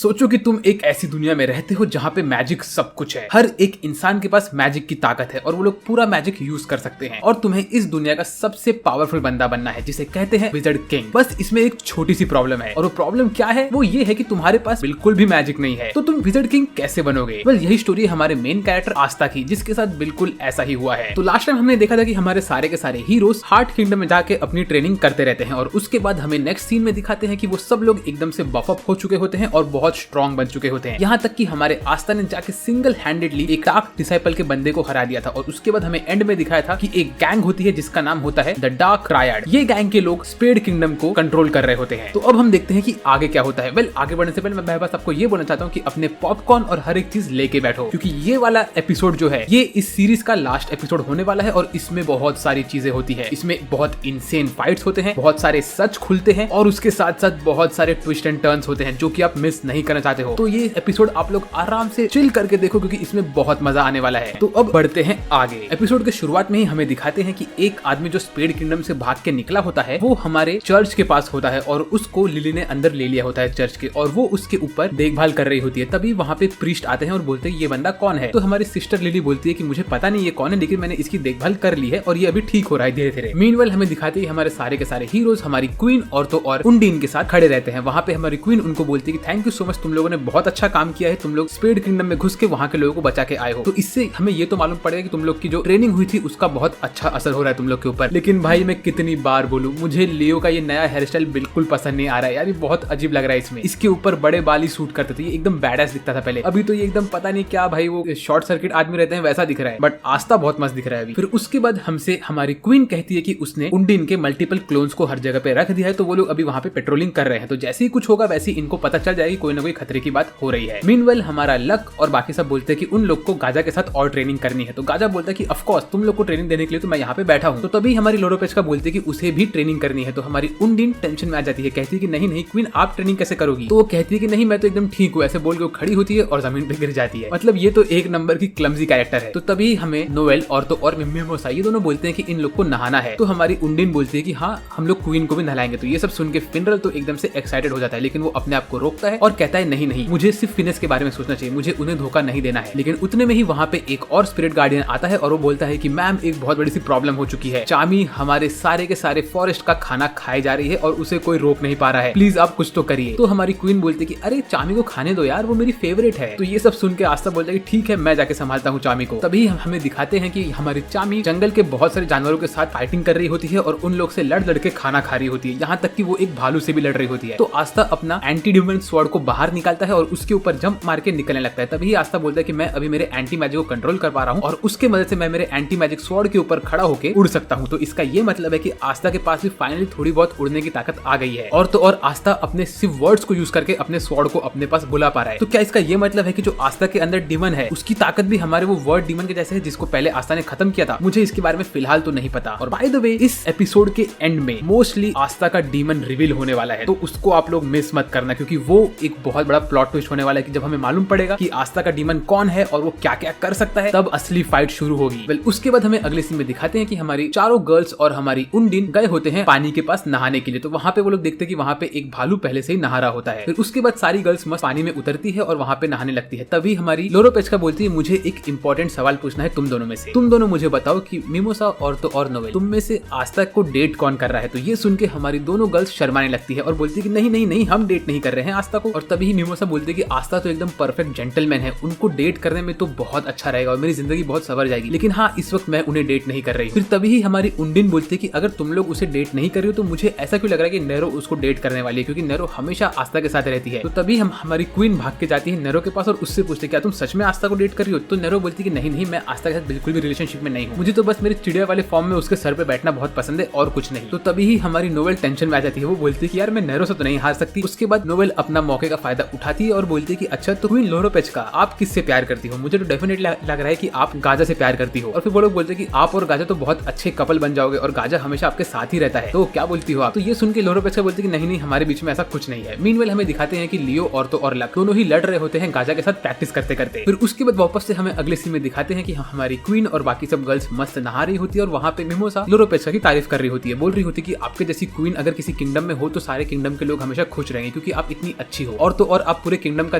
सोचो कि तुम एक ऐसी दुनिया में रहते हो जहाँ पे मैजिक सब कुछ है। हर एक इंसान के पास मैजिक की ताकत है और वो लोग पूरा मैजिक यूज कर सकते हैं और तुम्हें इस दुनिया का सबसे पावरफुल बंदा बनना है जिसे कहते हैं विज़र्ड किंग। बस इसमें एक छोटी सी प्रॉब्लम है और वो प्रॉब्लम क्या है, वो ये है कि तुम्हारे पास बिल्कुल भी मैजिक नहीं है। तो तुम विज़र्ड किंग कैसे बनोगे? वेल, यही स्टोरी हमारे मेन कैरेक्टर आस्था की, जिसके साथ बिल्कुल ऐसा ही हुआ है। तो लास्ट टाइम हमने देखा था कि हमारे सारे के सारे हीरोज हार्ट किंगडम में जाके अपनी ट्रेनिंग करते रहते हैं और उसके बाद हमें नेक्स्ट सीन में दिखाते हैं कि वो सब लोग एकदम से बफ अप हो चुके होते हैं और बहुत स्ट्रॉन्ग बन चुके होते हैं। यहाँ तक कि हमारे आस्था ने जाके सिंगल हैंडेडली एक डार्क डिसाइपल के बंदे को हरा दिया था और उसके बाद हमें एंड में दिखाया था कि एक गैंग होती है जिसका नाम होता है द डार्क ट्रायड। ये गैंग के लोग स्पेड किंगडम को कंट्रोल कर रहे होते हैं। तो अब हम देखते हैं कि आगे क्या होता है। वेल, आगे बढ़ने से पहले मैं बस आपको ये बोलना चाहता हूँ कि अपने पॉपकॉर्न और हर एक चीज लेके बैठो, क्योंकि ये वाला एपिसोड जो है ये इस सीरीज का लास्ट एपिसोड होने वाला है और इसमें बहुत सारी चीजें होती है। इसमें बहुत इनसेन फाइट्स होते हैं, बहुत सारे सच खुलते हैं और उसके साथ साथ बहुत सारे ट्विस्ट एंड टर्न्स होते हैं जो कि आप मिस नहीं करना चाहते हो। तो ये एपिसोड आप लोग आराम से चिल करके देखो क्योंकि इसमें बहुत मजा आने वाला है। तो अब बढ़ते हैं आगे। एपिसोड के शुरुआत में ही हमें दिखाते हैं कि एक आदमी जो स्पेड किंगडम से भाग के निकला होता है वो हमारे चर्च के पास होता है और उसको लिली ने अंदर ले लिया होता है चर्च के, और वो उसके ऊपर देखभाल कर रही होती है। तभी वहाँ पे प्रीस्ट आते हैं और बोलते हैं ये बंदा कौन है। तो हमारी सिस्टर लिली बोलती है कि मुझे पता नहीं ये कौन है, लेकिन मैंने इसकी देखभाल कर ली है और ये अभी ठीक हो रहा है धीरे धीरे। मीनवेल हमें दिखाते हैं हमारे सारे के सारे हीरोज हमारी क्वीन और तो और उंडीन के साथ खड़े रहते हैं। वहाँ पे हमारी क्वीन उनको बोलती है कि थैंक यू सो मच, तुम लोगों ने बहुत अच्छा काम किया है, तुम लोग स्पेड किंगडम में घुस के वहाँ के लोगों को बचा के आए हो। तो इससे हमें ये तो मालूम पड़ेगा कि तुम लोग की जो ट्रेनिंग हुई थी उसका बहुत अच्छा असर हो रहा है तुम लोग के ऊपर। लेकिन भाई मैं कितनी बार बोलूं, मुझे लियो का ये नया हेयर स्टाइल बिल्कुल पसंद नहीं आ रहा है यार, ये बहुत अजीब लग रहा है। इसमें इसके ऊपर बड़े बाल ही सूट करते थे, ये एकदम बैडएस दिखता था पहले। अभी तो ये एकदम पता नहीं क्या भाई वो शॉर्ट सर्किट आदमी रहते हैं वैसा दिख रहा है, बट आस्था बहुत मस्त दिख रहा है अभी। फिर उसके बाद हमसे हमारी क्वीन कहती है कि उसने उंडीन के मल्टीपल क्लोन्स को हर जगह पे रख दिया है, तो वो लोग अभी वहाँ पे पेट्रोलिंग कर रहे हैं। तो जैसे ही कुछ होगा वैसे इनको पता चल जाएगी कोई ना कोई खतरे की बात हो रही है। मीनवेल हमारा लक और बाकी सब बोलते हैं कि उन लोग को गाजा के साथ और ट्रेनिंग करनी है। तो गाजा बोलता है कि ऑफ कोर्स तुम लोग को ट्रेनिंग देने के लिए तो मैं यहाँ पे बैठा हूँ। तो तभी हमारी लोरोपेचका बोलती है कि उसे भी ट्रेनिंग करनी है। तो हमारी उंडीन टेंशन में आ जाती है, कहती है कि नहीं नहीं क्वीन, आप ट्रेनिंग कैसे करोगी? तो वो कहती है कि नहीं मैं तो एकदम ठीक हूँ, ऐसे बोल के वो खड़ी होती है और जमीन पे गिर जाती है। मतलब ये तो एक नंबर की क्लमजी कैरेक्टर है। तो तभी हमें नोएल और तो और मिमोसा ये दोनों बोलते हैं कि इन लोग को नहाना है। तो हमारी उंडीन बोलती है कि हाँ हम लोग क्वीन को भी नहलाएंगे। तो ये सब सुन के फिनरल तो एकदम से एक्साइटेड हो जाता है, लेकिन वो अपने आप को रोकता है और कहता है नहीं नहीं, मुझे सिर्फ फिनेस के बारे में सोचना चाहिए, मुझे उन्हें धोखा नहीं देना है। लेकिन उतने में ही वहाँ पे एक और स्पिरिट गार्डियन आता है और वो बोलता है कि मैम एक बहुत बड़ी सी प्रॉब्लम हो चुकी है, चामी हमारे सारे के सारे फॉरेस्ट का खाना खाए जा रही है और उसे कोई रोक नहीं पा रहा है, प्लीज आप कुछ तो करिए। तो हमारी क्वीन बोलती है कि अरे चामी को खाने दो यार, वो मेरी फेवरेट है। तो ये सब सुन के आस्था बोलता है कि ठीक है मैं जाके संभालता हूँ चामी को। तभी हमें दिखाते हैं कि हमारी चामी जंगल के बहुत सारे जानवरों के साथ फाइटिंग कर रही होती है और उन लोग से लड़ लड़ के खाना खा रही होती है, यहाँ तक कि वो एक भालू से भी लड़ रही होती है। तो आस्था अपना एंटी ड्यूमन स्वॉर्ड को बाहर निकालता है और उसके ऊपर जंप मार के निकलने लगता है। तभी आस्था बोलता है कि मैं अभी मेरे एंटी मैजिक को कंट्रोल कर पा रहा हूँ और उसके मदद से मैं मेरे एंटी मैजिक स्वॉर्ड के ऊपर खड़ा होकर उड़ सकता हूँ। तो इसका ये मतलब है कि आस्था के पास भी फाइनली थोड़ी बहुत उड़ने की ताकत आ गई है और तो और आस्था अपने सिर्फ वर्ड्स को यूज करके अपने स्वॉर्ड को अपने पास बुला पा रहा है। तो क्या इसका ये मतलब है कि जो आस्था के अंदर डीमन है उसकी ताकत भी हमारे वो वर्ड डीमन के जैसे है जिसको पहले आस्था ने खत्म किया था? मुझे इसके बारे में फिलहाल तो नहीं पता। और बाय द वे इस एपिसोड के एंड में मोस्टली आस्था का डीमन रिवील होने वाला है, तो उसको आप लोग मिस मत करना क्योंकि वो एक बहुत बड़ा प्लॉट ट्विस्ट होने वाला है कि जब हमें मालूम पड़ेगा कि आस्था का डीमन कौन है और वो क्या क्या कर सकता है, तब असली फाइट शुरू होगी। वेल, उसके बाद हमें अगले सीन में दिखाते हैं कि हमारी चारों गर्ल्स और हमारी उंडीन गए होते हैं पानी के पास नहाने के लिए। तो वहाँ पे वो लोग देखते हैं कि वहाँ पे एक भालू पहले से ही नहा रहा होता है। फिर उसके बाद सारी गर्ल्स मस्त पानी में उतरती है और वहाँ पे नहाने लगती है। तभी हमारी लोरोपेचका बोलती है मुझे एक इंपॉर्टेंट सवाल पूछना है तुम दोनों में से, तुम दोनों मुझे बताओ कि मिमोसा और तो और नोवेल तुम में से आस्था को डेट कौन कर रहा है? तो ये सुन के हमारी दोनों गर्ल्स शर्माने लगती है और बोलती है कि नहीं नहीं नहीं हम डेट नहीं कर रहे हैं आस्था को। और तभी मिमोसा बोलती है कि आस्था तो एकदम परफेक्ट जेंटलमैन है, उनको डेट करने में तो बहुत अच्छा रहेगा और मेरी जिंदगी बहुत सवर जाएगी, लेकिन हाँ इस वक्त मैं उन्हें डेट नहीं कर रही। फिर तभी हमारी उंडीन बोलती है कि अगर तुम लोग उसे डेट नहीं कर रही हो तो मुझे ऐसा क्यों लग रहा है कि नेरो उसको डेट करने वाली है, क्योंकि नेरो हमेशा आस्था के साथ रहती है। तो तभी हमारी क्वीन भाग के जाती है नेरो के पास और उससे पूछते क्या तुम सच में आस्था को डेट कर रही हो? तो नेरो बोलती है कि नहीं नहीं मैं आस्था के साथ बिल्कुल भी रिलेशनशिप में नहीं हूँ, मुझे तो बस मेरे चिड़िया वाले फॉर्म में उसके सर पे बैठना बहुत पसंद है और कुछ नहीं। तो तभी ही हमारी नोवेल टेंशन में आ जाती है, वो बोलती है कि यार मैं नेरो से तो नहीं हार सकती। उसके बाद नोवेल अपना मौके का फायदा उठाती है और बोलती है कि अच्छा तो क्वीन लोरोपेचका आप किससे प्यार करती हो? मुझे तो डेफिनेटली लग रहा है कि आप गाजा से प्यार करती हो। और फिर वो लोग बोलते हैं कि आप और गाजा तो बहुत अच्छे कपल बन जाओगे और गाजा हमेशा आपके साथ ही रहता है, तो क्या बोलती हो आप? तो ये सुन के लोरोपेचका बोलती है कि नहीं नहीं हमारे बीच में ऐसा कुछ नहीं है। मीनवेल हमें दिखाते हैं कि लियो और तो और लक दोनों ही लड़ रहे होते हैं गाजा के साथ प्रैक्टिस करते करते। फिर उसके बाद वापस से हमें अगले सीन में दिखाते हैं कि हमारी क्वीन और बाकी सब गर्ल्स मस्त नहा रही होती है और वहाँ पे मिमोसा लोरोपेचका की तारीफ कर रही होती है, बोल रही होती है कि आपके जैसी क्वीन अगर किसी किंगडम में हो तो सारे किंगडम के लोग हमेशा खुश रहेंगे क्योंकि आप इतनी अच्छी हो। और तो और आप पूरे किंगडम का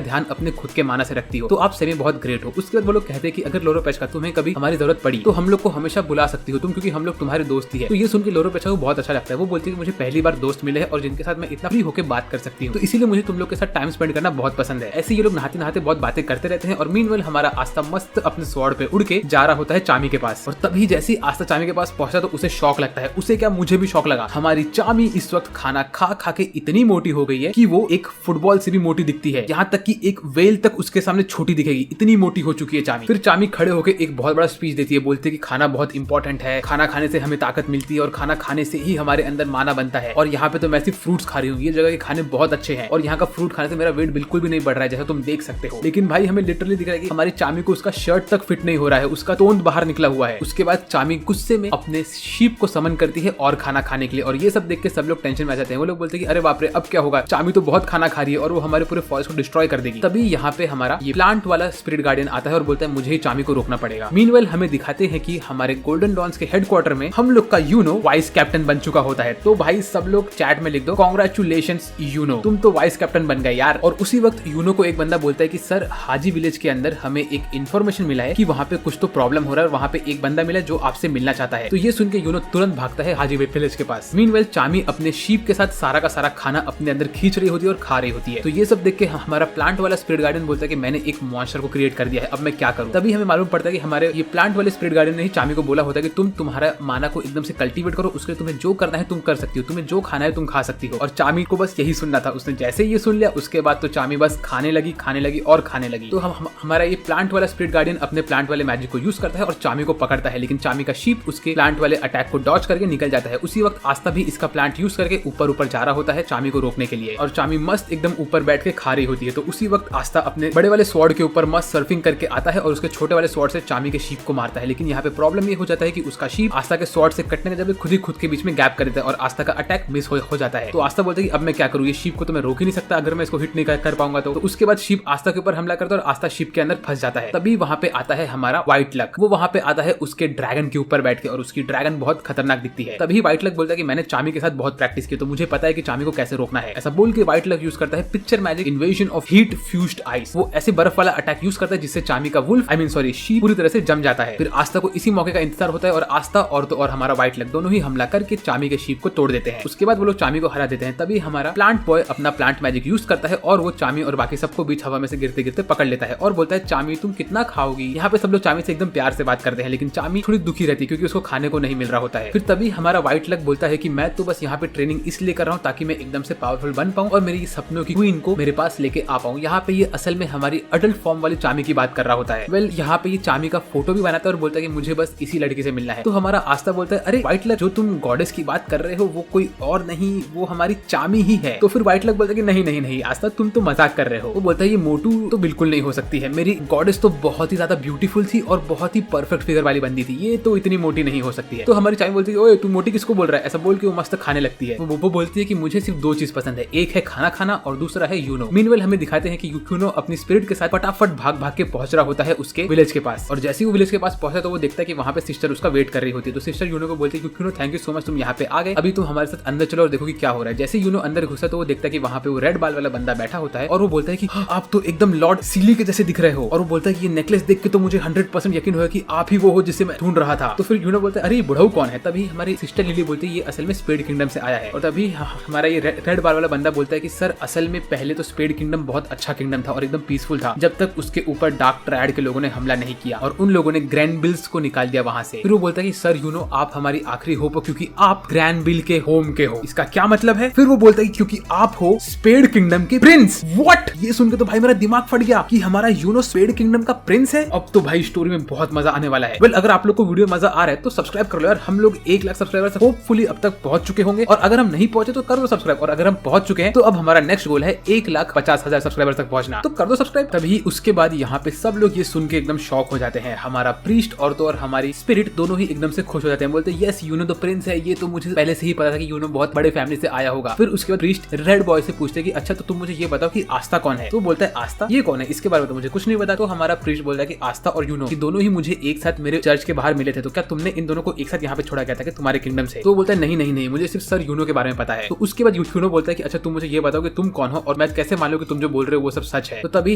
ध्यान अपने खुद के माना से रखती हो, तो आप सही में बहुत ग्रेट हो। उसके बाद वो लोग कहते हैं कि अगर लोरोपेशका तुम्हें कभी हमारी जरूरत पड़ी तो हम लोग को हमेशा बुला सकती हो तुम, क्योंकि हम लोग तुम्हारे दोस्त ही है। तो ये सुन के लोरोपेशका को बहुत अच्छा लगता है। वो बोलती है कि मुझे पहली बार दोस्त मिले हैं और जिनके साथ मैं इतना फ्री होकर बात कर सकती हूँ, तो इसीलिए मुझे तुम लोग के साथ टाइम स्पेंड करना बहुत पसंद है। ऐसे ये लोग नहाते नहाते बहुत बातें करते रहते हैं और मीनवेल हमारा आस्था मस्त अपने स्वॉर्ड पे उड़ के जा रहा होता है चामी के पास। और तभी जैसे आस्था चामी के पास पहुंचा तो उसे शौक लगता है। उसे क्या, मुझे भी शौक लगा। हमारी चामी इस वक्त खाना खा खा के इतनी मोटी हो गई है कि वो एक फुटबॉल से भी मोटी दिखती है, यहाँ तक कि एक वेल तक उसके सामने छोटी दिखेगी, इतनी मोटी हो चुकी है चामी। फिर चामी खड़े होकर एक बहुत बड़ा स्पीच देती है, बोलती है कि खाना बहुत इंपॉर्टेंट है, खाना खाने से हमें ताकत मिलती है और खाना खाने से ही हमारे अंदर माना बनता है। और यहाँ पे तो मैं सिर्फ फ्रूट्स खा रही हूँ, ये जगह के खाने बहुत अच्छे हैं और यहाँ का फ्रूट खाने से मेरा वेट बिल्कुल भी नहीं बढ़ रहा है, जैसा तुम देख सकते हो। लेकिन भाई हमें लिटरली दिख रहा है कि हमारी चामी को उसका शर्ट तक फिट नहीं हो रहा है, उसका तोंद बाहर निकला हुआ है। उसके बाद चामी गुस्से में अपने शीप को समन करती है और खाना खाने के लिए, और ये सब देख के सब लोग टेंशन में आ जाते हैं। वो लोग बोलते हैं कि अरे बाप रे, अब क्या होगा, चामी तो बहुत खाना खा रही है और वो हमारे पूरे फॉरेस्ट को डिस्ट्रॉय कर देगी। तभी यहाँ पे हमारा ये प्लांट वाला स्पिरिट गार्डियन आता है और बोलता है मुझे ही चामी को रोकना पड़ेगा। मीनवेल हमें दिखाते हैं कि हमारे गोल्डन डॉन्स के हेडक्वार्टर में हम लोग का यूनो वाइस कैप्टन बन चुका होता है। तो भाई सब लोग चैट में लिख दो कांग्रेचुलेशंस यूनो, तुम तो वाइस कैप्टन बन गए यार। और उसी वक्त यूनो को एक बंदा बोलता है कि सर हाजी विलेज के अंदर हमें एक इन्फॉर्मेशन मिला है कि वहाँ पे कुछ तो प्रॉब्लम हो रहा है और वहाँ पे एक बंदा मिला जो आपसे मिलना चाहता है। तो ये सुन के यूनो तुरंत भागता है हाजी विलेज के पास। मीनवेल चामी अपने शीप के साथ सारा का सारा खाना अपने अंदर खींच रही होती है और खा रही होती है। तो ये सब देख के हमारा प्लांट वाला स्पिरिट गार्डियन बोलता है कि मैंने एक मॉन्स्टर को क्रिएट कर दिया है, अब मैं क्या करूं। तभी हमें मालूम पड़ता है कि हमारे ये प्लांट वाले स्पिरिट गार्डियन ने ही चामी को बोला होता है कि तुम तुम्हारा माना को एकदम से कल्टीवेट करो, उसके लिए तुम्हें जो करना है तुम कर सकती हो, तुम्हें जो खाना है तुम खा सकती हो। और चामी को बस यही सुनना था। उसने जैसे ये सुन लिया उसके बाद तो चामी बस खाने लगी और खाने लगी। तो हमारा ये प्लांट वाला स्पिरिट गार्डियन अपने प्लांट वाले मैजिक को यूज करता है और चामी को पकड़ता है, लेकिन चामी का शीप उसके प्लांट वाले अटैक को डॉज करके निकल जाता है। उसी वक्त आस्था भी इसका प्लांट यूज करके ऊपर जा रहा होता है चामी को रोकने के लिए, और चामी मस्त एकदम ऊपर बैठ के खा रही होती है। तो उसी वक्त आस्था अपने बड़े वाले स्वॉर्ड के ऊपर मस्त सर्फिंग करके आता है और उसके छोटे वाले स्वॉर्ड से चामी के शीप को मारता है। लेकिन यहाँ पे प्रॉब्लम ये हो जाता है कि उसका शीप आस्था के स्वॉर्ड से कटने के जब खुद के बीच में गैप कर देता है और आस्था का अटैक मिस हो जाता है। तो आस्था बोलता है कि अब मैं क्या करूँ, ये शीप को तो मैं रोक ही नहीं सकता अगर मैं इसको हिट नहीं कर पाऊंगा। तो उसके बाद शीप आस्था के ऊपर हमला करता है और आस्था शीप के अंदर फंस जाता है। तभी वहां पे आता है हमारा व्हाइट लक। वो वहां पे आता है उसके ड्रैगन के ऊपर बैठ के, और उसकी ड्रैगन बहुत खतरनाक दिखती है। तभी व्हाइट लक बोलता है कि मैंने चामी के साथ बहुत प्रैक्टिस की, तो मुझे पता है कि चामी को कैसे रोकना है। ऐसा बोल के व्हाइट लक यूज करता है picture magic invasion of heat fused ice. वो ऐसे बर्फ वाला अटैक यूज करता है जिससे चामी का वुल्फ शीप पूरी तरह से जम जाता है। फिर आस्था को इसी मौके का इंतजार होता है और आस्था और तो और हमारा व्हाइट लक दोनों ही हमला करके चामी के शीप को तोड़ देते हैं। उसके बाद वो लोग चामी को हरा देते हैं। तभी हमारा प्लांट बॉय अपना प्लांट मैजिक यूज करता है और वो चामी और बाकी सबको बीच हवा में से गिरते गिरते पकड़ लेता है और बोलता है चामी तुम कितना खाओगी। यहाँ पे सब लोग चामी से एकदम प्यार से बात करते हैं, लेकिन चामी थोड़ी दुखी रहती है क्योंकि उसको खाने को नहीं मिल रहा होता है। फिर तभी हमारा व्हाइट लक बोलता है कि मैं तो बस यहाँ पे ट्रेनिंग इसलिए कर रहा हूँ ताकि मैं एकदम से पावरफुल बन पाऊँ और मेरी सपनों की क्वीन को मेरे पास लेके आ पाऊँ। यहाँ पे ये असल में हमारी अडल्ट फॉर्म वाली चामी की बात कर रहा होता है। वेल यहाँ पे ये चामी का फोटो भी बनाता है और बोलता है कि मुझे बस इसी लड़की से मिलना है। तो हमारा आस्था बोलता है अरे व्हाइट लक जो तुम गॉडेस की बात कर रहे हो वो कोई और नहीं, वो हमारी चामी ही है। तो फिर व्हाइट लक बोलता है कि नहीं आस्था तुम तो मजाक कर रहे हो। वो बोलता है ये मोटू तो बिल्कुल नहीं हो सकती है, मेरी गॉडेस तो बहुत ही ज्यादा ब्यूटीफुल थी और बहुत ही परफेक्ट फिगर वाली बंदी थी, ये तो इतनी मोटी नहीं हो सकती है। तो हमारी चामी बोलती है ओए तू मोटी किसको बोल रहा है। ऐसा बोल के वो मस्त खाने लगती है। वो बोलती है कि मुझे सिर्फ दो चीज पसंद है, एक है खाना खाना और दूसरा है यूनो। मीनवेल हमें दिखाते हैं कि यूनो अपनी स्पिरिट के साथ फटाफट भाग के पहुंच रहा होता है उसके विलेज के पास। और जैसे वो विलेज के पास पहुंचा तो वो देखता है कि वहाँ पे सिस्टर उसका वेट कर रही होती है। तो सिस्टर यूनो को बोलती है you know thank you so much, तुम यहाँ पे आ गए, अभी तुम हमारे साथ अंदर चलो और देखो कि क्या हो रहा है। जैसे यूनो अंदर घुसा तो वो देखता है कि वहाँ पे वो रेड बाल वाला बंदा बैठा होता है और वो बोलता है कि आप तो एकदम लॉर्ड सीली के जैसे दिख रहे हो। और वो बोलता है कि ये नेकलेस देख के तो मुझे 100% यकीन हुआ कि आप ही वो हो जिसे मैं ढूंढ रहा था। तो फिर यूनो बोलता है अरे बुढ़ऊ कौन है। तभी हमारी सिस्टर लिली बोलती है ये असल में स्पेड किंगडम से आया है। और तभी हमारा ये रेड बाल वाला बंदा बोलता है कि सर असल में पहले तो स्पेड किंगडम बहुत अच्छा किंगडम था और एकदम पीसफुल था जब तक उसके ऊपर डार्क ट्रायड के लोगों ने हमला नहीं किया और उन लोगों ने ग्रैंड बिल्स को निकाल दिया वहां से। फिर वो बोलता है कि सर यूनो आप हमारी आखिरी होप हो क्योंकि आप ग्रैंड बिल के होम के हो। इसका क्या मतलब है। फिर वो बोलता है कि क्योंकि आप हो स्पेड किंगडम के प्रिंस। व्हाट, ये सुनकर तो भाई मेरा दिमाग फट गया कि हमारा यूनो स्पेड किंगडम का प्रिंस है। अब तो भाई स्टोरी में बहुत मजा आने वाला है। वेल अगर आप लोग को वीडियो मजा आ रहा है तो सब्सक्राइब कर लो यार। हम लोग 1 लाख सब्सक्राइबर होपफुली अब तक पहुंच चुके होंगे और अगर हम नहीं पहुंचे तो कर दो सब्सक्राइब, और अगर हम पहुंच चुके हैं तो अब हमारा नेक्स्ट गोल है 1,50,000 सब्सक्राइबर तक पहुंचना, तो कर दो सब्सक्राइब। तभी उसके बाद यहाँ पे सब लोग ये सुन के एकदम शॉक हो जाते हैं। हमारा प्रीस्ट और तो और हमारी स्पिरिट दोनों ही एकदम से खुश हो जाते हैं, बोलते हैं यस यूनो तो प्रिंस है, ये तो मुझे पहले से ही पता था कि यूनो बहुत बड़े फैमिली से आया होगा। फिर उसके बाद प्रीस्ट रेड बॉय से पूछते हैं कि अच्छा तो तुम मुझे ये बताओ कि आस्था कौन है। तो बोलता है आस्था ये कौन है, इसके बारे में तो मुझे कुछ नहीं पता। तो हमारा प्रीस्ट बोलता है कि आस्था और यूनो कि दोनों ही मुझे एक साथ मेरे चर्च के बाहर मिले थे, तो क्या तुमने इन दोनों को एक साथ यहाँ पे छोड़ा गया था कि तुम्हारे किंगडम से। तो बोलता है नहीं मुझे सिर्फ सर यूनो के बारे में पता है। तो उसके बाद यूनो बोलता है कि अच्छा तुम मुझे ये बताओ कि तुम कौन हो और मैं कैसे मान लूं कि तुम जो बोल रहे हो वो सब सच है। तो तभी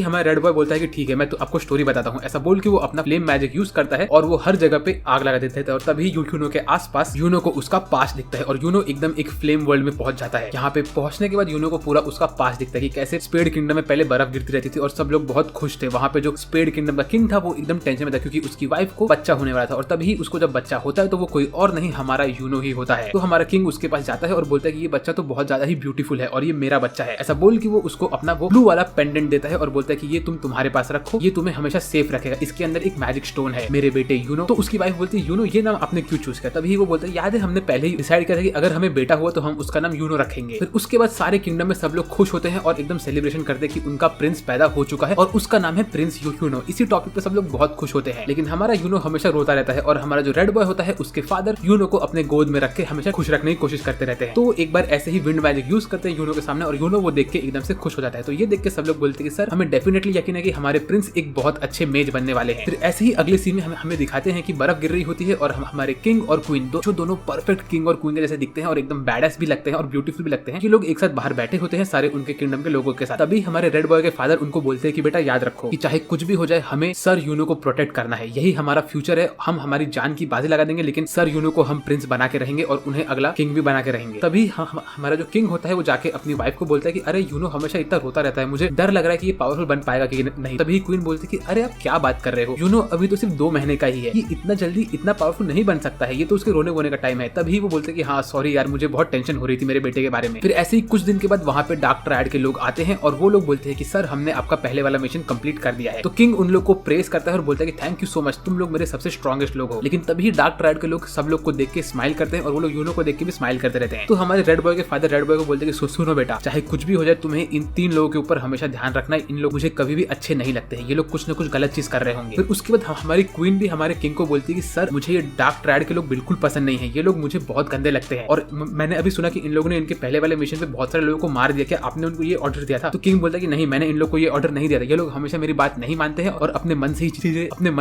हमारा रेड बॉय बोलता है कि ठीक है, मैं तो आपको स्टोरी बताता हूँ। ऐसा बोल के वो अपना फ्लेम मैजिक यूज करता है और वो हर जगह पे आग लगा देता है। और तभी यूनो के आसपास यूनो को उसका पास दिखता है और यूनो एकदम एक फ्लेम वर्ल्ड में पहुंच जाता है। यहाँ पे पहुंचने के बाद यूनो को पूरा उसका पास दिखता है कि कैसे स्पेड किंगडम में पहले बर्फ गिरती रहती थी और सब लोग बहुत खुश थे। वहां पे जो स्पेड किंगडम का किंग था वो एकदम टेंशन में था क्योंकि उसकी वाइफ को बच्चा होने वाला था और तभी उसको जब बच्चा होता है तो वो कोई और नहीं हमारा यूनो ही होता है। तो हमारा किंग उसके पास जाता है और बोलता है कि ये बच्चा तो बहुत ज्यादा ही ब्यूटीफुल है और ये मेरा बच्चा है। ऐसा बोल के वो उसको अपना वो ब्लू वाला पेंडेंट देता है और बोलता है कि ये तुम तुम्हारे पास रखो, ये तुम्हें हमेशा सेफ रखेगा, इसके अंदर एक मैजिक स्टोन है मेरे बेटे यूनो। तो उसकी वाइफ बोलती है यूनो ये नाम आपने क्यों चूज किया? तभी वो बोलता है याद है हमने पहले ही डिसाइड किया था कि अगर हमें बेटा हुआ तो हम उसका नाम यूनो रखेंगे। फिर उसके बाद सारे किंगडम में सब लोग खुश होते हैं और एकदम सेलिब्रेशन करते हैं कि उनका प्रिंस पैदा हो चुका है और उसका नाम है प्रिंस यूनो। इसी टॉपिक पे सब लोग बहुत खुश होते हैं, लेकिन हमारा यूनो हमेशा रोता रहता है और हमारा जो रेड बॉय होता है उसके फादर यूनो को अपने गोद में रख के हमेशा खुश रखने की कोशिश करते रहते हैं। तो एक बार ऐसे ही विंड मैजिक यूज करते हैं यूनो के सामने और यूनो वो देख के एकदम से खुश हो जाता है। तो ये देख के सब लोग बोलते हैं कि सर हमें डेफिनेटली यकीन है कि हमारे प्रिंस एक बहुत अच्छे मेज बनने वाले हैं। फिर ऐसे ही अगले सीन में हमें दिखाते हैं कि बर्फ गिर रही होती है और हमारे किंग और क्वीन जो दोनों परफेक्ट किंग और क्वीन के जैसे दिखते हैं और एकदम बैडएस भी लगते हैं और ब्यूटीफुल भी लगते हैं, ये लोग एक साथ बाहर बैठे होते हैं सारे उनके किंगडम के लोगों के साथ। तभी हमारे रेड बॉय के फादर उनको बोलते हैं कि बेटा याद रखो कि चाहे कुछ भी हो जाए हमें सर यूनो को प्रोटेक्ट करना है, यही हमारा फ्यूचर है, हम हमारी जान की बाजी लगा देंगे लेकिन सर यूनो को हम प्रिंस बना के रहेंगे और उन्हें अगला किंग भी बना के रहेंगे। तभी हमारा जो किंग होता है वो जाके अपनी वाइफ को बोलता है कि अरे यूनो हमेशा इतना रोता रहता है, मुझे डर लग रहा है कि ये पावरफुल बन पाएगा कि नहीं। तभी क्वीन बोलती है कि अरे आप क्या बात कर रहे हो, यूनो अभी तो सिर्फ 2 महीने का ही है, ये इतना जल्दी इतना पावरफुल नहीं बन सकता है, ये तो उसके रोने वोने का टाइम है। तभी वो बोलते हैं कि हाँ सॉरी यार मुझे बहुत टेंशन हो रही थी मेरे बेटे के बारे में। फिर ऐसे ही कुछ दिन के बाद वहाँ पे डार्क ट्रायड के लोग आते हैं और वो लोग बोलते हैं कि सर हमने आपका पहले वाला मिशन कंप्लीट कर दिया है। तो किंग उन लोग को प्रेस करता है और बोलता है कि थैंक यू सो मच, तुम लोग मेरे सबसे स्ट्रॉन्गेस्ट लोग हो। लेकिन तभी डार्क ट्रायड के लोग सब लोग को देख के स्माइल करते हैं और वो लोग यूनो को देख के भी स्माइल करते रहते हैं। तो हमारे रेड बॉय के फादर रेड बॉय को बोलते हैं कि सुनो बेटा, चाहे कुछ भी हो जाए तुम्हें इन 3 लोगों के ऊपर हमेशा ध्यान रखना है, इन लोग मुझे कभी भी अच्छे नहीं लगते हैं, ये लोग कुछ न कुछ गलत चीज कर रहे होंगे। फिर उसके बाद हमारी क्वीन भी हमारे किंग को बोलती है कि सर मुझे ये डार्क ट्रायड के लोग बिल्कुल पसंद नहीं है, ये लोग मुझे बहुत गंदे लगते हैं और मैंने अभी सुना कि इन लोगों ने इनके पहले वाले मिशन पे बहुत सारे लोगों को मार दिया, क्या आपने उनको ये ऑर्डर दिया था? तो किंग बोलता है कि नहीं मैंने इन लोग को ये ऑर्डर नहीं दिया था, ये लोग हमेशा मेरी बात नहीं मानते हैं और अपने मन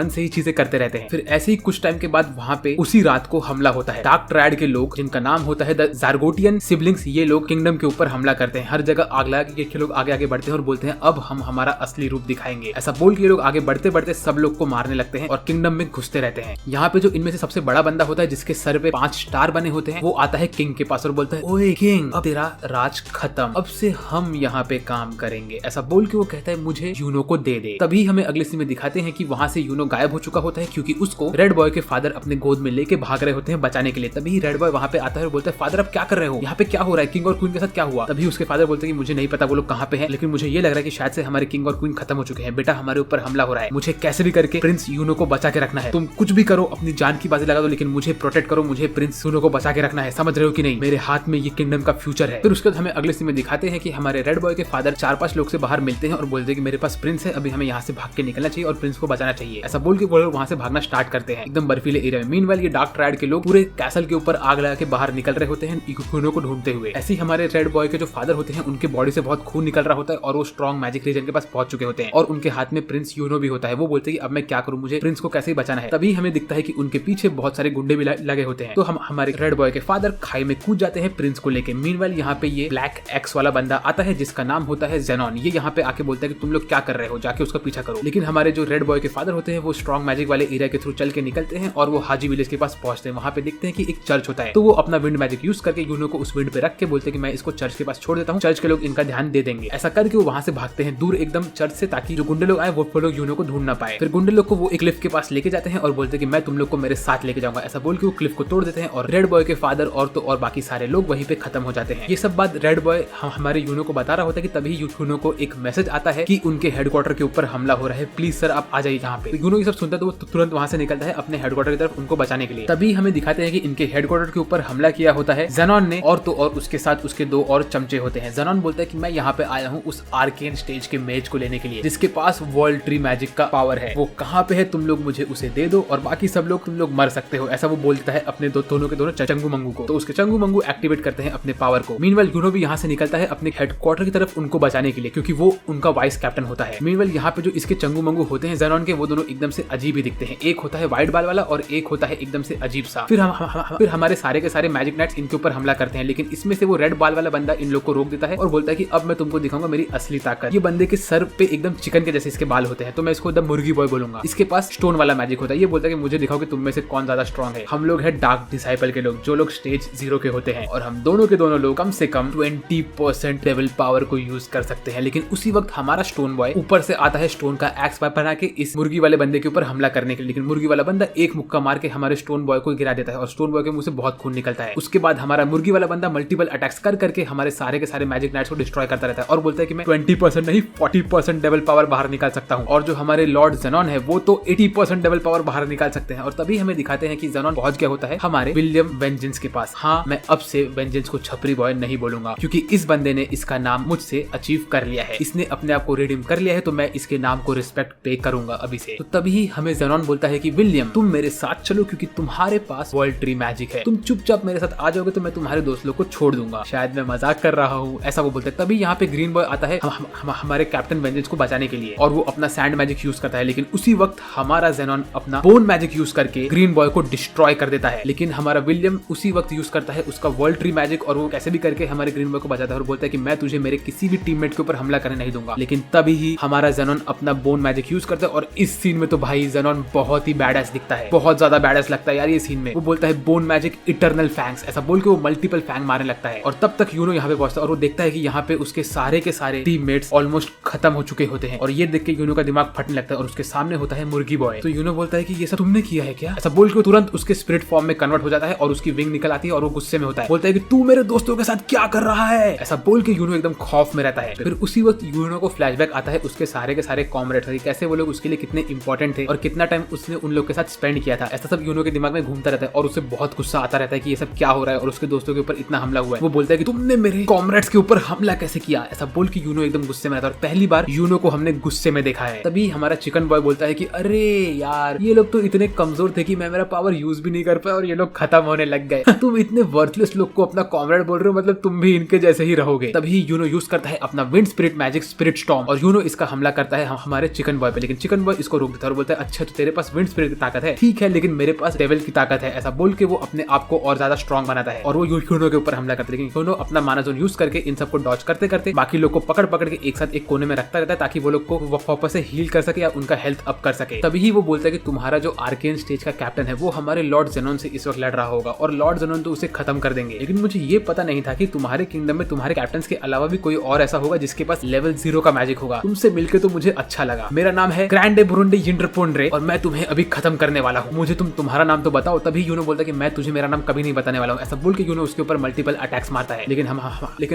से ही चीजें करते रहते हैं। फिर ऐसे ही कुछ टाइम के बाद वहाँ पे उसी रात को हमला होता है। डार्क ट्रायड के लोग जिनका नाम होता है द जार्गोटियन सिबलिंग्स, ये लोग किंगडम के ऊपर हमला करते हैं, हर जगह आग लगा के ये लोग आगे आगे बढ़ते हैं और बोलते हैं अब हम हमारा असली रूप दिखाएंगे। ऐसा बोल के ये लोग आगे बढ़ते बढ़ते सब लोग को मारने लगते हैं और किंगडम में घुसते रहते हैं। यहाँ पे जो इनमें से सबसे बड़ा बंदा होता है जिसके सर पे 5 स्टार बने होते हैं वो आता है किंग के पास और बोलता है ओए किंग अब तेरा राज खत्म, अब से हम यहाँ पे काम करेंगे। ऐसा बोल के वो कहता है मुझे यूनो को दे दे। तभी हमें अगले सीन में दिखाते हैं कि वहाँ से यूनो गायब हो चुका होता है क्योंकि उसको रेड बॉय के फादर अपने गोद में लेके भाग रहे होते हैं बचाने के लिए। तभी रेड बॉय वहाँ पे आता है और बोलता है फादर अब क्या कर रहे हो, यहाँ पे क्या हो रहा है, किंग और क्वीन के साथ क्या हुआ? तभी उसके फादर बोलते हैं कि मुझे नहीं पता वो लोग कहाँ पे हैं, लेकिन मुझे ये लग रहा है कि शायद से हमारे किंग और क्वीन खत्म हो चुके हैं। बेटा हमारे ऊपर हमला हो रहा है, मुझे कैसे भी करके प्रिंस यूनो को बचा के रखना है, तुम कुछ भी करो अपनी जान की बाजी लगा दो लेकिन मुझे प्रोटेक्ट करो, मुझे प्रिंस यूनो को बचा के रखना है, समझ रहे हो कि नहीं? मेरे हाथ में ये किंगडम का फ्यूचर है। फिर उसके बाद हमें अगले सीन में दिखाते हैं कि हमारे रेड बॉय के फादर 4-5 लोग से बाहर मिलते हैं और बोलते हैं कि मेरे पास प्रिंस है, अभी हमें यहाँ से भाग के निकलना चाहिए और प्रिंस को बचाना चाहिए। ऐसा बोल के वो लोग वहाँ से भागना स्टार्ट करते हैं एकदम बर्फीले एरिया में। मीनवाइल ये डार्क ट्रायड के लोग पूरे कैसल के ऊपर आग लगा के बाहर निकल रहे होते हैं यूनो को ढूंढते हुए। ऐसे ही हमारे रेड बॉय के जो फादर होते हैं उनके बॉडी से बहुत खून निकल रहा होता है और वो स्ट्रॉन्ग मैजिक रीजन के पास पहुंच चुके होते हैं और उनके हाथ में प्रिंस यूनो भी होता है। वो बोलते हैं कि अब मैं क्या करूं, मुझे प्रिंस को कैसे बचाना है। तभी हमें दिखता है कि उनके पीछे बहुत सारे गुंडे भी लगे होते हैं। तो हम हमारे रेड बॉय के फादर खाई में कूद जाते हैं प्रिंस को लेके। मीनवाइल यहाँ पे ये ब्लैक एक्स वाला बंदा आता है जिसका नाम होता है जेनॉन। ये यहाँ पे आके बोलता है कि तुम लोग क्या कर रहे हो, जाके उसका पीछा करो। लेकिन हमारे जो रेड बॉय के फादर होते हैं वो स्ट्रॉन्ग मैजिक वाले एरिया के थ्रू चल के निकलते हैं और वो हाजी विलेज के पास पहुंचते हैं। वहाँ पे देखते हैं कि एक चर्च होता है, तो वो अपना विंड मैजिक यूज करके यूनो को उस विंड पे रख के बोलते हैं कि मैं इसको चर्च के पास छोड़ देता हूँ, चर्च के लोग इनका ध्यान दे देंगे। ऐसा करके वो वहाँ से भागते हैं दूर एकदम चर्च से, ताकि जो गुंडे लोग आए वो लोग यूनो को ढूंढ ना पाए। फिर गुंडे लोग को वो एक क्लिफ के पास लेके जाते हैं और बोलते हैं कि मैं तुम लोग को मेरे साथ लेके जाऊंगा। ऐसा बोल के वो क्लिफ को तोड़ देते हैं और रेड बॉय के फादर और बाकी सारे लोग वहीं पे खत्म हो जाते हैं। ये सब बात रेड बॉय हमारे यूनो को बता रहा होता है कि तभी यूनो को एक मैसेज आता है कि उनके हेडक्वार्टर के ऊपर हमला हो रहा है, प्लीज सर आप आ जाइए यहाँ पे। तो यूनो ये सब सुनता है तो वो तुरंत वहाँ से निकलता है अपने हेडक्वार्टर की तरफ उनको बचाने के लिए। तभी हमें दिखाते हैं कि इनके हेडक्वार्टर के ऊपर हमला किया होता है जेनॉन ने और उसके साथ उसके 2 और चमचे होते हैं। जेनॉन बोलता है कि मैं यहाँ पे आया हूँ उस आर्केन स्टेज के मेज को लेने के लिए जिसके पास वर्ल्ड ट्री मैजिक का पावर है, वो कहाँ पे है, तुम लोग मुझे उसे दे दो और बाकी सब लोग तुम लोग मर सकते हो। ऐसा वो बोलता है अपने दोनों के दोनों चंगू मंगू को। तो उसके चंगू मंगू एक्टिवेट करते हैं अपने पावर को। मीनवाइल यूनो भी यहाँ से निकलता है अपने हेडक्वार्टर की तरफ उनको बचाने के लिए क्योंकि वो उनका वाइस कैप्टन होता है। मीनवाइल यहाँ पे जो इसके चंगू मंगू होते हैं जेनॉन के, वो दोनों एकदम से अजीब ही दिखते हैं। एक होता है व्हाइट बाल वाला और एक होता है एकदम से अजीब सा। फिर हमारे सारे के सारे मैजिक नाइट्स इनके ऊपर हमला करते हैं, लेकिन इसमें से वो रेड बाल वाला बंदा इन लोग को रोक देता है और बोलता है कि अब मैं तुमको दिखाऊंगा मेरी असली ताकत। ये बंदे के सर पे एकदम चिकन के जैसे इसके बाल होते हैं, तो मैं इसको एकदम मुर्गी बॉय बोलूंगा। इसके पास स्टोन वाला मैजिक होता है। ये बोलता है कि मुझे दिखाओ कि तुम में से कौन ज्यादा स्ट्रॉन्ग है। हम लोग है डार्क डिसाइपल के लोग, जो लोग स्टेज 0 के होते हैं, और हम दोनों के दोनों लोग कम से कम 20% डेविल पावर को यूज कर सकते हैं। लेकिन उसी वक्त हमारा स्टोन बॉय ऊपर से आता है स्टोन का एक्स बना के इस मुर्गी वाले बंदे के ऊपर हमला करने के लिए। लेकिन मुर्गी वाला बंदा एक मुक्का मार के हमारे स्टोन बॉय को गिरा देता है और स्टोन बॉय के मुंह से बहुत खून निकलता है। उसके बाद हमारा मुर्गी वाला बंदा मल्टीपल अटैक्स कर करके हमारे सारे के सारे मैजिक नाइट्स को डिस्ट्रॉय करता रहता है और बोलता है कि मैं 20% नहीं 40% डेविल पावर बाहर निकाल सकता हूँ। और जो हमारे लॉर्ड ज़ेनॉन है वो तो 80% डेविल पावर बाहर निकाल सकते हैं। और तभी हमें दिखाते हैं कि ज़ेनॉन पहुंच गया होता है हमारे विलियम वेंजेंस के पास। हाँ, मैं अब से वेंजेंस को छपरी बॉय नहीं बोलूंगा, क्योंकि इस बंदे ने इसका नाम मुझसे अचीव कर लिया है। इसने अपने आप को रिडीम कर लिया है, तो मैं इसके नाम को रिस्पेक्ट पे करूंगा अभी से। तो तभी हमें ज़ेनॉन बोलता है कि विलियम तुम मेरे साथ चलो, क्योंकि तुम्हारे पास वर्ल्ड ट्री मैजिक है। तुम चुपचाप मेरे साथ आ जाओगे तो मैं तुम्हारे दोस्त लोग को छोड़ दूंगा। शायद मैं मजाक कर रहा हूँ, ऐसा वो बोलता है। तभी यहाँ पे ग्रीन बॉय आता है हमारे कैप्टन वेंजेंस को बचाने के लिए, और वो अपना सैंड मैजिक यूज करता है। लेकिन उसी वक्त हमारा ज़ेनॉन अपना बोन मैजिक यूज करके ग्रीन बॉय को डिस्ट्रॉय कर देता है। लेकिन हमारा विलियम उसी वक्त यूज करता है उसका वर्ल्ड ट्री मैजिक, और वो कैसे भी करके हमारे ग्रीन बॉय को बचाता है और बोलता है कि मैं तुझे मेरे किसी भी टीममेट के ऊपर हमला करने नहीं दूंगा। लेकिन तभी ही हमारा ज़ेनॉन अपना बोन मैजिक यूज करता है, और इस सीन में तो भाई ज़ेनॉन बहुत ही बैडएस दिखता है, बहुत ज्यादा बैडएस लगता है यार ये सीन में। वो बोलता है बोन मैजिक इटर्नल फैंग्स, ऐसा बोल के वो मल्टीपल फैंग मारने लगता है। और तब तक यूनो यहाँ पे पहुंचता है और वो देखता है कि यहाँ पे उसके सारे के सारे टीममेट्स ऑलमोस्ट खत्म हो चुके होते हैं। और ये देख के यूनो का दिमाग फटने लगता है और उसके सामने होता है मुर्गी बॉय। तो यूनो बोलता है कि ये सब तुमने किया है क्या, ऐसा बोल के तुरंत उसके स्पिरिट फॉर्म में कन्वर्ट हो जाता है और उसकी विंग निकल आती है और वो गुस्से में होता है। बोलता है कि तू मेरे दोस्तों के साथ क्या कर रहा है, ऐसा बोल के यूनो एकदम खौफ में रहता है। फिर उसी वक्त यूनो को फ्लैशबैक आता है उसके सारे के सारे कॉमरेड्स, कैसे वो लोग उसके लिए कितने इंपॉर्टेंट थे और कितना टाइम उसने उन लोग के साथ स्पेंड किया था। ऐसा सब यूनो के दिमाग में घूमता रहता है और उसे बहुत गुस्सा आता रहता है कि ये सब क्या हो रहा है और उसके दोस्तों के ऊपर इतना हमला हुआ है। वो बोलता है कि तुमने मेरे कॉमरेड्स के ऊपर हमला कैसे किया, ऐसा बोल के यूनो एकदम गुस्से में रहता है। और पहली बार यूनो को हमने गुस्से में देखा है। तभी हमारा चिकन बॉय बोलता है कि अरे यार ये लोग तो इतने कमजोर थे कि मैं मेरा पावर यूज भी नहीं कर पाया और ये लोग खत्म होने लग गए। तुम इतने वर्थलेस लोग को अपना कॉमरेड बोल रहे हो, मतलब तुम भी इनके जैसे ही रहोगे। तभी यूनो यूज करता है अपना wind spirit magic spirit storm, और यूनो इसका हमला करता है हमारे चिकन बॉय पे। लेकिन चिकन बॉय इसको रोक देता है और बोलता है अच्छा तो तेरे पास विंड स्पिरिट की ताकत है, ठीक है, लेकिन मेरे पास डेविल की ताकत है। ऐसा बोल के वो अपने आप को और ज्यादा स्ट्रॉन्ग बनाता है और वो यूनो के ऊपर हमला करता है। लेकिन यूनो अपना माना जोन यूज करके इन सबको डॉच करते करते बाकी लोग को पकड़ पकड़ के एक साथ एक कोने में रखता रहता है, ताकि वो लोग को वापस से हील कर सके या उनका हेल्थ अप कर सके। तभी वो बोलता है कि तुम्हारा जो आर्केन स्टेज का कैप्टन है वो हमारे लॉर्ड ज़ेनॉन से इस वक्त लड़ रहा होगा और लॉर्ड ज़ेनॉन तो उसे खत्म कर देंगे। लेकिन मुझे ये पता नहीं था कि तुम्हारे किंगडम में तुम्हारे कैप्टन के अलावा भी कोई और ऐसा होगा जिसके पास लेवल 0 का मैजिक होगा। तुमसे मिलकर तो मुझे अच्छा लगा। मेरा नाम है ग्रैंडे बुरुंडे यिंड्रपोंड्रे और मैं तुम्हें अभी खत्म करने वाला हूँ। मुझे तुम्हारा नाम तो बताओ। तभी यूनो बोलता है कि मैं तुझे मेरा नाम कभी नहीं बताने वाला हूँ। ऐसा बोल के यूनो उसके ऊपर मल्टीपल अटैक्स मारता है। लेकिन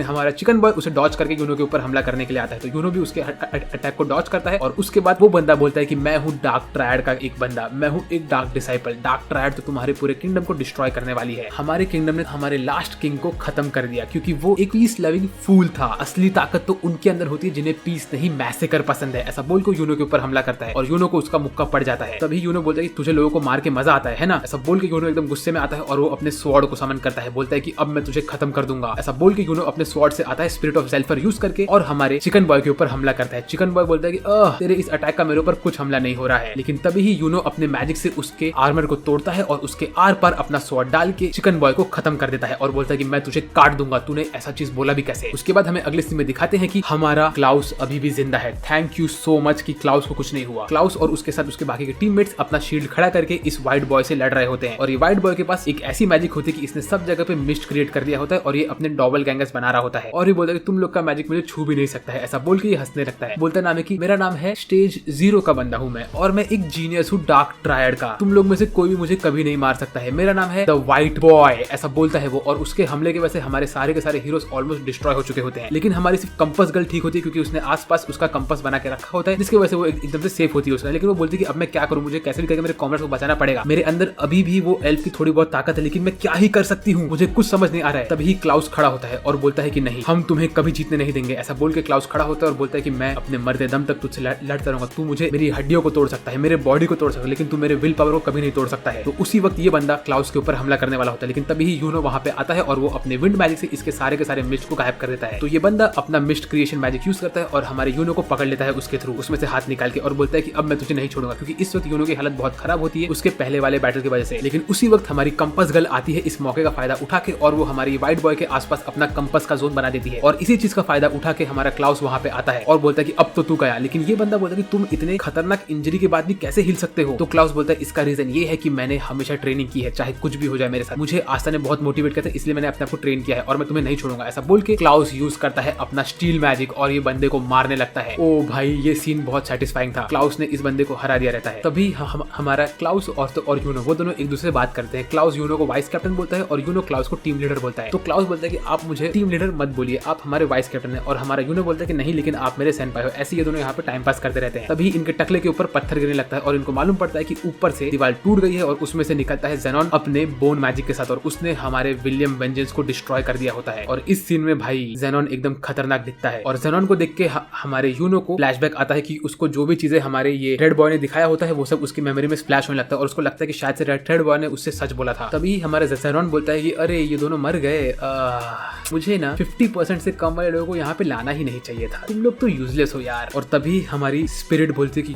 हमारा चिकन बॉय उसे डॉच करके यूनो के ऊपर हमला करने के लिए आता है। तो यूनो भी उसके अटैक को डॉच करता है और उसके बाद वो बंदा बोलता है कि मैं हूँ डार्क ट्रायड का एक बंदा, मैं हूँ एक डार्क डिसाइपल। डार्क ट्रायड तो तुम्हारे पूरे किंगडम को डिस्ट्रॉय करने वाली है। हमारे किंगडम ने हमारे लास्ट किंग को खत्म कर दिया क्योंकि वो एक पीस लविंग फूल था। असली ताकत तो उनके अंदर होती है जिन्हें पीस नहीं मैसेकर पसंद है। ऐसा बोल को यूनो के ऊपर हमला करता है और यूनो को उसका मुक्का पड़ जाता है। तभी यूनो बोलता है कि तुझे लोगों को मार के मजा आता है ना। ऐसा बोल के यूनो एकदम गुस्से में आता है और वो अपने स्वॉर्ड को समन करता है। बोलता है कि अब मैं तुझे खत्म कर दूंगा। ऐसा बोल के यूनो अपने स्वॉर्ड से आता है स्पिरिट ऑफ सल्फर यूज करके और हमारे चिकन बॉय के ऊपर हमला करता है। चिकन बॉय बोलता है कि तेरे इस अटैक का मेरे ऊपर कुछ हमला नहीं हो रहा है। लेकिन तभी ही यूनो अपने मैजिक से उसके आर्मर को तोड़ता है और उसके आर पर अपना स्वॉर्ड डाल के चिकन बॉय को खत्म कर देता है और बोलता है कि मैं तुझे काट दूंगा, तूने ऐसा चीज बोला भी कैसे। उसके बाद हमें अगले सीन में दिखाते हैं कि हमारा क्लाउस अभी भी जिंदा है। थैंक यू सो मच कि क्लाउस को कुछ नहीं हुआ। क्लाउस और उसके साथ उसके बाकी के टीममेट्स अपना शील्ड खड़ा करके इस व्हाइट बॉय से लड़ रहे होते हैं और ये व्हाइट बॉय के पास एक ऐसी मैजिक होती है कि इसने सब जगह पे मिस्ट क्रिएट कर दिया होता है और ये अपने डबल गैंगर्स बना रहा होता है और ये बोलता है कि तुम लोग का मैजिक मुझे छू भी नहीं सकता है। ऐसा बोल के ये हंसने लगता है। बोलता नाम है कि मेरा नाम है स्टेज 0 का बंदा हूँ मैं और मैं एक जीनियस हूँ डार्क ट्रायड का। तुम लोग में से कोई भी मुझे कभी नहीं मार सकता है। मेरा नाम है द व्हाइट बॉय। ऐसा बोलता है वो और उसके हमले की वजह से हमारे सारे के सारे हीरोज ऑलमोस्ट डिस्ट्रॉय हो चुके होते हैं। लेकिन हमारी सिर्फ कंपास गर्ल ठीक होती है क्योंकि उसने आसपास उसका कंपास बना के रखा होता है जिसकी वजह से वो एकदम से सेफ होती है उसका। लेकिन वो बोलती है कि अब मैं क्या करूं, मुझे कैसे भी करके मेरे कॉमरेड्स को बचाना पड़ेगा। मेरे अंदर अभी भी वो एल्फ की थोड़ी बहुत ताकत है लेकिन मैं क्या ही कर सकती हूँ, मुझे कुछ समझ नहीं आ रहा है। तभी क्लाउस खड़ा होता है और बोलता है कि नहीं, हम तुम्हें कभी जीतने नहीं देंगे। ऐसा बोल के क्लाउस खड़ा होता है और बोलता है कि मैं अपने मरते दम तक तुझसे लड़ता रहूंगा। तू मुझे मेरी हड्डियों को तोड़ सकता है, मेरे बॉडी को तोड़ सकता है, लेकिन तू मेरे विल पावर को कभी नहीं तोड़ सकता है। तो उसी वक्त ये बंदा क्लाउस के ऊपर हमला करने वाला होता है। लेकिन तभी ही यूनो वहां पे आता है और वो अपने विंड मैजिक से इसके सारे के सारे मिस्ट को गायब कर देता है। तो ये बंदा अपना मिस्ट क्रिएशन मैजिक यूज करता है और हमारे यूनो को पकड़ लेता है उसके थ्रू, उसमें से हाथ निकाल के और बोलता है कि अब मैं तुझे नहीं छोड़ूंगा क्योंकि इस वक्त यूनो की हालत बहुत खराब होती है उसके पहले वाले बैटल की वजह से। लेकिन उसी वक्त हमारी कंपास गर्ल आती है इस मौके का फायदा उठा के और वो हमारी व्हाइट बॉय के आसपास अपना कंपास का जोन बना देती है और इसी चीज का फायदा उठा के हमारा क्लाउस वहां पे आता है और बोलता है कि अब तो तू गया। लेकिन ये बंदा बोलता है कि तुम इतने खतरनाक इंजरी के बाद भी कैसे हिल सकते हो? तो क्लाउस बोलता है इसका रीजन ये है कि मैंने हमेशा ट्रेनिंग की है, चाहे कुछ भी हो जाए मेरे साथ। मुझे आस्था ने बहुत मोटिवेट किया था, इसलिए मैंने अपने आप को ट्रेन किया है और मैं तुम्हें नहीं छोड़ूंगा। ऐसा बोल के क्लाउस यूज करता है अपना स्टील मैजिक और ये बंदे को मारने लगता है। ओ भाई, ये सीन बहुत सेटिस्फाइंग था। क्लाउस ने इस बंदे को हरा दिया रहता है। तभी हमारा क्लाउस और यूनो वो दोनों एक दूसरे से बात करते हैं। क्लाउस यूनो को वाइस कैप्टन बोलता है और यूनो क्लाउस को टीम लीडर बोलता है। तो क्लाउस बोलता है कि आप मुझे टीम लीडर मत बोलिए, आप हमारे वाइस कैप्टन है। और हमारा यूनो बोलता है कि नहीं, लेकिन आप मेरे सेनपाई हो। ऐसे ये दोनों यहाँ पे टाइम पास करते रहते हैं। तभी इनके टकले के ऊपर पत्थर गिरने लगता है और इनको मालूम पड़ता है कि ऊपर से दीवार टूट गई है और उसमें से निकलता है ज़ेनॉन अपने बोन मैजिक के साथ और उसने हमारे विलियम वेंजेंस को डिस्ट्रॉय कर दिया होता है। और इस सीन में भाई ज़ेनॉन एकदम खतरनाक दिखता है और ज़ेनॉन को देख के हमारे यूनो को फ्लैशबैक आता है कि उसको जो भी चीजें हमारे ये रेड बॉय ने दिखाया होता है वो सब उसकी मेमोरी में स्प्लैश होने लगता है और उसको लगता है कि शायद से रेड बॉय ने उससे सच बोला था। तभी हमारे ज़ेनॉन बोलता है कि अरे ये दोनों मर गए, मुझे ना 50% से कम वाले लोगों को यहाँ पे लाना ही नहीं चाहिए था, तुम लोग तो यूजलेस हो यार। और तभी हमारी स्पिरिट बोलती है कि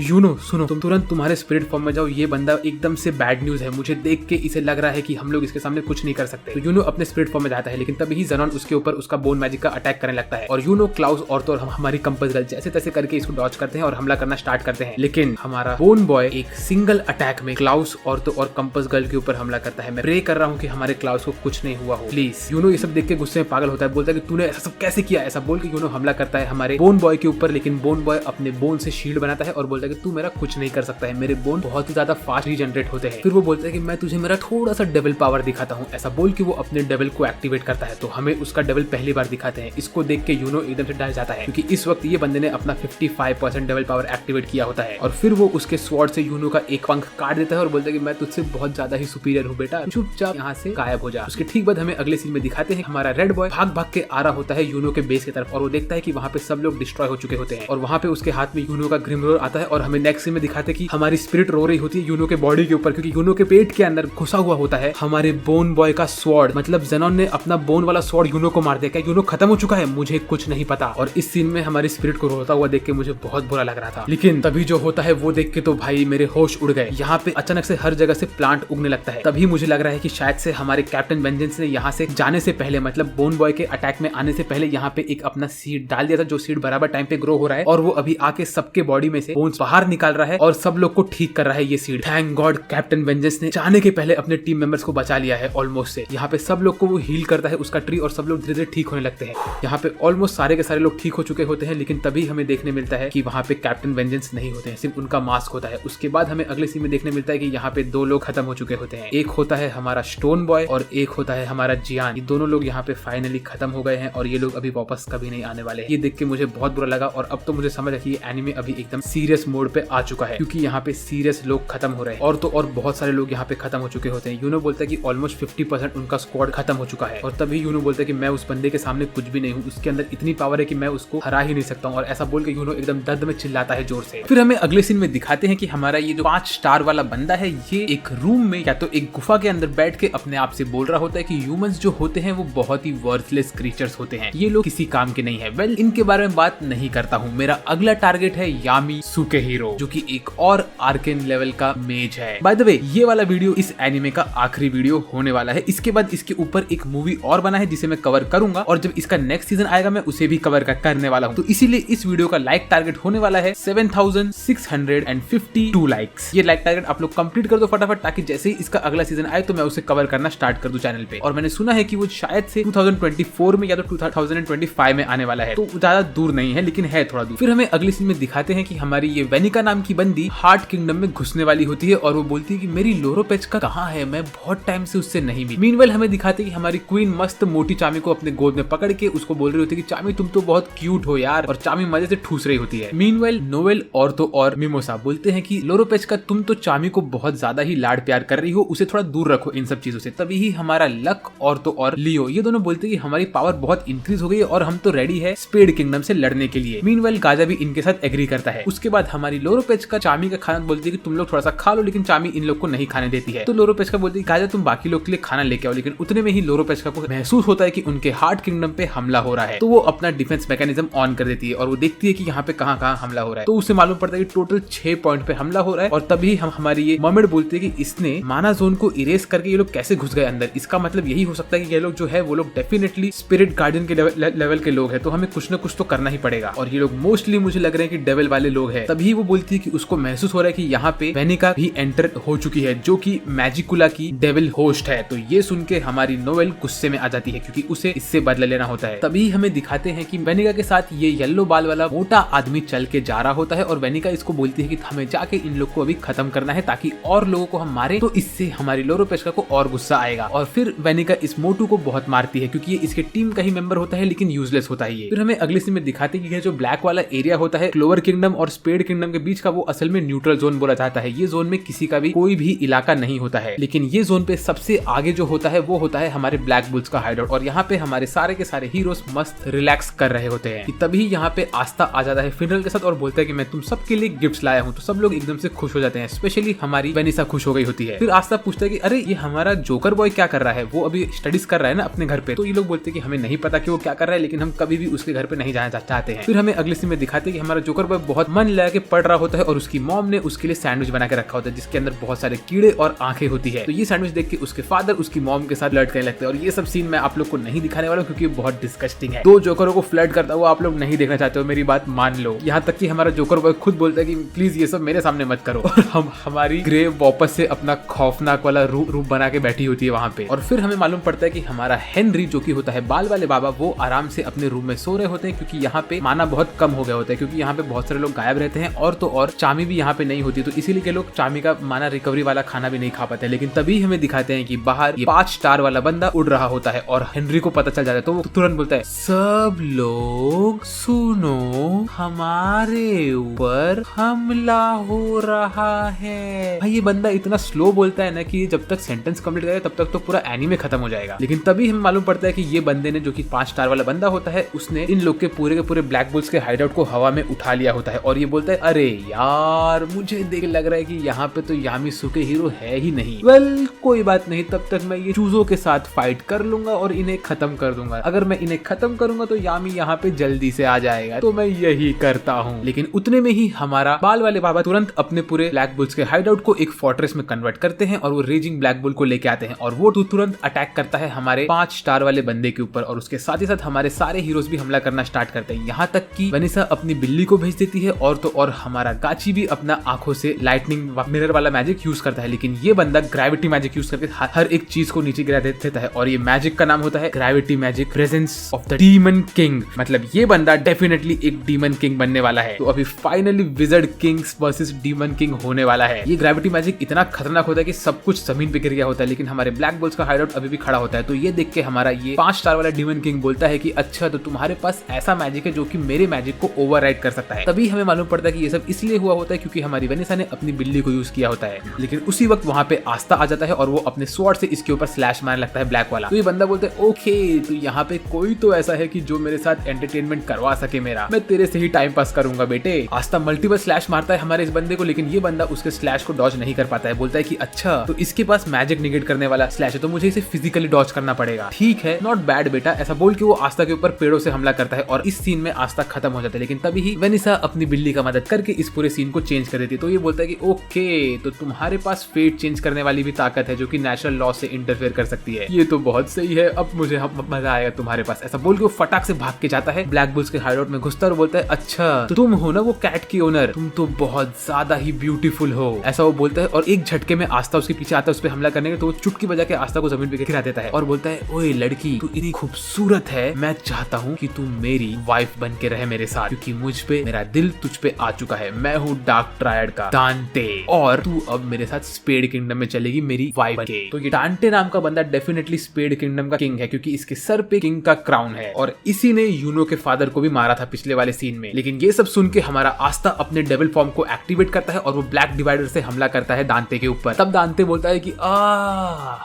यूनो सुनो, तुम तुरंत तुम्हारे स्पिरिट फॉर्म में जाओ, ये बंदा एकदम से बैड न्यूज है, मुझे देख के इसे लग रहा है कि हम लोग इसके सामने कुछ नहीं कर सकते। तो यूनो अपने स्पिरिट फॉर्म में जाता है, लेकिन तभी ज़ेनॉन उसके ऊपर उसका बोन मैजिक का अटैक करने लगता है और यूनो क्लाउस और तो हमारी कंपस गर्ल जैसे तैसे करके इसको डॉज करते हैं और हमला करना स्टार्ट करते हैं। लेकिन हमारा बोन बॉय एक सिंगल अटैक में क्लाउस और कंपस गर्ल के ऊपर हमला करता है। मैं प्रे कर रहा हूँ कि हमारे क्लाउस को कुछ नहीं हुआ हो, प्लीज। यूनो ये सब देख के गुस्से में पागल होता है, बोलता है कि तूने ऐसा सब कैसे किया। ऐसा बोल के यूनो हमला करता है हमारे बोन बॉय के ऊपर, लेकिन बोन बॉय अपने बोन से शील्ड बनाता है और बोलता है कि तू मेरा कुछ नहीं कर सकता है, मेरे बोन बहुत ही ज्यादा फास्ट रीजनरेट होते हैं। फिर वो बोलता है कि मैं तुझे मेरा थोड़ा सा डेविल पावर दिखाता हूँ। ऐसा बोल के वो अपने डेविल को एक्टिवेट करता है। तो हमें उसका डेविल पहली बार दिखाते हैं। इसको देख के यूनो एकदम से डर जाता है क्योंकि इस वक्त ये बंदे ने अपना 55% डेविल पावर एक्टिवेट किया होता है। और फिर वो उसके स्वॉर्ड से यूनो का एक पंख काट देता है और बोलता है कि मैं तुझसे बहुत ज्यादा ही सुपीरियर हूँ बेटा, चुपचाप यहाँ से गायब हो जा। उसके ठीक बाद हमें अगले सीन में दिखाते हैं हमारा रेड बॉय भाग भाग के आ रहा होता है यूनो के बेस की तरफ और वो देखता है कि वहाँ पे सब लोग डिस्ट्रॉय हो चुके होते हैं और वहाँ पे उसके हाथ में यूनो का ग्रिम रोर आता है और हमें नेक्स्ट सीन में दिखाते हैं कि हमारी स्पिरिट रो रही होती है यूनो के बॉडी के ऊपर, क्योंकि यूनो के पेट के अंदर घुसा हुआ होता है हमारे बोन बॉय का स्वॉर्ड। मतलब ज़ेनॉन ने अपना बोन वाला स्वॉर्ड यूनो को मार दिया। क्या यूनो खत्म हो चुका है? मुझे कुछ नहीं पता। और इस सीन में हमारी स्पिरिट को रोता हुआ देख के मुझे बहुत बुरा लग रहा था। लेकिन तभी जो होता है वो देख के तो भाई मेरे होश उड़ गए। यहाँ पे अचानक से हर जगह से प्लांट उगने लगता है। तभी मुझे लग रहा है कि शायद से हमारे कैप्टन वेंजेंस ने यहाँ से जाने से पहले, मतलब बोन बॉय के अटैक में आने से पहले यहाँ पे एक अपना सीड डाल दिया था, जो सीड बराबर टाइम पे ग्रो हो रहा है और वो अभी आके सबके बॉडी में से बोन्स बाहर निकाल रहा है और सब लोग को ठीक कर रहा है ये seed. Thank God captain vengeance ने जाने के पहले अपने टीम मेंबर्स को बचा लिया है ऑलमोस्ट से। यहाँ पे सब लोग को वो हील करता है उसका ट्री और सब लोग धीरे धीरे ठीक होने लगते हैं। यहाँ पे ऑलमोस्ट सारे के सारे लोग ठीक हो चुके होते हैं। लेकिन तभी हमें देखने मिलता है कि वहाँ पे कैप्टन वेंजेंस नहीं होते हैं, सिर्फ उनका मास्क होता है। उसके बाद हमें अगले सीन में देखने मिलता है कि यहाँ पे दो लोग खत्म हो चुके होते हैं। एक होता है हमारा स्टोन बॉय और एक होता है हमारा जियान। ये दोनों लोग यहाँ पे फाइनली खत्म हो गए हैं और ये लोग अभी वापस कभी नहीं आने वाले हैं। ये देख के मुझे बहुत बुरा लगा और अब तो मुझे समझ है कि ये एनिमे अभी एकदम सीरियस मोड पे आ चुका है, क्योंकि यहाँ पे सीरियस लोग खत्म हो रहे हैं और तो और बहुत सारे लोग यहाँ पे खत्म हो चुके होते हैं। यूनो बोलता है कि ऑलमोस्ट 50% उनका स्क्वाड खत्म हो चुका है और तभी यूनो बोलता है कि मैं उस बंदे के सामने कुछ भी नहीं हूँ, उसके अंदर इतनी पावर है कि मैं उसको हरा ही नहीं सकता हूँ। और ऐसा बोल के यूनो एकदम दर्द में चिल्लाता है जोर से। फिर हमें अगले सीन में दिखाते हैं कि हमारा ये जो 5 स्टार वाला बंदा है ये एक रूम में या तो एक गुफा के अंदर बैठ के अपने आप से बोल रहा होता है कि ह्यूमंस जो होते हैं वो बहुत ही वर्थलेस क्रीचर्स होते हैं, ये लोग किसी काम के नहीं है। वेल, इनके बारे में बात नहीं करता हूँ। मेरा अगला टारगेट है यामी सुकेहीरो, जो कि एक और आर्केन लेवल का मेज है। बाय द वे, ये वाला वीडियो इस एनिमे का आखिरी वीडियो होने वाला है। इसके बाद इसके ऊपर एक मूवी और बना है जिसे मैं कवर करूंगा और जब इसका नेक्स्ट सीजन आएगा मैं उसे भी कवर करने वाला हूँ। तो इसीलिए इस वीडियो का लाइक टारगेट होने वाला है 7652 लाइक्स। ये लाइक टारगेट आप लोग कंप्लीट कर दो फटाफट, ताकि जैसे ही इसका अगला सीजन आए तो मैं उसे कवर करना स्टार्ट कर दूं चैनल पे। और मैंने सुना है कि वो शायद से 2024 में या तो 2025 में आने वाला है, तो ज्यादा दूर नहीं है लेकिन है थोड़ा दूर। फिर हमें अगले सीन में दिखाते हैं कि हमारी ये वेनिका नाम की बंदी हार्ट किंगडम में घुसने वाली होती है और वो बोलती है कि मेरी लोरो पेचका कहाँ है, मैं बहुत टाइम से उससे नहीं मिली। मीनवेल हमें दिखाते हैं कि हमारी क्वीन मस्त मोटी चामी को अपने गोद में पकड़ के उसको बोल रही होती है कि चामी तुम तो बहुत क्यूट हो यार, और चामी मजे से ठूस रही होती है। मीनवेल नोवेल और तो और मिमोसा बोलते हैं कि लोरो पेचका तुम तो चामी को बहुत ज्यादा ही लाड प्यार कर रही हो, उसे थोड़ा दूर रखो इन सब चीजों से। तभी ही हमारा लक और तो और लियो ये दोनों बोलते हैं कि हमारी पावर बहुत इंक्रीज हो गई है और हम तो रेडी है स्पेड किंगडम से लड़ने के लिए। मीनवेल गाजा भी इनके साथ एग्री करता है। उसके बाद हमारी लोरो पेचका चामी का खाना बोलती है कि तुम लोग थोड़ा सा खा लो, लेकिन चामी इन लोग को नहीं खाने देती है। तो लोरो पेचका बोलती है गाजा तुम बाकी लोग के लिए खाना लेके आओ, लेकिन उतने में ही लोरो पेचका को महसूस होता है कि उनके हार्ट किंगडम पे हमला हो रहा है। तो वो अपना डिफेंस मैकेनिज्म ऑन कर देती है और वो देखती है कि यहाँ पे कहाँ हमला हो रहा है। तो उसे मालूम पड़ता है कि टोटल 6 पॉइंट पे हमला हो रहा है। और तभी हमारी ये मर्मेड बोलती है कि इसने माना जोन को इरेज करके ये लोग कैसे घुस गए अंदर। इसका मतलब यही हो सकता है कि ये लोग जो है वो लोग डेफिनेटली स्पिरिट गार्डियन के लेवल के लोग हैं, तो हमें कुछ ना कुछ तो करना ही पड़ेगा। और ये लोग मोस्टली मुझे लग रहे हैं कि डेविल वाले लोग हैं। तभी वो बोलती है कि उसको महसूस हो रहा है कि यहाँ पे वेनिका भी एंटर हो चुकी है, जो कि मैजिकुला की डेविल होस्ट है। तो ये सुन के हमारी नोवेल गुस्से में आ जाती है, क्योंकि उसे इससे बदला लेना होता है। तभी हमें दिखाते हैं कि वेनिका के साथ ये येलो बाल वाला मोटा आदमी चल के जा रहा होता है, और वेनिका इसको बोलती है कि हमें जाके इन लोग को अभी खत्म करना है, ताकि और लोगों को हम मारे तो इससे हमारी लोरोपेस्का को और गुस्सा आएगा। और फिर वेनिका इस मोटू को बहुत मारती है, क्योंकि ये इसके टीम का ही मेंबर होता है, लेकिन यूजलेस होता है ये। फिर हमें अगले सीन में दिखाते हैं कि जो ब्लैक वाला एरिया होता है क्लोवर किंगडम और स्पेड किंगडम के बीच का, वो असल में न्यूट्रल जोन बोला जाता है। ये जोन में किसी का भी कोई भी इलाका नहीं होता है, लेकिन ये जोन पे सबसे आगे जो होता है वो होता है हमारे ब्लैक बुल्स का हाइडआउट। और यहाँ पे हमारे सारे के सारे हीरोज मस्त रिलैक्स कर रहे होते हैं। तभी यहाँ पे आस्था आ जाता है फिनरल के साथ और बोलता है कि मैं तुम सबके लिए गिफ्ट्स लाया हूँ। तो सब लोग एकदम से खुश हो जाते हैं, स्पेशली हमारी वेनिसा खुश हो गई होती है। फिर आस्था पूछता है कि अरे ये हमारा जोकर बॉय क्या कर रहा है, वो अभी स्टडीज कर रहा है ना अपने घर पे। तो ये लोग बोलते हैं कि हमें नहीं पता कि वो क्या कर रहा है, लेकिन हम कभी भी उसके घर पे नहीं जाना चाहते हैं। फिर हमें अगले सीन में दिखाते हैं कि हमारा जोकर बॉय बहुत मन लगा के पढ़ रहा होता है, और उसकी मॉम ने उसके लिए सैंडविच बना के रखा होता है, जिसके अंदर बहुत सारे कीड़े और आंखें होती है। तो ये सैंडविच देख के उसके फादर उसकी मॉम के साथ फ्लर्ट करने लगते हैं। और ये सब सीन मैं आप लोग को नहीं दिखाने वाला हूँ, क्योंकि बहुत डिस्गस्टिंग है। दो जोकरों को फ्लर्ट करता हुआ आप लोग नहीं देखना चाहते हो, मेरी बात मान लो। यहाँ तक कि हमारा जोकर बॉय खुद बोलता है कि प्लीज ये सब मेरे सामने मत करो। और हमारी ग्रेव वापस से अपना खौफनाक वाला रूप बना के बैठी होती है वहाँ पे। और फिर हमें मालूम पड़ता है कि हमारा हेनरी, जो कि होता है बाल वाले बाबा, वो आराम से अपने रूम में सो रहे होते हैं, क्योंकि यहाँ पे माना बहुत कम हो गया होता है, क्योंकि यहाँ पे बहुत सारे लोग गायब रहते हैं। और तो और चामी भी यहाँ पे नहीं होती, तो इसीलिए के लोग चामी का माना रिकवरी वाला खाना भी नहीं खा पाते। लेकिन तभी हमें दिखाते हैं कि बाहर ये 5 स्टार वाला बंदा उड़ रहा होता है, और हेनरी को पता चल जाता है। तो वो तुरंत बोलता है, सब लोग सुनो, हमारे ऊपर हमला हो रहा है। भाई ये बंदा इतना स्लो बोलता है ना कि जब तक सेंटेंस कंप्लीट करेगा तब तक तो पूरा एनीमे खत्म हो जाएगा। लेकिन तभी हमें मालूम पड़ता है कि ये बंदे ने, जो कि 5 स्टार वाला बंदा होता है, उसने इन लोग के पूरे ब्लैक बुल्स के हाइडआउट को हवा में उठा लिया होता है। और ये बोलता है, अरे यार मुझे देख लग रहा है कि यहाँ पे तो यामिसुके हीरो है ही नहीं। वेल कोई बात नहीं, तब तक मैं ये चूजों के साथ फाइट कर लूंगा और इन्हें खत्म कर दूंगा। अगर मैं इन्हें खत्म करूंगा तो यामी यहाँ पे जल्दी से आ जाएगा, तो मैं यही करता हूँ। लेकिन उतने में ही हमारा बाल वाले बाबा तुरंत अपने पूरे ब्लैक बुल्स के हाइडआउट को एक फोर्ट्रेस में कन्वर्ट करते हैं, और वो रेजिंग ब्लैक बुल को लेके आते हैं, और वो तुरंत अटैक करता है हमारे 5 स्टार वाले बंदे के ऊपर। और उसके साथ ही साथ हमारे सारे हीरोज भी हमला करना स्टार्ट करते हैं, यहाँ तक कि वेनिसा अपनी बिल्ली को भेज देती है, और तो और हमारा गाची भी अपना आंखों से लाइटनिंग मिरर वाला मैजिक यूज करता है। लेकिन ये बंदा ग्रेविटी मैजिक यूज करके हर एक चीज को नीचे गिरा देता है, और ये मैजिक का नाम होता है gravity magic presence of the demon king. मतलब ये बंदा डेफिनेटली एक डीमन किंग बनने वाला है। तो अभी finally wizard Kings versus demon king होने वाला है। ये ग्रेविटी मैजिक इतना खतरनाक होता है कि सब कुछ जमीन पे गिर गया होता है, लेकिन हमारे ब्लैक बुल्स का हाइडआउट अभी भी खड़ा होता है। तो ये देख के हमारा ये 5 स्टार वाला डीमन किंग बोलता है कि अच्छा, तो तुम्हारे पास ऐसा मैजिक है जो कि मेरे मैजिक को ओवरराइड कर सकता है। तभी हमें मालूम पड़ता है कि ये सब इसलिए हुआ होता है क्योंकि हमारी वेनिसा ने अपनी बिल्ली को यूज किया होता है। लेकिन उसी वक्त वहाँ पे आस्था आ जाता है, और वो अपने स्वॉर्ड से इसके ऊपर स्लैश मारने लगता है ब्लैक वाला। तो ये बंदा बोलता है, ओके तो यहाँ पे कोई तो ऐसा है कि जो मेरे साथ एंटरटेनमेंट करवा सके मेरा, मैं तेरे से ही टाइम पास करूंगा बेटे। आस्था मल्टीपल स्लैश मारता है हमारे इस बंदे को, लेकिन ये बंदा उसके स्लैश को डॉज नहीं कर पाता है। बोलता है कि अच्छा, तो इसके पास मैजिक निगेट करने वाला स्लैश है, तो मुझे इसे फिजिकली डॉज करना पड़ेगा। ठीक है, नॉट बैड बेटा। ऐसा बोल के वो आस्था के ऊपर पेड़ों से हमला करता है, और इस सीन में आस्था खत्म हो जाता है। लेकिन तभी ही वेनिसा अपनी बिल्ली का मदद करके इस पूरे सीन को चेंज कर देती है। तो ये बोलता है कि ओके, तो तुम्हारे पास फेट चेंज करने वाली भी ताकत है, जो कि नेचुरल लॉ से इंटरफेयर कर सकती है। ये तो बहुत सही है, अब मुझे मजा आएगा तुम्हारे पास। ऐसा बोल के वो फटाक से भाग के जाता है, ब्लैक बुल्स के हाइडआउट में घुसता है और बोलता है, अच्छा तो तुम हो ना वो कैट की ओनर, तुम तो बहुत ज्यादा ही ब्यूटीफुल हो। ऐसा वो बोलता है, और एक झटके में आस्था उसके पीछे आता है उस पर हमला करने के। तो वो चुटकी बजा के आस्था को जमीन पे गिरा देता है और बोलता है, ओए लड़की, तू इतनी खूबसूरत है, मैं चाहता हूँ कि तू मेरी वाइफ बन के रहे मेरे साथ, क्योंकि मुझ पे मेरा दिल तुझ पे आ चुका है। मैं हूँ डार्क ट्रायड का दांते, और तू अब मेरे साथ स्पेड किंगडम में चलेगी मेरी वाइफ बन के। तो ये दांते नाम का बंदा डेफिनेटली स्पेड किंगडम का किंग है, क्योंकि इसके सर पे किंग का क्राउन है, और इसी ने यूनो के फादर को भी मारा था पिछले वाले सीन में। लेकिन ये सब सुन के हमारा आस्था अपने डेविल फॉर्म को एक्टिवेट करता है, और वो ब्लैक डिवाइडर से हमला करता है दांते के ऊपर। तब दांते बोलता है कि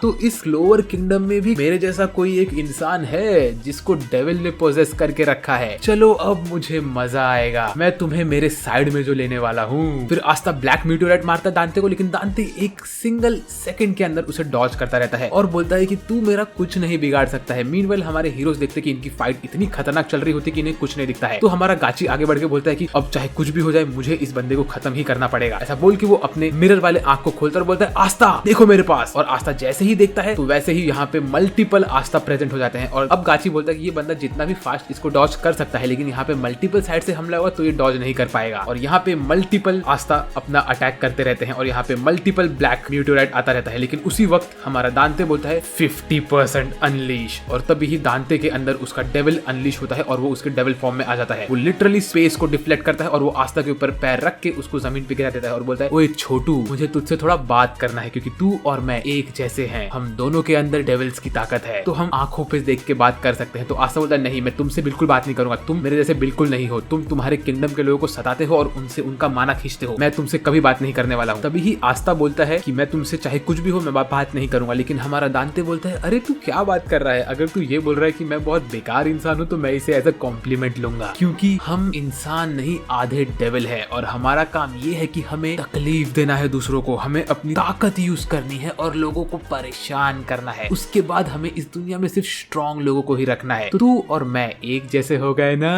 तो इस लोअर किंगडम में भी मेरे जैसा कोई एक इंसान है जिसको डेविल ने पोजेस करके रखा है। चलो अब मुझे मजा आएगा, मैं तुम्हें मेरे साइड में जो लेने वाला हूँ। फिर आस्था ब्लैक मीटियोराइट मारता है दांते को, लेकिन दांते एक सिंगल सेकंड के अंदर उसे डॉज करता रहता है और बोलता है कि तू मेरा कुछ नहीं बिगाड़ सकता है। मीनवेल हमारे हीरोज देखते कि इनकी फाइट इतनी खतरनाक चल रही होती कि इन्हें कुछ नहीं दिखता है। तो हमारा गाची आगे बढ़ के बोलता है कि अब चाहे कुछ भी हो जाए, मुझे इस बंदे को खत्म ही करना पड़ेगा। ऐसा बोल के वो अपने मिरर वाले आंख को खोलता और बोलता है, आस्था देखो मेरे पास। और आस्था जैसे ही देखता है तो वैसे ही यहाँ पे मल्टीपल आस्था प्रेजेंट हो जाते हैं, और अब गाची बोलता है कि ये बंदा जितना भी फास्ट इसको डॉज कर सकता है, लेकिन यहाँ पे मल्टीपल साइड से हमला हुआ तो ये डॉज नहीं कर पाएगा। और यहाँ पे मल्टीपल आस्ता अपना अटैक करते रहते हैं और यहाँ पे मल्टीपल ब्लैक मीटियोराइट आता रहता है। लेकिन उसी वक्त हमारा दांते बोलता है 50% अनलीश, और तभी ही दांते के अंदर उसका डेविल अनलीश होता है और वो उसके डेविल फॉर्म में आ जाता है। वो लिटरली स्पेस को डिफ्लेक्ट करता है और वो आस्था के ऊपर पैर रख के उसको जमीन पे गिरा देता है और बोलता है, ओए छोटू, मुझे तुझसे थोड़ा बात करना है क्योंकि तू और मैं एक जैसे हैं, हम दोनों के अंदर डेविल्स की ताकत है, तो हम आंखों पे देख के बात कर सकते हैं। तो आस्था बोलता है, नहीं, मैं तुमसे बिल्कुल बात नहीं करूंगा, तुम मेरे जैसे बिल्कुल नहीं हो, तुम तुम्हारे किंगडम के लोगों को सताते हो और उनसे उनका माना खींचते हो, मैं तुमसे कभी बात नहीं करने वाला हूँ। तभी ही आस्था बोलता है कि मैं तुमसे चाहे कुछ भी हो मैं बात नहीं करूंगा। लेकिन हमारा दांते बोलता है, अरे तू क्या बात कर रहा है, अगर तू ये बोल रहा है कि मैं बहुत बेकार इंसान हूँ तो मैं इसे एज अ कॉम्प्लीमेंट लूंगा, क्योंकि हम इंसान नहीं आधे डेविल है और हमारा काम ये है कि हमें तकलीफ देना है दूसरों को, हमें अपनी ताकत यूज करनी है और लोगों को परेशान करना है, उसके बाद हमें इस दुनिया में सिर्फ स्ट्रॉन्ग लोगों को ही रखना है। तो तू और मैं एक जैसे हो गए ना।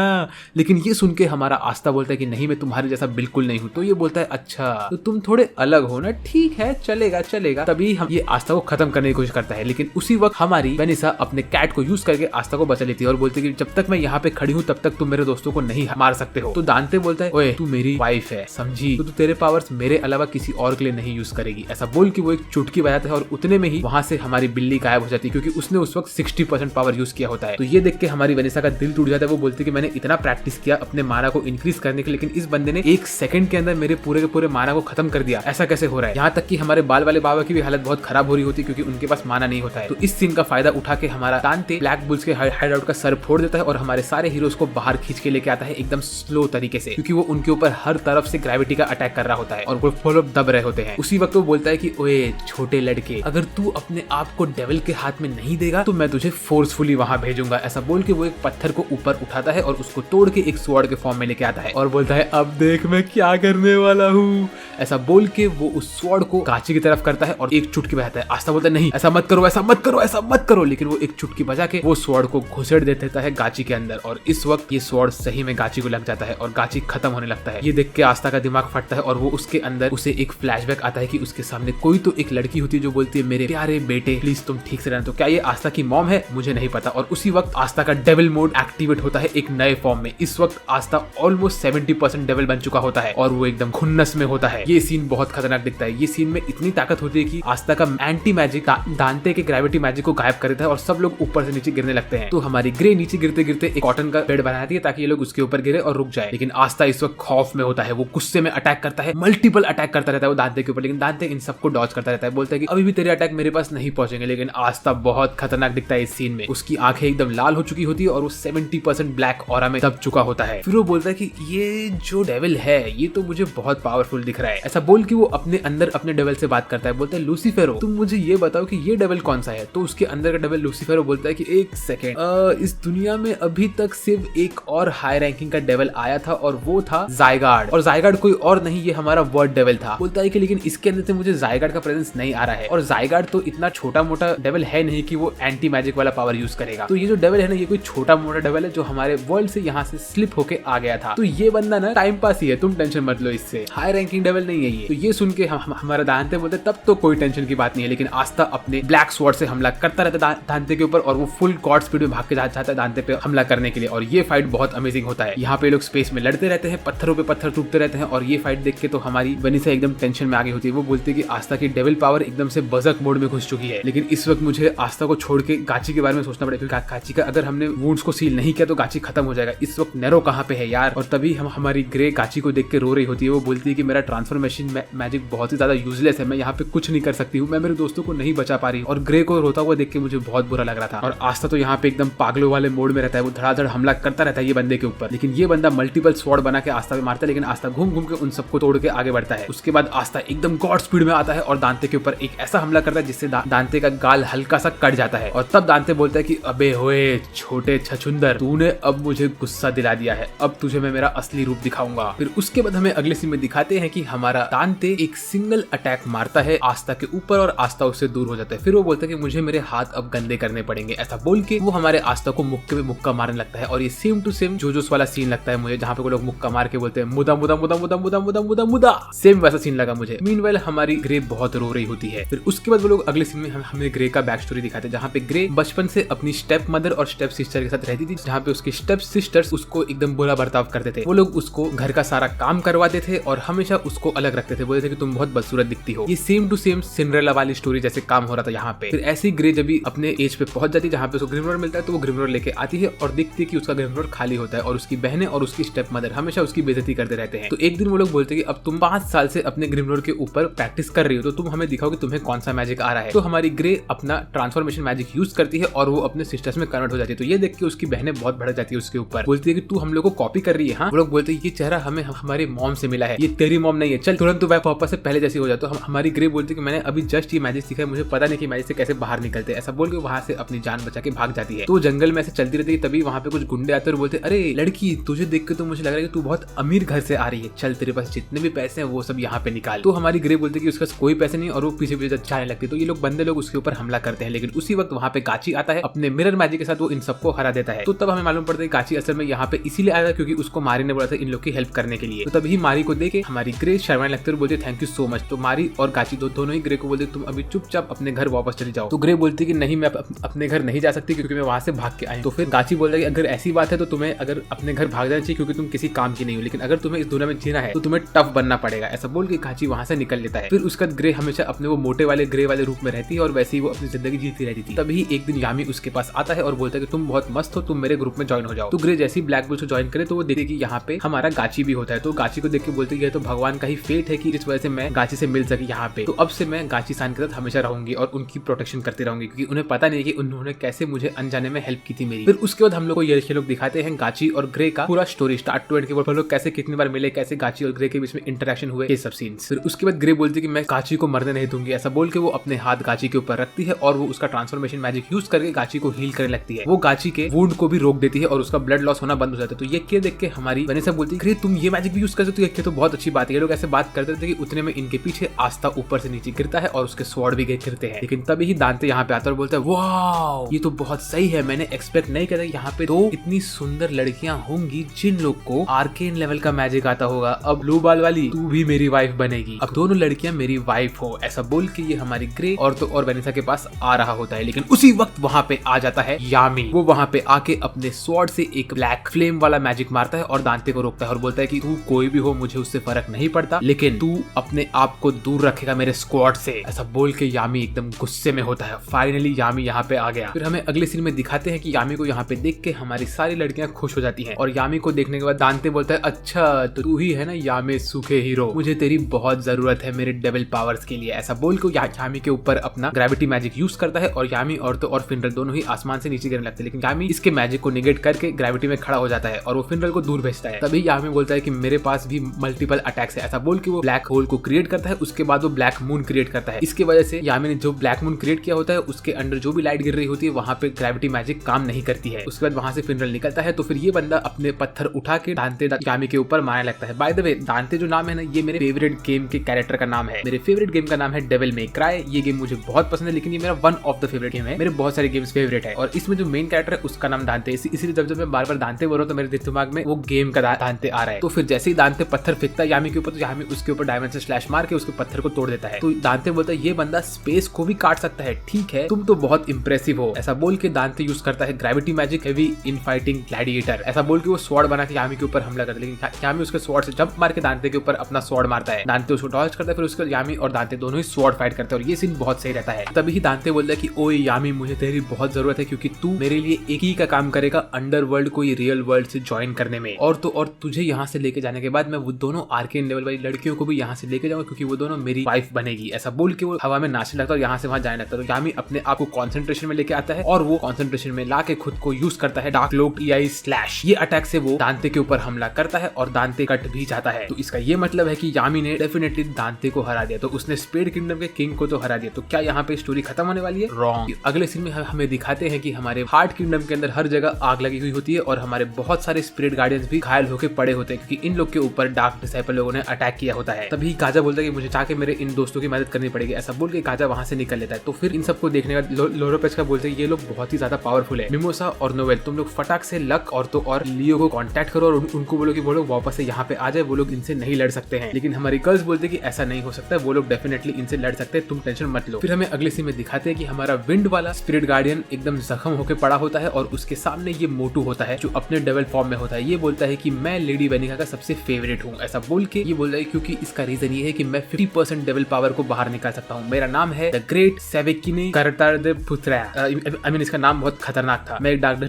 लेकिन ये सुन के हमारा आस्था बोलता है कि नहीं, मैं तुम्हारे जैसा बिल्कुल नहीं हूँ। तो ये बोलता है, अच्छा तो तुम थोड़े अलग हो ना, ठीक है, चलेगा चलेगा। तभी हम ये आस्था को खत्म करने की कोशिश करता है। लेकिन उसी वक्त हमारी वेनिसा अपने कैट को यूज करके आस्था को बचा लेती है और बोलती है कि जब तक मैं यहाँ पे खड़ी हूँ तब तक तुम मेरे दोस्तों को नहीं मार सकते हो। तो दांते बोलता है, ओए तू मेरी वाइफ है, समझी, तो तू तेरे पावर्स मेरे अलावा किसी और के लिए नहीं यूज करेगी। ऐसा बोल के वो एक चुटकी बजाता है और उतने में ही वहां से हमारी बिल्ली गायब हो जाती है, क्योंकि उसने उस वक्त 60% पावर यूज किया होता है। तो ये देख के हमारी वेनिसा का दिल टूट जाता है। वो बोलती है कि मैंने इतना प्रैक्टिस किया अपने माना को इंक्रीज करने के, लेकिन इस बंदे ने 1 सेकंड के अंदर मेरे पूरे के पूरे माना को खत्म कर दिया, ऐसा कैसे हो रहा है। यहाँ तक कि हमारे बाल वाले बाबा की भी हालत बहुत खराब हो रही होती है क्योंकि उनके पास माना नहीं होता है। तो इस सीन का फायदा उठा के हमारा दांते ब्लैक बुल्स के हाइड आउट का सर फोड़ देता है और हमारे सारे हीरोज को बाहर खींच के लेके आता है एकदम स्लो तरीके से, क्योंकि वो उनके ऊपर हर तरफ से ग्रेविटी का अटैक कर रहा होता है और वो फुल दब रहे होते हैं। उसी वक्त वो बोलता है कि ओए छोटे लड़के, अगर तू अपने आप को डेविल के हाथ में नहीं देगा तो मैं तुझे फोर्सफुली वहां भेजूंगा। ऐसा बोल के वो एक पत्थर को ऊपर उठाता है और उसको तोड़ के एक स्वॉर्ड के फॉर्म में लेके आता है और बोलता है, अब देख मैं क्या करने वाला हूँ। ऐसा बोल के वो उस स्वॉर्ड को गाची की तरफ करता है और एक चुटकी बजाता है। आस्था बोलता है, नहीं ऐसा मत करो, ऐसा मत करो, ऐसा मत करो। लेकिन वो एक चुटकी बजा के वो स्वॉर्ड को घुसेड़ देता है गाची के अंदर और इस वक्त ये स्वॉर्ड सही में गाची को लग जाता है और गाची खत्म होने लगता है। ये देख के आस्था का दिमाग फटता है और वो उसके अंदर उसे एक फ्लैशबैक आता है कि उसके सामने कोई तो एक लड़की होती है जो बोलती है, मेरे प्यारे बेटे प्लीज तुम ठीक से रहना। तो क्या ये आस्था की मॉम है, मुझे नहीं पता। और उसी वक्त आस्था का डेविल मोड एक्टिवेट होता है एक नए फॉर्म में। इस वक्त आस्था ऑलमोस्ट 70% डेविल बन चुका होता है और वो एकदम खुन्नस में होता है। ये सीन बहुत खतरनाक दिखता है। ये सीन में इतनी ताकत होती है कि आस्था का एंटी मैजिक दांते के ग्रेविटी मैजिक को गायब कर देता है और सब लोग ऊपर से नीचे गिरने लगते हैं। तो हमारी ग्रे नीचे गिरते गिरते एक कॉटन का बेड बनाती है ताकि ये लोग उसके ऊपर गिरे और रुक जाए। लेकिन आस्था इस वक्त खौफ में होता है, वो गुस्से में अटैक करता है, मल्टीपल अटैक करता रहता है वो दांते के ऊपर। लेकिन दांते इन सबको डॉज करता रहता है, बोलता है कि अभी भी तेरे अटैक मेरे पास नहीं पहुंचेंगे। लेकिन आस्था बहुत खतरनाक दिखता है इस सीन में। उसकी आंखें एकदम लाल हो चुकी होती है और वो 70% ब्लैक ऑरा में दब चुका होता है। फिर वो बोलता है कि ये जो डेविल है ये तो मुझे बहुत पावरफुल दिख रहा है। ऐसा बोल के वो अपने अंदर अपने डेविल से बात करता है, बोलता है, लूसीफेरो तुम मुझे ये बताओ कि ये डेविल कौन सा है। तो उसके अंदर का डेविल लूसीफेरो बोलता है कि एक सेकेंड, इस दुनिया में अभी तक सिर्फ एक और हाई रैंकिंग का डेविल आया था और वो था ज़ायगार्ड, और ज़ायगार्ड कोई और नहीं, ये हमारा वर्ड डेविल था। बोलता है कि लेकिन इसके अंदर से मुझे ज़ायगार्ड का प्रेजेंस नहीं आ रहा है और ज़ायगार्ड तो इतना छोटा मोटा डेविल है नहीं कि वो एंटी मैजिक वाला पावर यूज करेगा। तो ये जो डेविल है ना, ये कोई छोटा मोटा डेविल है जो हमारे वर्ल्ड से यहाँ से स्लिप होके आ गया था। तो ये बंदा ना टाइम पास ही है, तुम टेंशन मत लो, इससे हाई रैंकिंग डेविल नहीं है ये। तो ये सुन के हमारा दांते बोलते तब तो कोई टेंशन की बात नहीं है। लेकिन आस्था अपने ब्लैक स्वॉर्ड से हमला करता रहता है दांते के ऊपर और वो फुल गॉड स्पीड में भाग के जाता है दांते पे हमला करने के लिए। और ये फाइट बहुत अमेजिंग होता है। यहाँ पे लोग स्पेस में लड़ते रहते हैं, पत्थरों पे पत्थर टूटते रहते हैं और ये फाइट देख के तो हमारी वेनिसा एकदम टेंशन में आ गई होती है। वो बोलती है कि आस्था की डेविल पावर एकदम से बजक मोड में घुस चुकी है। लेकिन इस वक्त मुझे आस्था को छोड़ के गाची के बारे में सोचना पड़ेगा, क्योंकि गाची का अगर हमने वुंड्स को सील नहीं किया तो गाची खत्म हो जाएगा। इस वक्त नेरो कहाँ पे है यार। और तभी हमारी ग्रे गाची को देख के रो रही होती है। वो बोलती है कि मेरा ट्रांसफॉर्मेशन मैजिक बहुत ही ज्यादा यूजलेस है, मैं यहाँ पे कुछ नहीं कर सकती हूँ, मैं मेरे दोस्तों को नहीं बचा पा रही। और ग्रे को रोता हुआ देख के मुझे बहुत बुरा लग रहा था। और आस्था तो यहाँ पे एकदम पागलों वाले मोड में रहता है, वो धड़ाधड़ हमला करता रहता है ये बंदे के ऊपर। लेकिन ये बंदा मल्टीपल स्वॉर्ड बना के आस्था पे मारता है, लेकिन आस्था घूम घूम के उन सबको तोड़ के आगे बढ़ता है। उसके बाद आस्था एकदम गॉड स्पीड में आता है और दांते के ऊपर एक ऐसा हमला करता है जिससे दांते का गाल हल्का सा कट जाता है। और तब दांते बोलता है कि अबे होए छोटे छछुंदर, तूने अब मुझे गुस्सा दिला दिया है, अब तुझे मैं मेरा असली रूप दिखाऊंगा। फिर उसके बाद हमें अगले सीन में दिखाते हैं कि हमारा हमारा दांते एक सिंगल अटैक मारता है आस्था के ऊपर और आस्था उससे दूर हो जाता है। फिर वो बोलता है कि मुझे मेरे हाथ अब गंदे करने पड़ेंगे। ऐसा बोल के वो हमारे आस्था को मुक्के में मुक्का मारने लगता है और ये सेम टू सेम जोजोस वाला सीन लगता है मुझे, जहाँ पे वो लोग मुक्का मार के बोलते हैं मुदा मुदा मुदा मुदा मुदा मुदा मुदा मुदा। सेम वैसा सीन लगा मुझे। मीनवाइल हमारी ग्रे बहुत रो रही होती है। फिर उसके बाद वो लोग अगले सीन में हमें ग्रे का बैक स्टोरी दिखाते हैं, जहाँ पे ग्रे बचपन से अपनी स्टेप मदर और स्टेप सिस्टर के साथ रहती थी, जहाँ पे उसकी स्टेप सिस्टर्स उसको एकदम बुरा बर्ताव करते थे। वो लोग उसको घर का सारा काम करवाते थे और हमेशा उसको अलग रखते थे, बोलते थे कि तुम बहुत बदसूरत दिखती हो। ये सेम टू सेम सिंड्रेला वाली स्टोरी जैसे काम हो रहा था यहाँ पे। फिर ऐसी ग्रे जब भी अपने एज पे पहुंच जाती है जहाँ पे उसको ग्रीमरोड मिलता है, तो वो ग्रीमरोड लेके आती है और देखती है कि उसका ग्रीमरोड खाली होता है और उसकी बहनें और उसकी स्टेप मदर हमेशा उसकी बेइज्जती करते रहते हैं। तो एक दिन वो लोग बोलते हैं कि अब तुम 5 साल से अपने ग्रीमरोड के ऊपर प्रैक्टिस कर रही हो, तो तुम हमें दिखाओ कि तुम्हें कौन सा मैजिक आ रहा है। तो हमारी ग्रे अपना ट्रांसफॉर्मेशन मैजिक यूज करती है और वो अपने सिस्टर्स में कन्वर्ट हो जाती है। तो ये देख के उसकी बहनें बहुत भड़क जाती है उसके ऊपर, बोलती है कि तू हम लोग को कॉपी कर रही है। हाँ, वो लोग बोलते हैं ये चेहरा हमें हमारे मॉम से मिला है, ये तेरी मॉम नहीं है, चल तुरंत तू वापस से पहले जैसी हो जाए। तो हमारी ग्रे बोलती है कि मैंने अभी जस्ट ये मैजिक सीखा है, मुझे पता नहीं कि मैजिक से कैसे बाहर निकलते। ऐसा बोल के वहां से अपनी जान बचा के भाग जाती है। तो जंगल में ऐसे चलती रहती है, तभी वहां पे कुछ गुंडे आते और बोलते अरे लड़की, तुझे देख के तो मुझे लग रहा है कि तू बहुत अमीर घर से आ रही है, चल तेरे पास जितने भी पैसे हैं वो सब यहाँ पे निकाल। तो हमारी ग्रे बोलती है कि उसके पास कोई पैसे नहीं और वो पीछे पीछे जाने लगती है। तो ये लोग बंदे लोग उसके ऊपर हमला करते हैं, लेकिन उसी वक्त वहाँ पे गाची आता है, अपने मिरर मैजिक के साथ वो इन सबको हरा देता है। तो तब हमें मालूम पड़ता है गाची असल में यहाँ पे इसीलिए आया था क्योंकि उसको मारी ने बोला था इन लोग की हेल्प करने के लिए। तो तभी मारी को देखे हमारी ग्रे शर्माने लगती है और बोलती थैंक यू सो मच। तो मारी और गाची दोनों ही ग्रे को बोलते तुम अभी चुपचाप अपने घर वापस चली जाओ। तो ग्रे बोलती कि नहीं, मैं अपने घर नहीं जा सकती क्योंकि मैं वहां से भाग के आई। तो फिर गाची बोलता है कि अगर ऐसी बात है तो तुम्हें अगर अपने घर भाग जाना चाहिए क्योंकि तुम किसी काम की नहीं हो, लेकिन अगर तुम्हें इस दुनिया में जीना है तो तुम्हें टफ बनना पड़ेगा। ऐसा बोल के गाची वहां से निकल लेता है। फिर उसका ग्रे हमेशा अपने वो मोटे वाले ग्रे वाले रूप में रहती है और वैसे ही वो अपनी जिंदगी जीती रहती थी। तभी एक दिन यामी उसके पास आता है और बोलता है कि तुम बहुत मस्त हो, तुम मेरे ग्रुप में ज्वाइन हो जाओ। तो ग्रे जैसी ब्लैक बुल्स को ज्वाइन करे तो वो देखते कि यहाँ पे हमारा गाची भी होता है। तो गाची को देख के बोलते हैं तो भगवान का ही फेट है कि इस वजह से मैं गाची से मिल सकी यहाँ पे। तो अब से मैं गाची सान के साथ हमेशा रहूंगी और उनकी प्रोटेक्शन करती रहूंगी क्योंकि उन्हें पता नहीं कि उन्होंने कैसे मुझे अनजाने में हेल्प की थी मेरी। फिर उसके बाद हम लोग को ये लोग दिखाते हैं गाची और ग्रे का पूरा स्टोरी स्टार्ट टू एंड के वो लोग कैसे कितनी बार मिले, कैसे गाची और ग्रे के बीच में इंटरेक्शन हुए, ये सब सीन्स। फिर उसके बाद ग्रे बोलती कि मैं गाची को मरने नहीं दूंगी। ऐसा बोल के वो अपने हाथ गाची के ऊपर रखती है और वो उसका ट्रांसफॉर्मेशन मैजिक यूज करके गाची को हील करने लगती है। वो गाची के वुंड को भी रोक देती है और उसका ब्लड लॉस होना बंद हो जाता है। तो ये क्या देख के हमारी वनेसा बोलती है तुम ये मैजिक भी यूज कर सकते हो, तो बहुत अच्छी बात है। ये लोग ऐसे बात करते थे कि उतने में इनके पीछे आस्था ऊपर से नीचे गिरता है और उसके स्वॉर्ड भी गिरते हैं। लेकिन तभी ही दांते यहाँ पे आता है और बोलता है वाओ ये तो बहुत सही है, मैंने एक्सपेक्ट नहीं किया था यहाँ पे दो इतनी सुंदर लड़कियां होंगी जिन लोग को आर्केन लेवल का मैजिक आता होगा। अब ब्लू बाल वाली तू भी मेरी वाइफ बनेगी, अब दोनों लड़कियां मेरी वाइफ हो। ऐसा बोल के ये हमारी ग्रे और तो और वेनेसा के पास आ रहा होता है। लेकिन उसी वक्त वहाँ पे आ जाता है यामी। वो वहाँ पे आके अपने स्वॉर्ड से एक ब्लैक फ्लेम वाला मैजिक मारता है और दांते को रोकता है और बोलता है कि तू कोई भी हो मुझे उससे फर्क नहीं पड़ता, लेकिन तू अपने आप को दूर रखेगा मेरे स्क्वाड से। ऐसा बोल के यामी एकदम गुस्से में होता है। फाइनली यामी यहाँ पे आ गया। फिर हमें अगले सीन में दिखाते हैं कि यामी को यहाँ पे देख के हमारी सारी लड़कियां खुश हो जाती हैं और यामी को देखने के बाद दांते बोलता है अच्छा तो तू ही है ना यामी सूखे हीरो, मुझे तेरी बहुत जरूरत है मेरे डेविल पावर्स के लिए। ऐसा बोल के यामी के ऊपर अपना ग्रेविटी मैजिक यूज करता है और यामी और तो और फिनरल दोनों ही आसमान से नीचे गिरने लगते हैं। लेकिन यामी इसके मैजिक को निगेट करके ग्रेविटी में खड़ा हो जाता है और वो फिनरल को दूर भेजता है। तभी यामी बोलता है कि मेरे पास भी मल्टीपल अटैक्स है। ऐसा बोल के वो ब्लैक होल को क्रिएट करता है। उसके बाद वो ब्लैक मून क्रिएट करता है। इसकी वजह से यामी ने जो ब्लैक मून क्रिएट किया होता है उसके अंदर जो भी लाइट गिर रही होती है वहां पे ग्रेविटी मैजिक काम नहीं करती है। उसके बाद वहां से फिनरल निकलता है। तो फिर ये बंदा अपने पत्थर उठा के दांते यामी के ऊपर मारने लगता है। बाय द वे दांते जो नाम है ना ये मेरे फेवरेट गेम के कैरेक्टर का नाम है। मेरे फेवरेट गेम का नाम है डेविल मे क्राई। ये गेम मुझे बहुत पसंद है, लेकिन ये मेरा one of the favourite game है। मेरे बहुत सारे गेम्स फेवरेट है और इसमें जो मेन कैरेक्टर है उसका नाम दांते। इसीलिए जब मैं बार बार दांते बोल रहा हूं तो मेरे दिमाग में वो गेम का दांते आ रहा है। तो फिर जैसे ही दांते पत्थर फेंकता है यामी के ऊपर तो यामी उसके ऊपर डायमंड से स्लैश मार के उसके पत्थर को तोड़ देता है। तो दांते बोलता है ये बंदा स्पेस को भी काट सकता है, ठीक है तुम तो बहुत इंप्रेसिव हो। ऐसा बोल के दांते यूज करता है gravity magic heavy in fighting gladiator. ऐसा बोल के वो स्वॉर्ड बना के यामी के ऊपर हमला करता है, लेकिन यामी उसके स्वॉर्ड से जंप मार के दांते के ऊपर अपना स्वॉर्ड मारता है। दांते उसको डॉज करता है। फिर उसके यामी और दांते दोनों ही स्वॉर्ड फाइट करते हैं और ये सीन बहुत सही रहता है। तभी ही दांते बोलता है कि ओए यामी मुझे तेरी बहुत जरूरत है क्योंकि तू मेरे लिए एक ही का काम करेगा अंडरवर्ल्ड को ये रियल वर्ल्ड से ज्वाइन करने में। और तो और तुझे यहाँ से लेके जाने के बाद मैं वो दोनों आर्केन लेवल वाली लड़कियों को भी यहाँ से लेके जाऊंगा क्योंकि वो दोनों मेरी वाइफ बनेगी। ऐसा बोल के वो हवा में नाचने लगता है और यहाँ से वहां जाने लगता है। तो यामी अपने आप को कॉन्सेंट्रेशन में लेके आता है और वो कॉन्सेंट्रेशन में लाके खुद को यूज करता है डार्क क्लोक्ड ईआई स्लैश। ये अटैक से वो दांते के ऊपर हमला करता है और दांते कट भी जाता है। तो इसका ये मतलब है कि यामी ने डेफिनेटली दांते को हरा दिया। तो उसने स्पेड किंगडम के किंग को तो हरा दिया। तो क्या यहाँ पे स्टोरी खत्म होने वाली है? रॉन्ग। अगले सीन में हमें दिखाते हैं कि हमारे हार्ट किंगडम के अंदर हर जगह आग लगी हुई होती है और हमारे बहुत सारे स्पिरिट गार्डियंस भी घायल होकर पड़े होते हैं क्योंकि इन लोग के ऊपर डार्क डिसाइपल लोगों ने अटैक अटैक किया होता है। तभी गाजा बोलता है कि मुझे जाके मेरे इन दोस्तों की मदद करनी पड़ेगी। ऐसा बोल के गाजा वहां से निकल लेता है। तो फिर इन सबको देखने का लोरोपेस्का बोलते हैं ये लोग बहुत ही ज्यादा पावरफुल है। मिमोसा और नोवेल तुम लोग फटाक से लक और तो और लियो को कांटेक्ट करो और उनको बोलो कि वो लोग वापस से यहाँ पे आ जाए, वो लोग इनसे नहीं लड़ सकते हैं। लेकिन हमारी गर्ल्स बोलते हैं कि ऐसा नहीं हो सकता, वो लोग डेफिनेटली इनसे लड़ सकते हैं, तुम टेंशन मत लो। फिर हमें अगले सीन में दिखाते हैं कि हमारा विंड वाला स्पिरिट गार्डियन एकदम जख्म होकर पड़ा होता है और उसके सामने ये मोटू होता है जो अपने डेविल फॉर्म में होता है। ये बोलता है कि मैं लेडी वेनिका का सबसे फेवरेट हूँ। ऐसा बोल के ये बोल रहा है क्योंकि इसका रीजन ये है कि मैं 50% डेविल पावर को बाहर निकाल सकता हूँ। मेरा नाम है द ग्रेट सेवेकिनी करतारपुत्रा। आई मीन इसका नाम बहुत खतरनाक था। मैं एक डार्क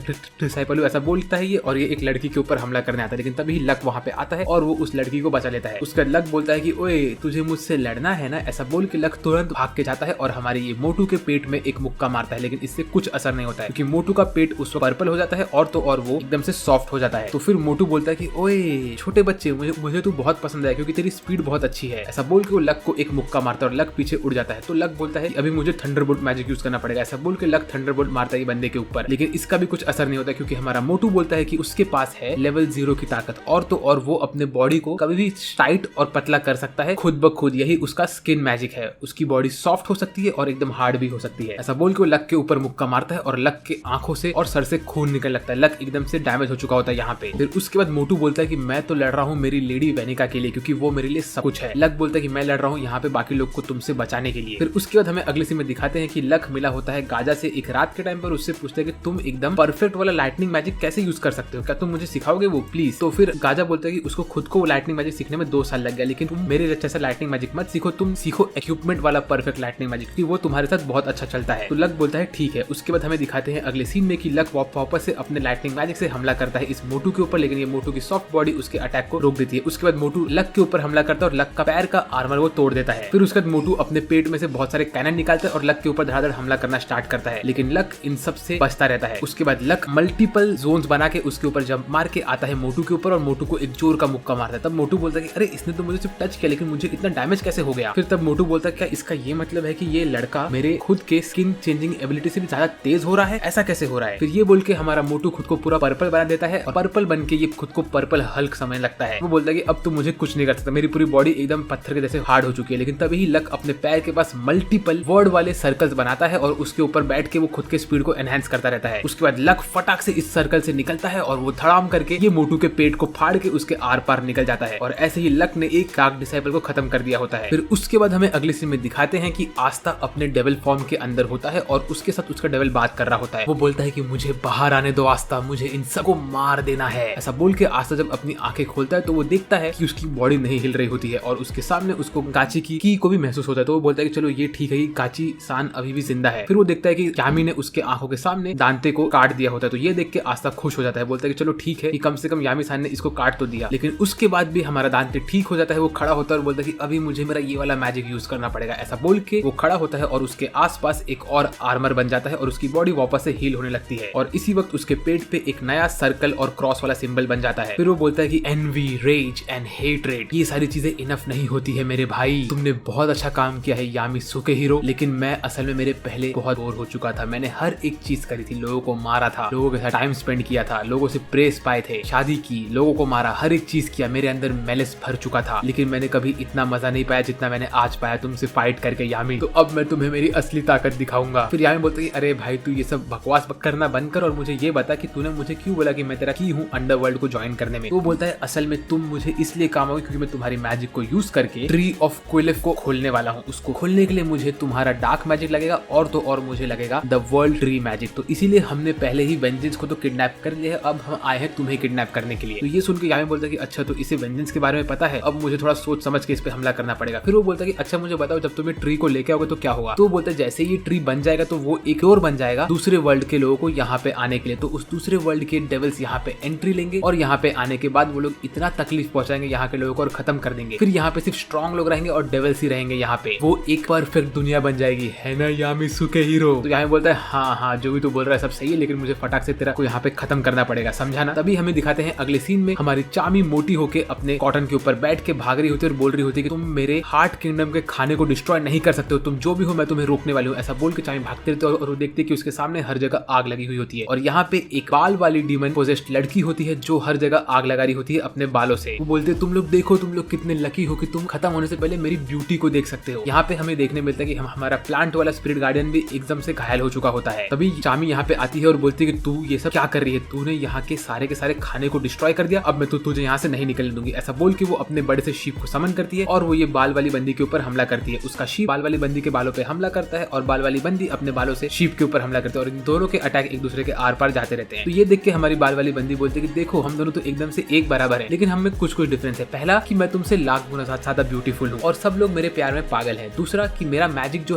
डिसाइपल हूँ, ऐसा बोलता है ये। और ये एक लड़की के ऊपर हमला करने आता है, लेकिन तभी लक वहाँ पे आता है और वो उस लड़की को बचा लेता है। उसका लक बोलता है कि ओए तुझे मुझसे लड़ना है ना। ऐसा बोल के लक तुरंत भाग के जाता है और हमारे ये मोटू के पेट में एक मुक्का मारता है, लेकिन इससे कुछ असर नहीं होता है क्योंकि मोटू का पेट उस वक्त पर्पल हो जाता है और तो और वो एकदम से सॉफ्ट हो जाता है। तो फिर मोटू बोलता है कि ओए छोटे बच्चे मुझे तू बहुत पसंद है क्योंकि तेरी स्पीड बहुत अच्छी है। ऐसा बोल के वो लक को एक मुक्का मारता है और लक पीछे उड़ जाता है। तो लक बोलता है अभी मुझे थंडरबोल्ट मैजिक यूज करना पड़ेगा। ऐसा बोल के लक थंडरबोल्ट मारता है बंदे के ऊपर, लेकिन इसका भी कुछ असर नहीं होता क्योंकि हमारा मोटू बोलता है कि उसके पास है लेवल 0 की ताकत और तो और वो अपने बॉडी को कभी भी टाइट और पतला कर सकता है खुद ब खुद। यही उसका स्किन मैजिक है। उसकी बॉडी सॉफ्ट हो सकती है और एकदम हार्ड भी हो सकती है। ऐसा बोल के वो लक के ऊपर मुक्का मारता है और लक के आंखों से और सर से खून निकल लगता है। लक एकदम से डैमेज हो चुका होता है यहाँ पे। फिर उसके बाद मोटू बोलता है कि मैं तो लड़ रहा हूँ मेरी लेडी वेनिका के लिए क्योंकि वो मेरे लिए सब कुछ है। लक बोलता है कि मैं लड़ रहा हूँ यहाँ पे बाकी लोग को तुमसे बचाने के लिए। फिर उसके बाद हमें अगले सीन में दिखाते हैं कि लक मिला होता है गाजा से एक रात के टाइम पर। उससे पूछते हैं कि तुम एकदम परफेक्ट वाला लाइटनिंग मैजिक कैसे यूज कर सकते हो, क्या तुम मुझे सिखाओगे वो प्लीज। तो फिर गाजा बोलता है कि उसको खुद को लाइटनिंग मैजिक सीखने में 2 साल लग गया, लेकिन तुम मेरे जैसा लाइटनिंग मैजिक मत सीखो, तुम सीखो इक्विपमेंट वाला परफेक्ट लाइटनिंग मैजिक क्योंकि वो तुम्हारे साथ बहुत अच्छा चलता है। तो लक बोलता है ठीक है। उसके बाद हमें दिखाते हैं अगले सीन में कि लक वापस से अपने लाइटनिंग मैजिक से हमला करता है इस मोटू के ऊपर, लेकिन ये मोटू की सॉफ्ट बॉडी उसके अटैक को रोक देती है। उसके बाद मोटू लक के ऊपर हमला करता है और लक का पैर का आर्मर वो तोड़ देता है। फिर उसके बाद मोटू अपने पेट में से बहुत सारे कैनन निकालता है और लक के ऊपर धड़ाधड़ हमला करना स्टार्ट करता है, लेकिन लक इन सब से बचता रहता है। उसके बाद लक मल्टीपल जोन्स बना के उसके ऊपर जंप मार के आता है मोटू के ऊपर और मोटू को एक जोर का मुक्का मारता है। तब मोटू बोलता है कि अरे इसने तो मुझे सिर्फ टच किया लेकिन मुझे इतना डैमेज कैसे हो गया। फिर तब मोटू बोलता है क्या इसका ये मतलब है कि ये लड़का मेरे खुद के स्किन चेंजिंग एबिलिटी से भी ज्यादा तेज हो रहा है, ऐसा कैसे हो रहा है। फिर ये बोल के हमारा मोटू खुद को पूरा पर्पल बना देता है और पर्पल बन के ये खुद को पर्पल हल्क समझने लगता है। वो बोलता है कि अब तो मुझे कुछ नहीं कर सकता, मेरी पूरी बॉडी एकदम पत्थर के जैसे हार्ड हो चुकी है। लेकिन तभी लक अपने पैर के पास मल्टीपल वर्ड वाले सर्कल्स बनाता है और उसके ऊपर बैठ के वो खुद के स्पीड को एनहांस करता रहता है। उसके बाद लक फटाक से इस सर्कल से निकलता है और वो धड़ाम करके ये मोटू के पेट को फाड़ के उसके आर पार निकल जाता है और ऐसे ही लक ने एक डार्क डिसाइपल को खत्म कर दिया होता है। फिर उसके बाद हमें अगले सीन में दिखाते हैं कि आस्था अपने डेविल फॉर्म के अंदर होता है और उसके साथ उसका डेविल बात कर रहा होता है। वो बोलता है कि मुझे बाहर आने दो आस्था, मुझे इन सबको मार देना है। ऐसा बोल के आस्था जब अपनी आंखें खोलता है तो वो देखता है कि उसकी बॉडी नहीं हिल रही होती है और उसके सामने उसको गाची की को भी महसूस होता है। तो वो बोलता है कि चलो ये ठीक है, गाची सान अभी भी जिंदा है। फिर वो देखता है कि यामी ने उसके आंखों के सामने दांते को काट दिया होता है। तो ये देख के आस्था खुश हो जाता है, बोलता है कि चलो ठीक है कि कम से कम यामी सान ने इसको काट तो दिया। लेकिन उसके बाद भी हमारा दांते ठीक हो जाता है। वो खड़ा होता है और बोलता है कि अभी मुझे मेरा ये वाला मैजिक यूज करना पड़ेगा। ऐसा बोल के वो खड़ा होता है और उसके आसपास एक और आर्मर बन जाता है और उसकी बॉडी वापस से हील होने लगती है और इसी वक्त उसके पेट पे एक नया सर्कल और क्रॉस वाला सिंबल बन जाता है। फिर वो बोलता है कि एनवी, रेज एंड हेट्रेड ये सारी चीजें इनफ नहीं होती है मेरे भाई, तुमने बहुत अच्छा काम किया है यामी सुकेहीरो, लेकिन मैं असल में मेरे पहले बहुत बोर हो चुका था। मैंने हर एक चीज करी थी, लोगों को मारा था, लोगों के साथ टाइम स्पेंड किया था, लोगों से प्रेस पाए थे, शादी की, लोगों को मारा, हर एक चीज किया, मेरे अंदर मेलिस भर चुका था, लेकिन मैंने कभी इतना मजा नहीं पाया जितना मैंने आज पाया तुमसे फाइट करके यामी। तो अब मैं तुम्हें मेरी असली ताकत दिखाऊंगा। फिर यामी बोलता है अरे भाई तू ये सब बकवास करना बंद कर और मुझे ये बता कि तूने मुझे क्यों बोला कि मैं तेरा की हूँ अंडरवर्ल्ड को ज्वाइन करने में। तो बोलता है असल में तुम मुझे इसलिए काम आओगे क्योंकि मैं तुम्हारी मैजिक को यूज करके ट्री ऑफ क्विलिफ को खोलने वाला हूँ। उसको खोलने के लिए मुझे तुम्हारा डार्क मैजिक लगेगा और तो और मुझे लगेगा द वर्ल्ड ट्री मैजिक। तो इसीलिए हमने पहले ही वेंजेंस को तो किडनैप कर लिया है, अब हम आए हैं तुम्हें किडनैप करने के लिए। तो ये सुन के यामी बोलता है कि अच्छा तो इसे वेंजेंस के बारे में पता है, अब मुझे थोड़ा सोच समझ के इस पे हमला करना पड़ेगा। फिर वो बोलता है कि अच्छा मुझे बताओ जब तुम्हें ट्री को लेके आओगे तो क्या होगा। तो वो बोलता है जैसे ये ट्री बन जाएगा तो वो एक और बन जाएगा दूसरे वर्ल्ड के लोगों को यहाँ पे आने के लिए। तो उस दूसरे वर्ल्ड के डेविल्स यहाँ पे एंट्री लेंगे और यहाँ पे आने के बाद वो लोग इतना तकलीफ पहुंचाएंगे यहाँ के लोगों को और खत्म कर देंगे। फिर यहाँ पे सिर्फ स्ट्रॉन्ग लोग रहेंगे और डेविल्स ही रहेंगे यहाँ पे। वो एक परफेक्ट दुनिया बन जाएगी, है ना यामी सुकेहीरो। तो यामी बोलता है हाँ जो भी तू बोल रहा है सब सही है, लेकिन मुझे फटाक से तेरा को यहाँ पे खत्म करना पड़ेगा, समझा ना। तभी हमें दिखाते हैं अगले सीन में हमारी चामी मोटी होके अपने कॉटन के ऊपर बैठ के भाग रही होती है और बोल रही होती है कि तुम मेरे हार्ट किंगडम के खाने को डिस्ट्रॉय नहीं कर सकते हो, तुम जो भी हो मैं तुम्हें रोकने वाली हूँ। ऐसा बोल के चामी भागते रहते और वो देखते कि उसके सामने हर जगह आग लगी हुई होती है और यहाँ पे एक बाल वाली डीमन पोजेस्ड लड़की होती है जो हर जगह आग लगा रही होती है अपने बालों से। वो बोलते तुम लोग देखो तुम लोग कितने लकी हो कि तुम खत्म होने से पहले मेरी ब्यूटी को देख सकते हो। यहाँ पे हमें देखने मिलता है कि हमारा प्लांट वाला स्पिरिट गार्डियन भी एकदम से घायल हो चुका होता है। तभी चामी यहाँ पे आती है और बोलती है कि तू ये सब क्या कर रही है, तूने यहाँ के सारे खाने को डिस्ट्रॉय कर दिया, अब मैं तुझे यहाँ से नहीं निकलने दूंगी। ऐसा बोल के वो अपने बड़े से शीप को समन करती है और वो ये बाल वाली बंदी के ऊपर हमला करती है। उसका शीप बाल वाली बंदी के बालों पे हमला करता है और बाल वाली बंदी अपने बालों से शीप के ऊपर हमला करते हैं और इन दोनों के अटैक एक दूसरे के आर पार जाते रहते हैं। तो ये देख के हमारी बाल वाली बंदी बोलती है कि देखो हम दोनों तो एकदम से एक बराबर है, लेकिन हम में कुछ डिफरेंस है। पहला कि मैं तुमसे लाख गुना ज्यादा ब्यूटीफुल हूँ और सब लोग मेरे प्यार में पागल है। दूसरा कि मेरा मैजिक जो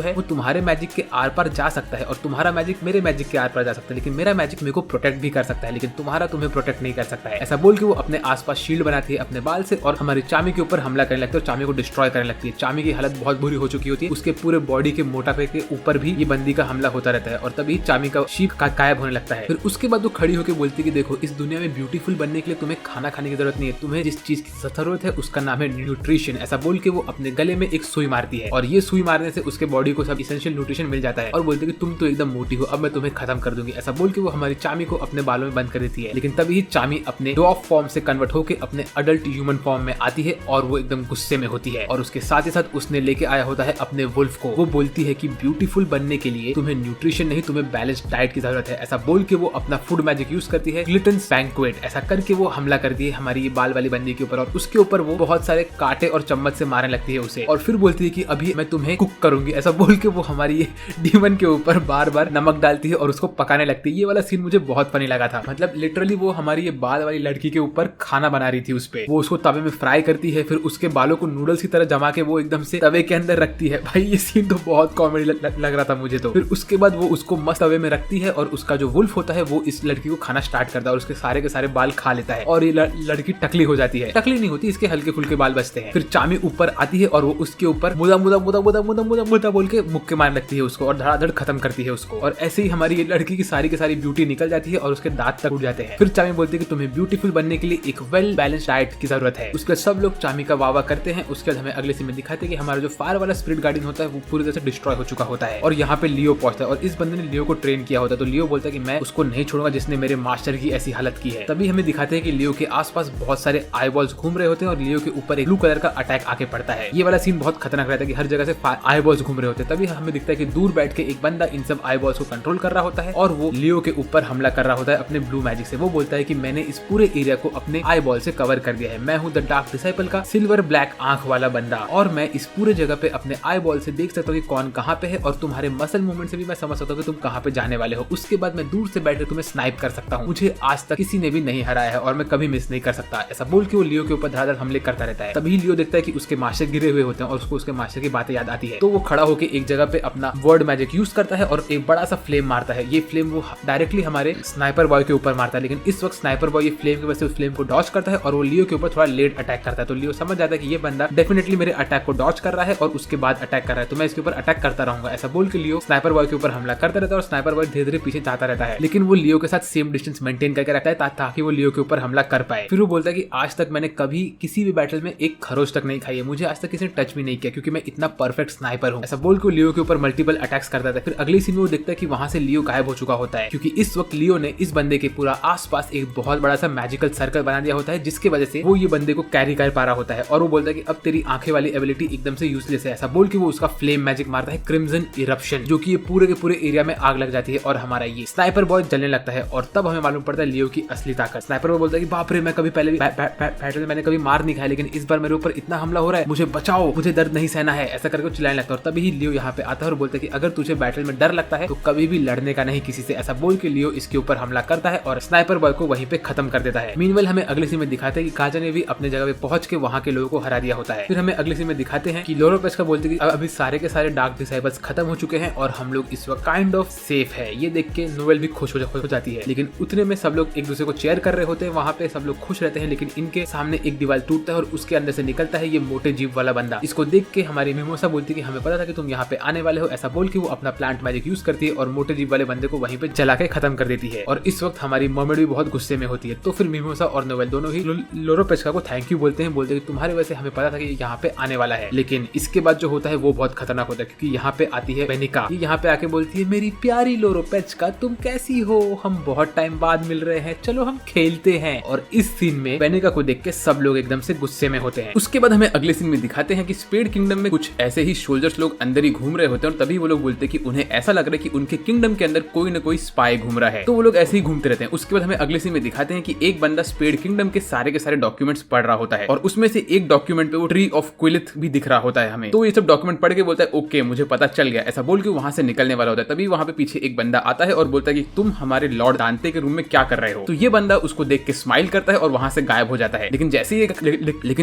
है वो तुम्हारे मैजिक के आर पार जा सकता है और तुम्हारा मैजिक मेरे मैजिक के आर पार जा सकता है, लेकिन मेरा मैजिक मेरे को प्रोटेक्ट भी कर सकता है, लेकिन तुम्हारा तुम्हें प्रोटेक्ट नहीं कर सकता है। ऐसा बोल के वो अपने आसपास शील्ड बनाती है अपने बाल से और हमारी चामी के ऊपर हमला करने लगती है और चामी को डिस्ट्रॉय करने लगती है। चामी की हालत बहुत बुरी हो चुकी होती है, उसके पूरे बॉडी के मोटापे के ऊपर भी ये बंदी का हमला होता रहता है और तभी चामी का शीप गायब होने लगता है। फिर उसके बाद वो खड़ी होकर बोलती है कि देखो इस दुनिया में ब्यूटीफुल बनने के लिए तुम्हें खाना खाने की जरूरत नहीं है, तुम्हें जिस चीज की जरूरत है उसका नाम है न्यूट्रिशन। ऐसा बोल के वो अपने गले में एक सुई मारती है और ये सुई मारने से उसके बॉडी को सब इसेंशियल न्यूट्रिशन मिल जाता है और बोलती है कि तुम तो एकदम मोटी हो, अब मैं तुम्हें खत्म कर दूंगी। ऐसा बोल के वो हमारी चामी को अपने बालों में बंद कर देती है, लेकिन तभी चामी अपने डॉग फॉर्म से कन्वर्ट होकर अपने अडल्ट ह्यूमन फॉर्म में आती है और वो एकदम गुस्से में होती है और उसके साथ ही साथ उसने लेके आया होता है अपने वुल्फ को। वो बोलती है कि ब्यूटीफुल बनने के लिए तुम्हें न्यूट्रिशन नहीं, तुम्हें बैलेंस्ड डाइट की जरूरत है। ऐसा बोल के वो अपना फूड मैजिक यूज करती है, ग्लिटन्स बैंक्वेट। ऐसा करके वो हमला करती है हमारी बाल वाली बंदी के ऊपर और उसके ऊपर वो बहुत सारे कांटे और चम्मच से मारने लगती है उसे और फिर बोलती है कि अभी मैं तुम्हें कुक करूंगी। ऐसा बोल के वो हमारी ये डीमन के ऊपर बार बार नमक डालती है और उसको पकाने लगती है। ये वाला सीन मुझे बहुत फनी लगा था, मतलब लिटरली वो हमारी ये बाल वाली लड़की के ऊपर खाना बना रही थी, उस पे वो उसको तवे में फ्राई करती है, फिर उसके बालों को नूडल्स की तरह जमा के वो एकदम से तवे के अंदर रखती है। भाई ये सीन तो बहुत कॉमेडी लग रहा था मुझे तो। फिर उसके बाद वो उसको मस्त तवे में रखती है और उसका जो वुल्फ होता है वो इस लड़की को खाना स्टार्ट करता है और उसके सारे के सारे बाल खा लेता है और ये लड़की टकली हो जाती है। टकली नहीं होती, इसके हल्के फुल्के बाल बचते हैं। फिर चामी ऊपर आती है और वो उसके ऊपर मुदा मुदा मुदा मुदा मुदा मुदा मुदा बोल के मुक्के मारने लगती है उसको और धड़ाधड़ खत्म करती है उसको और ऐसे ही हमारी ये लड़की की सारी ब्यूटी निकल जाती है और उसके दांत तक उड़ जाते हैं। फिर चामी बोलती है कि तुम्हें ब्यूटीफुल बनने के लिए एक वेल बैलेंस्ड डाइट की जरूरत है। उसके बाद सब लोग चामी का वाह करते हैं। उसके बाद हमें अगले सीन में दिखाते हैं कि हमारा जो फायर वाला स्पिरिट गार्डियन होता है वो पूरी तरह से डिस्ट्रॉय हो चुका होता है और यहाँ पे लियो पहुंचता है और इस बंदे ने लियो को ट्रेन किया होता है। तो लियो बोलता है कि मैं उसको नहीं छोड़ूंगा जिसने मेरे मास्टर की ऐसी हालत की है। तभी हमें दिखाते हैं कि लियो के आसपास बहुत सारे आई बॉल्स घूम रहे होते हैं और लियो के ऊपर एक ब्लू कलर का अटैक आके पड़ता है। ये वाला सीन बहुत खतरनाक रहता है कि हर जगह से आई बॉल्स घूम रहे होते हैं। तभी हमें दिखता है कि दूर बैठ के एक बंदा इन सब आई बॉल्स को कंट्रोल कर रहा होता है और वो लियो के ऊपर हमला कर रहा होता है अपने ब्लू मैजिक से। वो बोलता है कि मैंने इस पूरे एरिया को अपने आई बॉल से कवर कर दिया है, मैं हूँ द डार्क डिसाइपल का सिल्वर ब्लैक आंख वाला बंदा और मैं इस पूरे जगह पे अपने आई बॉल से देख सकता हूँ कि कौन कहाँ पे है और तुम्हारे मसल मूवमेंट से भी मैं समझ सकता हूँ कि तुम कहाँ पे जाने वाले हो। उसके बाद मैं दूर से बैठकर तुम्हें स्नाइप कर सकता हूँ, मुझे आज तक किसी ने भी नहीं हराया है और मैं कभी मिस नहीं कर सकता। ऐसा बोल के वो लियो के ऊपर धड़ाधड़ हमले करता रहता है। तभी लियो देखता है कि उसके मास्टर गिरे हुए होते हैं और उसको उसके मास्टर की बातें याद आती है। तो वो खड़ा होकर एक जगह पे अपना वर्ड मैजिक यूज करता है और एक बड़ा सा फ्लेम मारता है। ये फ्लेम वो डायरेक्टली हमारे स्नाइपर बॉय के ऊपर मारता है, लेकिन इस वक्त स्नाइपर बॉय ये फ्लेम की वजह से उस फ्लेम को डॉज करता है और वो लियो के ऊपर थोड़ा लेट अटैक करता है। तो लियो समझ जाता है कि ये बंदा डेफिनेटली मेरे अटैक को डॉज कर रहा है और उसके बाद अटैक कर रहा है, तो मैं इसके ऊपर अटैक करता रहूंगा। ऐसा बोल के लियो स्नाइपर बॉय के ऊपर हमला करता रहता है और स्नाइपर बॉय धीरे धीरे पीछे जाता रहता है, लेकिन वो लियो के साथ सेम डिस्टेंस मेंटेन करके रखता है ताकि वो लियो के ऊपर हमला कर पाए। फिर वो बोलता है कि आज तक मैंने कभी किसी भी बैटल में एक खरोच तक नहीं खाई है, मुझे आज तक किसी ने टच भी नहीं किया क्योंकि मैं इतना परफेक्ट स्नाइपर हूँ। ऐसा बोल के लियो के ऊपर मल्टीपल अटैक्स करता था। फिर अगली सीन में वो देखता है कि वहां से लियो गायब हो चुका होता है क्योंकि इस वक्त लियो ने इस बंदे के पूरा आसपास एक बहुत बड़ा सा मैजिकल सर्कल बना दिया होता है जिसकी वजह से वो ये बंदे को कैरी कर पा रहा होता है और वो बोलता है कि अब तेरी आंखें वाली एबिलिटी एकदम से यूजलेस है। ऐसा बोल के वो उसका फ्लेम मैजिक मारता है क्रिम्सन इरप्शन, जो कि ये पूरे के पूरे एरिया में आग लग जाती है और हमारा ये स्नाइपर बॉय जलने लगता है और तब हमें मालूम पड़ता है लियो की असली ताकत। स्नाइपर बॉय बोलता है कि बाप रे, मैं कभी पहले बैटल में मैंने कभी मार नहीं खाया, लेकिन इस बार मेरे ऊपर इतना हमला हो रहा है, मुझे बचाओ, मुझे दर्द नहीं सहना है। ऐसा करके चिल्लाने लगता है और तभी लियो यहाँ पे आता है और बोलता है कि अगर तुझे बैटल में डर लगता है तो कभी भी लड़ने का नहीं किसी से। ऐसा बोल के लियो इसके ऊपर हमला करता है और स्नाइपर बॉय को वहीं पे खत्म कर देता है। मीनवेल हमें अगले सीन में दिखाते हैं कि काजा ने भी अपने जगह पे पहुंच के वहां के लोगों को हरा दिया होता है। फिर हमें अगले सीन में दिखाते हैं कि लोरो पेच का बोलते हैं कि अभी सारे के सारे डार्क डिसाइबल्स खत्म हो चुके हैं और हम लोग इस वक्त काइंड ऑफ सेफ है। ये देख के नोवेल भी खुश हो जाती है, लेकिन उतने में सब लोग एक दूसरे को चेयर कर रहे होते हैं। वहां पे सब लोग खुश रहते हैं, लेकिन इनके सामने एक दीवार टूटता है और उसके अंदर से निकलता है ये मोटे जीव वाला बंदा। इसको देख के हमारी मिमोसा बोलती है कि हमें पता था कि तुम यहाँ पे आने वाले हो। ऐसा बोल के वो अपना प्लांट मैजिक यूज करती है और मोटे जीव वाले बंदे को वहीं पे जला के खत्म कर देती है और इस वक्त हमारी मर्मेड भी बहुत गुस्से में होती है। तो फिर मिमोसा और नोवेल दोनों ही लोरो पेचका को थैंक यू बोलते हैं कि तुम्हारी वजह से हमें पता था कि यहाँ पे आने वाला है। लेकिन इसके बाद जो होता है वो बहुत खतरनाक होता है क्योंकि यहाँ पे आती है बेनिका। यहाँ पे आके बोलती है मेरी प्यारी लोरो पेचका, तुम कैसी हो, हम बहुत टाइम बाद मिल रहे हैं, चलो हम खेलते हैं। और इस सीन में बेनिका को देख के सब लोग एकदम से गुस्से में होते हैं। उसके बाद हमें अगले सीन में दिखाते हैं कि स्पेड किंगडम में कुछ ऐसे ही सोल्जर्स लोग अंदर ही घूम रहे होते हैं और तभी वो लोग बोलते हैं कि उन्हें ऐसा लग रहा है कि उनके किंगडम के अंदर कोई ना कोई स्पाई घूम रहा है, तो वो लोग ऐसे ही घूमते रहते हैं। उसके बाद हमें अगले सीन में दिखाते हैं कि एक बंदा स्पेड किंगडम के सारे डॉक्यूमेंट्स पढ़ रहा होता है और उसमें से एक डॉक्यूमेंट पे वो ट्री ऑफ क्विलिथ भी दिख रहा होता है हमें। तो ये सब डॉक्यूमेंट पढ़ के बोलता है ओके मुझे पता चल गया, ऐसा बोल के वहां से निकलने वाला होता है। तभी वहां पे पीछे एक बंदा आता है और बोलता है कि तुम हमारे लॉर्ड दांते के रूम में क्या कर रहे हो। तो ये बंदा उसको देख के स्माइल करता है और वहां से गायब हो जाता है। लेकिन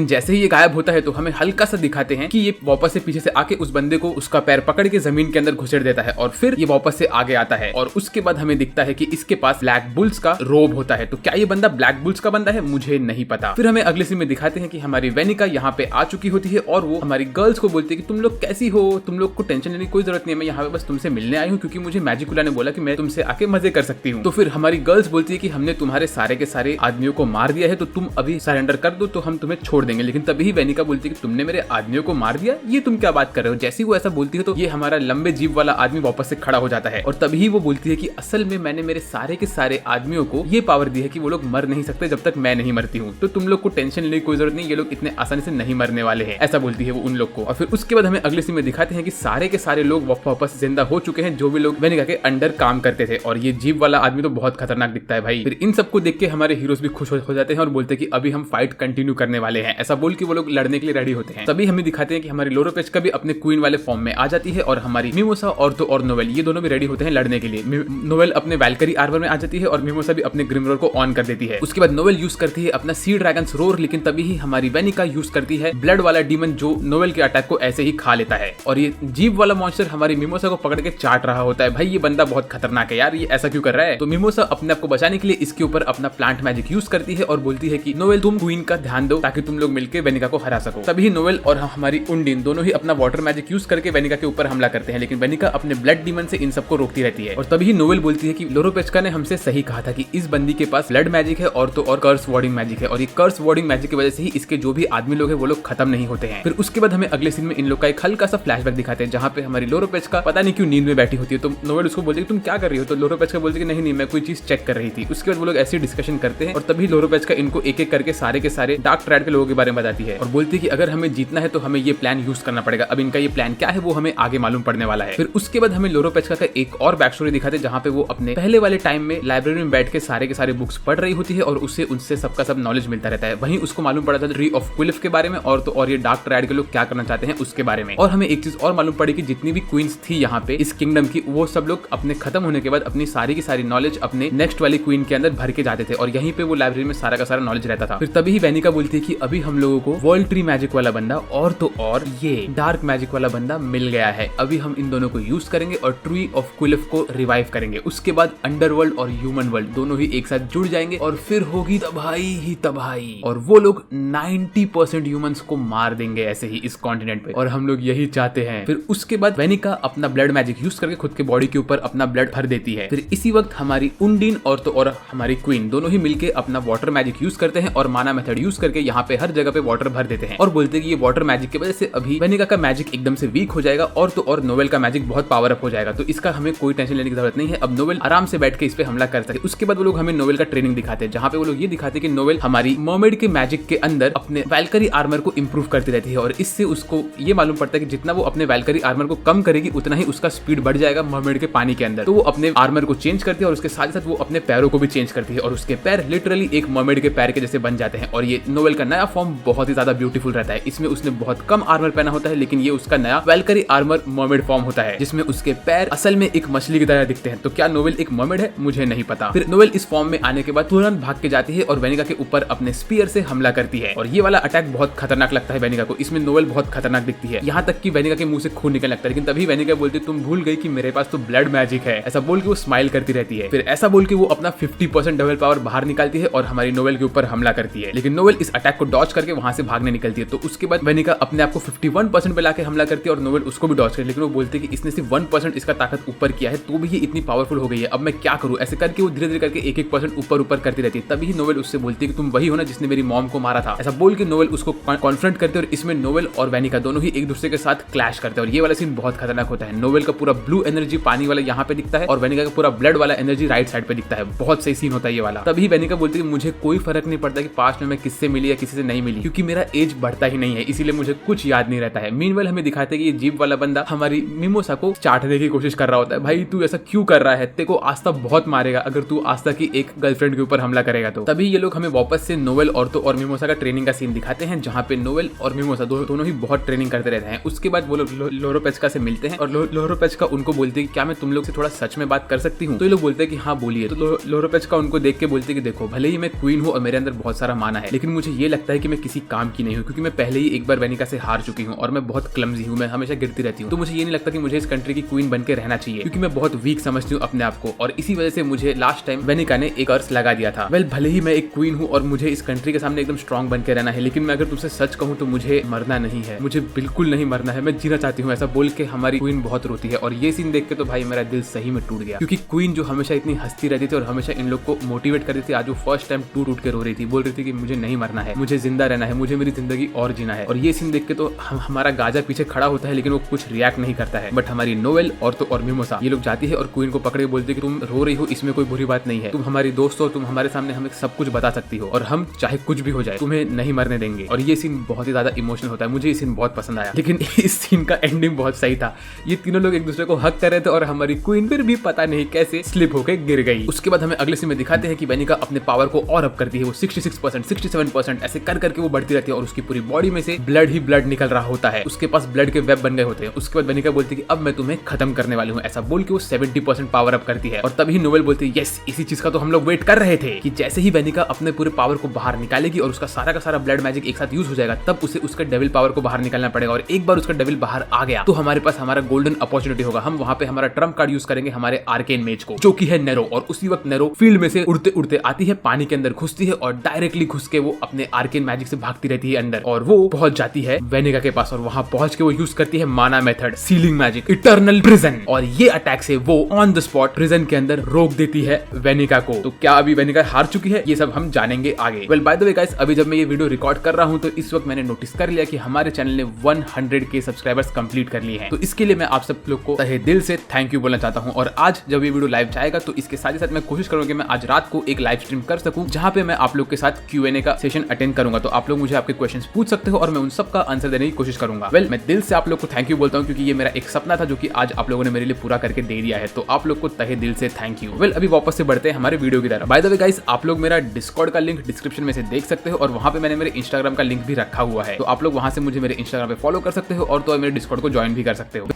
जैसे ही ये गायब होता है तो हमें हल्का सा दिखाते हैं कि ये वापस से पीछे से आके उस बंदे को उसका पैर पकड़ के जमीन के अंदर घुसेड़ देता है और फिर ये वापस से आगे आता है और उसके बाद हमें दिखता है कि इसके पास ब्लैक बुल्स का रोब होता है। तो क्या ये बंदा ब्लैक बुल्स का बंदा है, मुझे नहीं पता। फिर हमें अगले सीन में दिखाते हैं कि हमारी वेनिका यहाँ पे आ चुकी होती है और वो हमारी गर्ल्स को बोलती है कि तुम लोग कैसी हो, तुम लोग को टेंशन लेने की कोई जरूरत नहीं है, मैं यहाँ पे बस तुमसे मिलने आई हूँ क्योंकि मुझे मैजिकुला ने बोला कि मैं तुमसे आके मजे कर सकती हूँ। तो फिर हमारी गर्ल्स बोलती है कि हमने तुम्हारे सारे के सारे आदमियों को मार दिया है तो तुम अभी सरेंडर कर दो तो हम तुम्हें छोड़ देंगे। लेकिन तभी वेनिका बोलती है कि तुमने मेरे आदमियों को मार दिया, ये तुम क्या बात कर रहे हो। जैसे वो ऐसा बोलती है तो ये हमारा लंबे जीव वाला आदमी वापस से खड़ा हो जाता है और तभी वो बोलती है कि असल में मैंने मेरे सारे के सारे आदमियों को ये पावर दी है कि वो लोग मर नहीं सकते जब तक मैं नहीं मरती हूँ, तो तुम लोग को टेंशन लेने की कोई जरूरत नहीं, ये लोग इतने आसानी से नहीं मरने वाले हैं, ऐसा बोलती है वो उन लोग को। और फिर उसके बाद हमें अगले सीन में दिखाते हैं कि सारे के सारे लोग वापस जिंदा हो चुके हैं जो भी लोग वेनिका के अंडर काम करते थे और ये जीव वाला आदमी तो बहुत खतरनाक दिखता है भाई। फिर इन सबको देख के हमारे हीरोज भी खुश हो जाते हैं और बोलते हैं कि अभी हम फाइट कंटिन्यू करने वाले हैं, ऐसा बोल के वो लोग लड़ने के लिए रेडी होते हैं। तभी हमें दिखाते हैं कि हमारी लोरोपेचका भी अपने क्वीन वाले फॉर्म में आ जाती है और हमारी मिमोसा और नोवेल ये दोनों भी रेडी होते हैं लड़ने के लिए। नोवेल अपने वैल्करी आर्मर में आ जाती है और मिमोसा भी अपने ग्रिम रोर को ऑन कर देती है। उसके बाद नोवेल यूज करती है अपना सी ड्रैगन्स रोर, लेकिन तभी ही हमारी वेनिका यूज करती है ब्लड वाला डीमन जो नोवेल के अटैक को ऐसे ही खा लेता है और ये जीव वाला मॉन्स्टर हमारी मिमोसा को पकड़ के चाट रहा होता है। भाई ये बंदा बहुत खतरनाक है यार, ये ऐसा क्यों कर रहा है। तो मिमोसा अपने आप को बचाने के लिए इसके ऊपर अपना प्लांट मैजिक यूज करती है और बोलती है कि नोवेल तुम क्वीन का ध्यान दो ताकि तुम लोग मिलकर वेनिका को हरा सको। तभी नोवेल और हमारी उंडिन दोनों ही अपना वाटर मैजिक यूज करके वेनिका के ऊपर हमला करते हैं, लेकिन वेनिका अपने ब्लड डीमन से इन सबको रोकती रहती है। और तभी नोवेल बोलती है कि लोरोपेचका ने हमसे सही कहा था कि इस बंदी के पास ब्लड मैजिक है और तो और कर्स वार्डिंग मैजिक है और ये कर्स वार्डिंग मैजिक की वजह से ही इसके जो भी आदमी लोग हैं वो लोग खत्म नहीं होते हैं। फिर उसके बाद हमें अगले सीन में इन लोग का एक हल्का सा फ्लैशबैक दिखाते हैं जहाँ पे हमारी लोरोपेचका पता नहीं क्यों नींद में बैठी होती है। तो नोवेल उसको बोलती है तुम क्या कर रही हो, तो लोरोपेचका बोलती है कि नहीं मैं कोई चीज चेक कर रही थी। उसके बाद वो लोग ऐसे डिस्कशन करते हैं और तभी लोरोपेचका इनको एक एक करके सारे के सारे डार्क ट्रायड के लोगों के बारे में बताती है और बोलती है कि अगर हमें जीतना है तो हमें ये प्लान यूज करना पड़ेगा। अब इनका ये प्लान क्या है वो हमें आगे मालूम पड़ने वाला है। फिर उसके बाद हमें लोरोपेचका का एक और बैक स्टोरी दिखाते हैं जहाँ पे वो अपने पहले वाले टाइम में लाइब्रेरी में बैठ के सारे के सारे बुक्स पढ़ रही होती है और उससे सबका सब नॉलेज मिलता रहता है। वहीं उसको मालूम पड़ा था ट्री ऑफ क्विलिफ के बारे में और तो और ये डार्क ट्रायड के लोग क्या करना चाहते हैं उसके बारे में। और हमें एक चीज और मालूम पड़ी कि जितनी भी क्वींस थी यहाँ पे इस किंगडम की वो सब लोग अपने खत्म होने के बाद अपनी सारी की सारी नॉलेज अपने नेक्स्ट वाली क्वीन के अंदर भर के जाते थे और यहीं पे वो लाइब्रेरी में सारा का सारा नॉलेज रहता था। फिर तभी ही वेनिका बोलती है कि अभी हम लोगों को वर्ल्ड ट्री मैजिक वाला बंदा और तो और ये डार्क मैजिक वाला बंदा मिल गया है, अभी हम इन दोनों को यूज करेंगे और ट्री ऑफ क्विलिफ को रिवाइव करेंगे। उसके बाद अंडरवर्ल्ड और ह्यूमन वर्ल्ड दोनों ही एक साथ जुड़ जाएंगे और फिर होगी तबाही ही तबाही और वो लोग 90% ह्यूमंस को मार देंगे ऐसे ही इस कॉन्टिनेंट पे और हम लोग यही चाहते हैं। फिर उसके बाद वेनिका अपना ब्लड मैजिक यूज करके खुद के बॉडी के ऊपर अपना ब्लड भर देती है। फिर इसी वक्त हमारी उंडिन और तो और हमारी क्वीन दोनों ही मिलके अपना वाटर मैजिक यूज करते हैं और माना मेथड यूज करके यहाँ पे हर जगह पे वाटर भर देते हैं और बोलते हैं कि ये वाटर मैजिक की वजह से अभी वेनिका का मैजिक एकदम से वीक हो जाएगा और तो और नोवेल का मैजिक बहुत पावर अप हो जाएगा, तो इसका हमें कोई टेंशन लेने की जरूरत नहीं है, अब नोवेल आराम से बैठ के इस पे हमला कर सके। उसके बाद वो लोग हमें नोवेल का ट्रेनिंग दिखाते हैं जहाँ पे वो लोग ये दिखाते हैं कि नोवेल हमारी मर्मेड के मैजिक के अंदर अपने वैल्करी आर्मर को इंप्रूव करती रहती है और इससे उसको ये मालूम पड़ता है कि जितना वो अपने वैल्करी आर्मर को कम करेगी उतना ही उसका स्पीड बढ़ जाएगा मर्मेड के पानी के अंदर। तो वो अपने आर्मर को चेंज करती है और उसके साथ साथ वो अपने पैरों को भी चेंज करती है और उसके पैर लिटरली एक मर्मेड के पैर के जैसे बन जाते हैं और ये नोवेल का नया फॉर्म बहुत ही ज्यादा ब्यूटीफुल रहता है। इसमें उसने बहुत कम आर्मर पहना होता है लेकिन ये उसका नया वैल्करी आर्मर मर्मेड फॉर्म होता है जिसमें उसके पैर असल में एक मछली की तरह दिखते हैं। तो क्या नोवेल एक मर्मेड है, मुझे नहीं पता। फिर नोवेल इस फॉर्म में आने के बाद तुरंत भाग के जाती है और वेनिका के ऊपर अपने स्पीयर से हमला करती है और ये वाला अटैक बहुत खतरनाक लगता है वेनिका को। इसमें नोवेल बहुत खतरनाक दिखती है, यहाँ तक कि वेनिका के मुंह से खून निकलने लगता है, लेकिन तभी वेनिका बोलती है तुम भूल गई कि मेरे पास तो ब्लड मैजिक है, ऐसा बोल के वो स्माइल करती रहती है। फिर ऐसा बोल के वो अपना 50% डबल पावर बाहर निकालती है और हमारी नोवेल के ऊपर हमला करती है, लेकिन नोवेल इस अटैक को डॉज करके वहां से भागने निकलती है। तो उसके बाद वेनिका अपने आप को 51% पे लाके हमला करती है और नोवेल उसको भी डॉज करती है, लेकिन वो बोलती है कि इसने सिर्फ 1% इसका ताकत ऊपर किया है तो भी ये इतनी पावरफुल हो गई है, अब मैं क्या करूं। ऐसे करके वो धीरे धीरे करके 1% ऊपर करती रहती है। तभी नोवेल उससे बोलती है कि तुम वही हो ना जिसने मेरी मॉम को मारा था, ऐसा बोल के नोवेल उसको कॉन्फ्रंट करते हैं और इसमें नोवेल और वेनिका दोनों ही एक दूसरे के साथ क्लैश करते हैं और ये वाला सीन बहुत खतरनाक होता है। नोवेल का पूरा ब्लू एनर्जी पानी वाला यहाँ पे दिखता है और वेनिका का पूरा ब्लड वाला एनर्जी राइट साइड पे दिखता है। बहुत सही सीन होता है ये वाला। तभी वेनिका बोलती है मुझे कोई फर्क नहीं पड़ता कि पास्ट में मैं किससे मिली या किसी से नहीं मिली क्योंकि मेरा एज बढ़ता ही नहीं है, इसीलिए मुझे कुछ याद नहीं रहता है। मीनवेल हमें दिखाते हैं कि ये जीप वाला बंदा हमारी मिमोसा को चाटने की कोशिश कर रहा होता है। भाई तू ऐसा क्यों कर रहा है, तेरे को आस्था बहुत मारेगा अगर तू आस्था की एक गर्लफ्रेंड के ऊपर हमला करेगा तो। तभी ये लोग हमें वापस से नोवेल और मिमोसा का ट्रेनिंग का सीन दिखाते हैं, जहाँ पे नोवेल और मिमोसा दोनों ही बहुत ट्रेनिंग करते रहते हैं। उसके बाद वो लोग लोरोपेचका से मिलते हैं और लोरोपेचका उनको बोलते हैं कि क्या मैं तुम लोग से थोड़ा सच में बात कर सकती हूँ। तो ये लोग बोलते हैं कि हाँ बोलिए। तो लोरोपेचका उनको देख के बोलते हैं कि देखो भले ही मैं क्वीन हूँ और मेरे अंदर बहुत सारा माना है, लेकिन मुझे ये लगता है कि मैं किसी काम की नहीं हूँ, क्योंकि मैं पहले ही एक बार वेनिका से हार चुकी हूँ और मैं बहुत क्लमजी हूँ, मैं हमेशा गिरती रहती हूँ। तो मुझे ये नहीं लगता कि मुझे इस कंट्री की क्वीन बन के रहना चाहिए, क्योंकि मैं बहुत वीक समझती हूँ अपने आप को, और इसी वजह से मुझे लास्ट टाइम वेनिका ने एक कर्स लगा दिया था। वेल भले ही मैं एक क्वीन हूँ और मुझे इस कंट्री के सामने एकदम स्ट्रॉन्ग बन के रहना है, लेकिन मैं अगर तुमसे सच कहूँ तो मुझे मरना नहीं है, मुझे बिल्कुल नहीं मरना है, मैं जीना चाहती हूँ। ऐसा बोल के हमारी क्वीन बहुत रोती है और ये सीन देख के तो भाई मेरा दिल सही में टूट गया, क्योंकि क्वीन जो हमेशा इतनी हंसती रहती थी और हमेशा इन लोग को मोटिवेट करती थी, आज वो फर्स्ट टाइम टूट के रो रही थी, बोल रही थी कि मुझे नहीं मरना है, मुझे जिंदा रहना है, मुझे मेरी जिंदगी और जीना है। और ये सीन देख के तो हमारा गाजा पीछे खड़ा होता है, लेकिन वो कुछ रिएक्ट नहीं करता है। बट हमारी नोवेल और मिमोसा ये लोग जाती है और क्वीन को पकड़े बोलती है कि तुम रो रही हो, इसमें कोई बुरी बात नहीं है, तुम हमारी दोस्त हो, तुम हमारे सामने हमें सब कुछ बता सकती हो और हम चाहे कुछ भी हो जाए तुम्हें नहीं मरने देंगे। और ये सीन बहुत ही ज्यादा इमोशनल होता है, मुझे ये सीन बहुत पसंद आया। लेकिन इस सीन का एंडिंग बहुत सही था, ये तीनों लोग एक दूसरे को हक कर रहे थे और हमारी क्वीन फिर भी पता नहीं कैसे स्लिप होकर गिर गई। उसके बाद हमें अगले सीन में दिखाते हैं कि वेनिका अपने पावर को और अप करती है, वो 66%, 67% ऐसे कर करके वो बढ़ती रहती है और उसकी पूरी बॉडी में से ब्लड ही ब्लड निकल रहा होता है, उसके पास ब्लड के वेब बन गए होते हैं। उसके बाद वेनिका बोलती है कि अब मैं तुम्हें खत्म करने वाली हूँ, ऐसा बोल के वो 70% पावर अप करती है। और तभी नोवेल बोलती है यस, इसी चीज का तो हम लोग वेट कर रहे थे कि जैसे ही वेनिका अपने पूरे पावर को बाहर निकालेगी और उसका सारा का सारा ब्लड मैजिक एक साथ यूज हो जाएगा, तब उसे उसका डेविल पावर को बाहर निकालना पड़ेगा। और एक बार उसका डेविल बाहर आ गया तो हमारे पास हमारा गोल्डन अपॉर्चुनिटी होगा, हम वहां पे हमारा ट्रम्प कार्ड यूज करेंगे हमारे आर्केन मेज को, जो कि है नेरो। और उसी वक्त नेरो फील्ड में से उड़ते उड़ते आती है, पानी के अंदर घुसती है और डायरेक्टली घुस के वो अपने आर्केन मैजिक से भागती रहती है अंदर, और वो पहुंच जाती है वेनिका के पास और वहां पहुंच के वो यूज करती है माना method, ceiling magic, eternal prison, और ये अटैक से वो ऑन द स्पॉट प्रिजन के अंदर रोक देती है वेनिका को। तो क्या अभी वेनिका हार चुकी है, ये सब हम जानेंगे आगे। Well by the way guys, अभी जब मैं ये वीडियो रिकॉर्ड कर रहा हूं तो इस वक्त मैंने नोटिस कर लिया कि हमारे चैनल ने 100K सब्सक्राइबर्स कंप्लीट कर लिए हैं। तो इसके लिए मैं आप सब लोग को तहे दिल से थैंक यू बोलना चाहता हूं। और आज जब ये वीडियो लाइव जाएगा तो इसके साथ ही साथ मैं कोशिश करूंगा कि मैं आज रात को एक लाइव स्ट्रीम कर सकूं, जहां पे मैं आप लोग के साथ Q&A का सेशन अटेंड करूंगा। तो आप लोग मुझे आपके क्वेश्चंस पूछ सकते हो और मैं उन सब का आंसर देने की कोशिश करूंगा। वेल मैं दिल से आप लोग को थैंक यू बोलता हूं, क्योंकि ये मेरा एक सपना था जो कि आज आप लोगों ने मेरे लिए पूरा करके दे दिया है। तो आप लोग को तहे दिल से थैंक यू। वेल अभी वापस से बढ़ते हैं हमारे वीडियो की तरफ। बाय द वे गाइस, आप लोग मेरा डिस्कॉर्ड का लिंक डिस्क्रिप्शन में से देख सकते हो और वहां पे मैंने मेरे इंस्टाग्राम का लिंक भी रखा हुआ है, तो आप लोग वहां से मुझे मेरे इंस्टाग्राम पे फॉलो कर सकते हो और तो मेरे डिस्कॉर्ड को ज्वाइन भी कर सकते हो।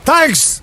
Thanks,